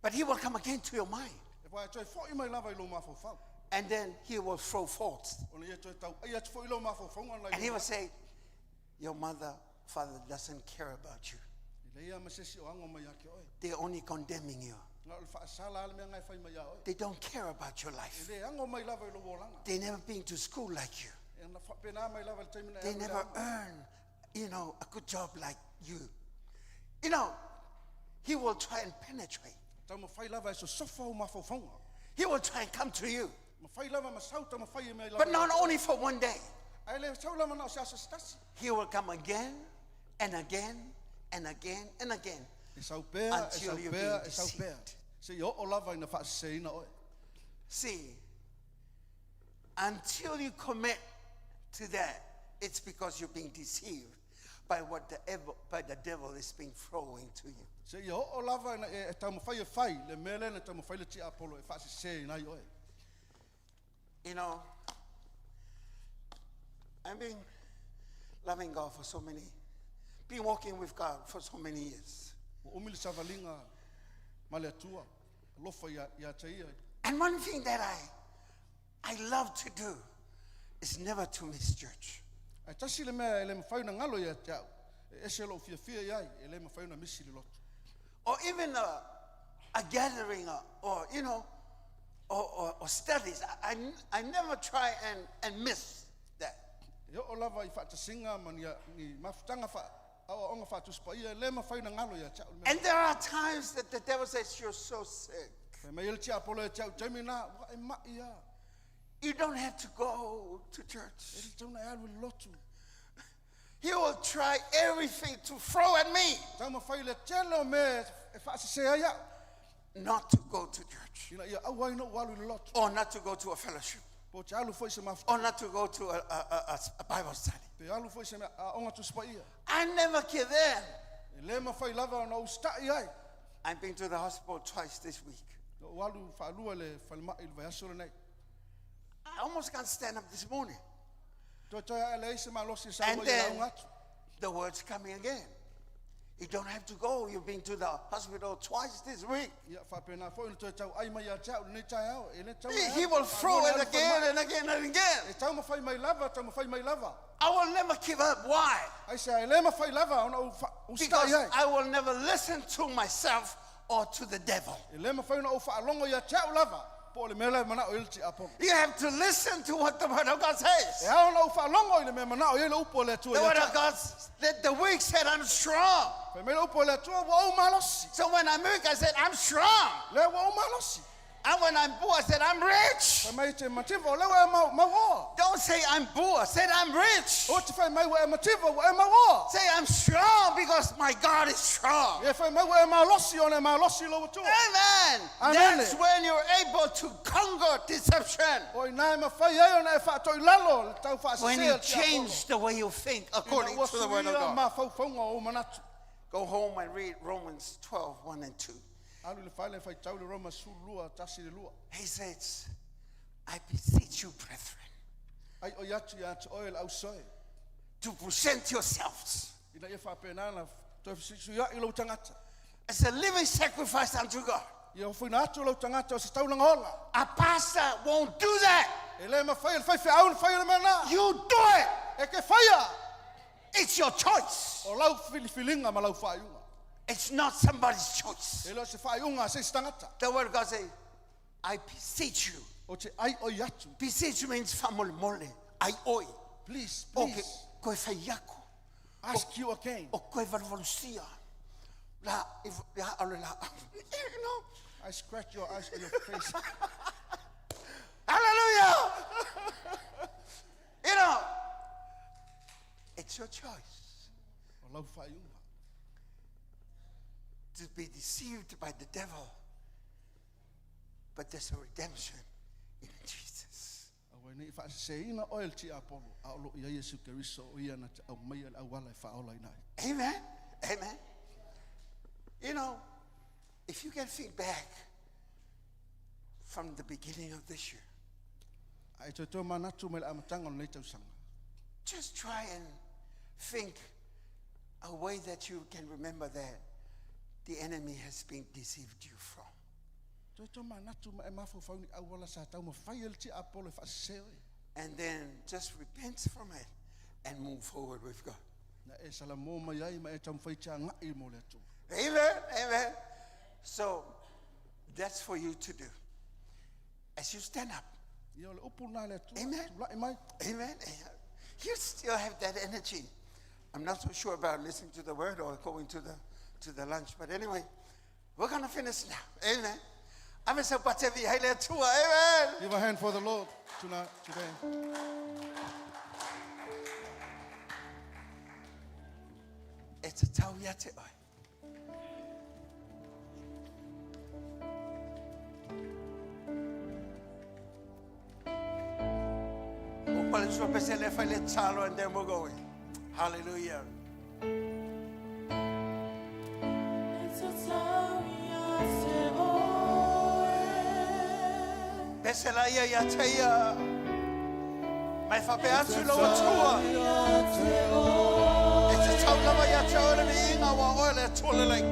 But he will come again to your mind, E whai tau fo I mai lava I lo mafo whau. and then he will throw forth. Ona ia tau tau, ai atu fo I lo mafo whaunga lai. And he will say, your mother, father doesn't care about you. I le ia masesi o ango mai ake oe. They're only condemning you. Ngā le whaasala ale mea ngai whai mai a oe. They don't care about your life. E le ango mai lava I lo wolanga. They never been to school like you. E na wha pena mai lava le taimi na e They au never lea. earn, a good job like you. He will try and penetrate. Tau ma whai lava e so sofa o mafo whaunga. He will try and come to you. Ma whai lava ma sau tau ma whai e mea lava. But not only for one day. Ai le sau lava na o se asa stasi. He will come again and again and again and again. E sau pea, e Until sau you're pea, being e sau pea. deceived. Se I o lava ina whaaseina oe. See, until you commit to that, it's because you're being deceived by what the devil is being throwing to you. Se I o lava ina e tau ma whai e whai, le mele na tau ma whai le ti Apollo e whaaseina I oe. I've been loving God for so many, been walking with God for so many years. O umili savalinga ma le atua, lofa ia te ia. And one thing that I love to do is never to miss church. Ai tasi le mea e le mawhauna ngalo ia te au. E se lo fia iai, e le mawhauna misi le loto. Or even a gathering, or or studies. I never try and miss that. Yo o lava I whaatasinga mania ni mafutanga onga whaatuspia le mawhai na ngalo ia chau. And there are times that the devil says, you're so sick. Me il tia polo chau jamina wa e mai ia. You don't have to go to church. Il tau na alu lotu. He will try everything to throw at me Tau mawhai le telo me e whaasasea ia. not to go to church, Ina ia au ai no walu le lotu. or not to go to a fellowship, Po te alu foi se mafuta. or not to go to a Bible study. Pe alu foi se me onga tu spa ia. I never give in. E le mawhai lava na ustai ai. I've been to the hospital twice this week. No walu whaalua le whalma il vai asole nei. I almost can't stand up this morning. Toi toi ai le se malosi sa And ua then ia ngatu. the word's coming again. You don't have to go. You've been to the hospital twice this week. Ia whapena foi no toi tau ai mai a chau nei tai au. E le tau. He will throw it again and again and again. E tau mawhai mai lava, tau mawhai mai lava. I will never give up. Why? Ai se ai le mawhai lava ona ustai Because ai. I will never listen to myself or to the devil. E le mawhai na o whaalongo ia chau lava. Po le mele mana o ilti apo. You have to listen to what the word of God E says. hao na o whaalongo i le me mana o ile upo le tua The ia word of chau. God, that the weak said, I'm strong. Pe mele upo le tua wa o malosi. So when I'm weak, I said, I'm strong. Le wa o malosi. And when I'm poor, I said, I'm rich. Pe mai te mativo le wa e maua. Don't say I'm poor. Say I'm rich. O te whai mai wa e mativo wa e maua. Say I'm strong because my God is strong. E whai mai wa e malosi o ne malosi lo tua. Amen. Amen. That's when you're able to conquer deception. O i nai mawhai ai o ne e whaatoi lalo. Le tau whaasasea When you ti apolo. change the way you think according to the word of God. Ma whauwhaunga o manatu. Go home and read Romans 12, 1 and 2. Alu le whai le whai tau le Roma su lua tasi le lua. He says, I beseech you, brethren, Ai o yatu ia te oe le au soe. to present yourselves Ina ia whapena na toi fisisu ia i lau tangata. as a living sacrifice unto God. Ia o whina atu lau tangata o se taulanga hola. A pastor won't do that. E le ma whai le whai whai au le whai le mena. You do it. E ke whaia. It's your choice. O lau whilinga ma lau whaiunga. It's not somebody's choice. E lo se whaiunga se tangata. The word of God says, I beseech you. O te ai o yatu. Beseech means famole mole. I oi. Please, Okay. please. Koe whaiako. Ask you again. O koe valvalusia. La, if, la, la, you know. I scratch your eyes on your face. Hallelujah. You know, it's your choice O lau whaiunga. to be deceived by the devil. But there's a redemption in Jesus. Awa nei whaasaseina oe le ti apolo. A olo ia Yesu Keriso o ia na te au mai le au wala e whaola inai. Amen. Amen. You know, if you get feedback from the beginning of this year, Ai toi tō manatu me le amatanga o nei tausanga. just try and think a way that you can remember that the enemy has been deceived you from. Toi tō manatu me e mawhawhauni au wala sa tau ma whai le ti apolo e whaasasea oe. And then just repent from it and move forward with God. Na e sala mō mai ai ma e tau mwhai tia ngai mo le atu. Amen. Amen. So that's for you to do. As you stand up, Ia o le upu nā le atu. Amen. Tulai mai. amen. You still have that energy. I'm not so sure about listening to the word or going to the lunch, but anyway, we're gonna finish now. Amen. I'm so patevi hele tua. Amen. Give a hand for the Lord tonight, today. It's a tau ia te oi. O pale sua pese le fai le talo and then we're going. Hallelujah. Pese la ia ia te ia. Mai fa pe atu lo atua. It's a tau lava ia te ore mi inga wa oe le tole leng.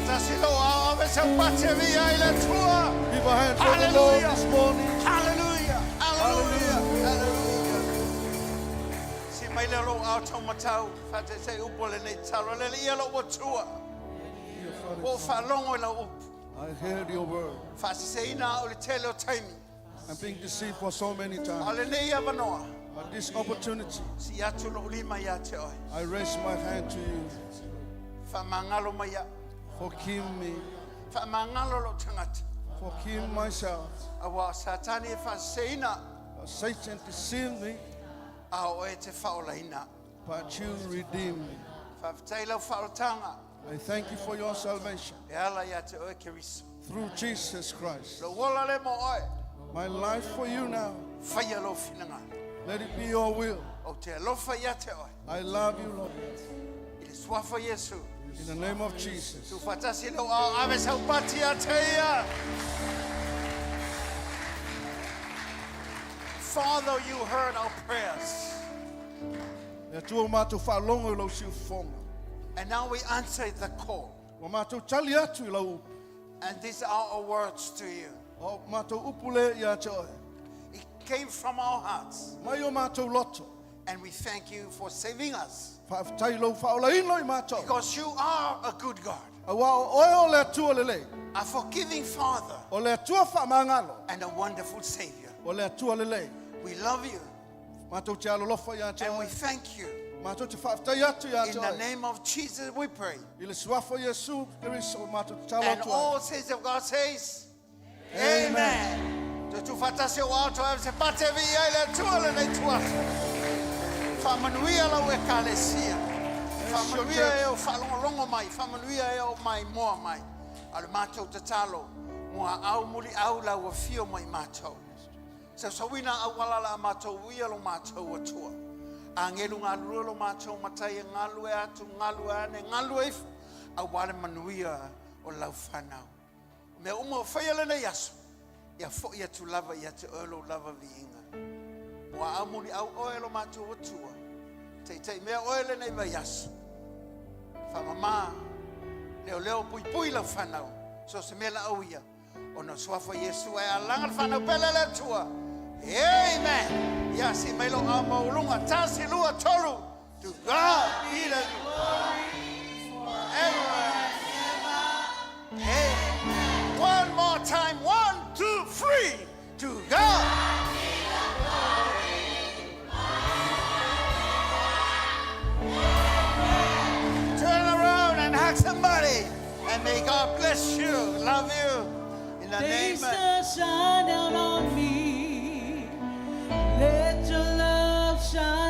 Fatasilo ave se pace via il tua. Give a hand for the Lord this morning. Hallelujah. Hallelujah. Hallelujah. Si mai le lo au tau matau. Fate se upole nei talo le ia lo tua. O fa longo la up. I heard your word. Fa se ina o le tele o taimi. I'm being deceived for so many times. Ale nei avanoa. But this opportunity, Si atu lo lima ya te oi. I raise my hand to you. Fa mangalo maya. Forgive me. Fa mangalo lo tangata. Forgive myself. Awa satani fa se ina. Satan deceived me, A o e te faola ina. but you redeemed me. Fa taila faotanga. I thank you for your salvation E ala ya te oi keriso. through Jesus Christ. Lo wola le mo oi. My life for you now, Faya lo finanga. let it be your will. O te alofa ya te oi. I love you, Lord. I le swafa Yesu. In the name of Jesus. Tu fatasi lo a ave sa upati a te ia. Father, you heard our prayers. E tua mātou whalongo I lau siu whonga. And now we answer the call. Wa mātou tali atu I lau upu. And these are our words to you. O mātou upule I a te oe. It came from our hearts. Mai o mātou loto. And we thank you for saving us. Whaafitai lau whaolaino I mātou. Because you are a good God. A wā o oe o le atua lelei. A forgiving Father. O le atua whaamangalo. And a wonderful Savior. O le atua lelei. We love you. Mātou te alolofa I a te And we oe. thank you. Mātou te whaafitai atu I a In te the oe. name of Jesus we pray. I le suafo Yesu Kiriso mātou te And talotua. all saints of God says, Amen. Tu fatasi o auto e se pate vi ai le tua le nei tua. Famanuia la e kalesia. Famanuia e o falongo mai. Famanuia e o mai moa mai. Al matou te talo. Moa au muli au la ua fio mai matou. Se sawina au wala la matou uia lo matou atua. A ngelu ngalu lo matou matai ngalu e atu ngalu e ane ngalu e ifu. Au wale manuia o lau whanau. Me umo whaiale nei aso. Ia fo ia tu lava ia te olo lava viinga. Moa amuri au oelo matou atua. Tei mea oele nei vai aso. Whamama. Leo leo pui lau whanau. So se mea la au ia. Ona suafa Yesu e alanga whanau pele le tua. Amen. Ia si meilo a maulunga. Tasi lua tolu. To God be the glory forever and ever. Amen. One more time. 1, 2, 3. To God be the glory. Turn around and hug somebody. And may God bless you. Love you. In the name Taste of the shine down on me. Let your love shine.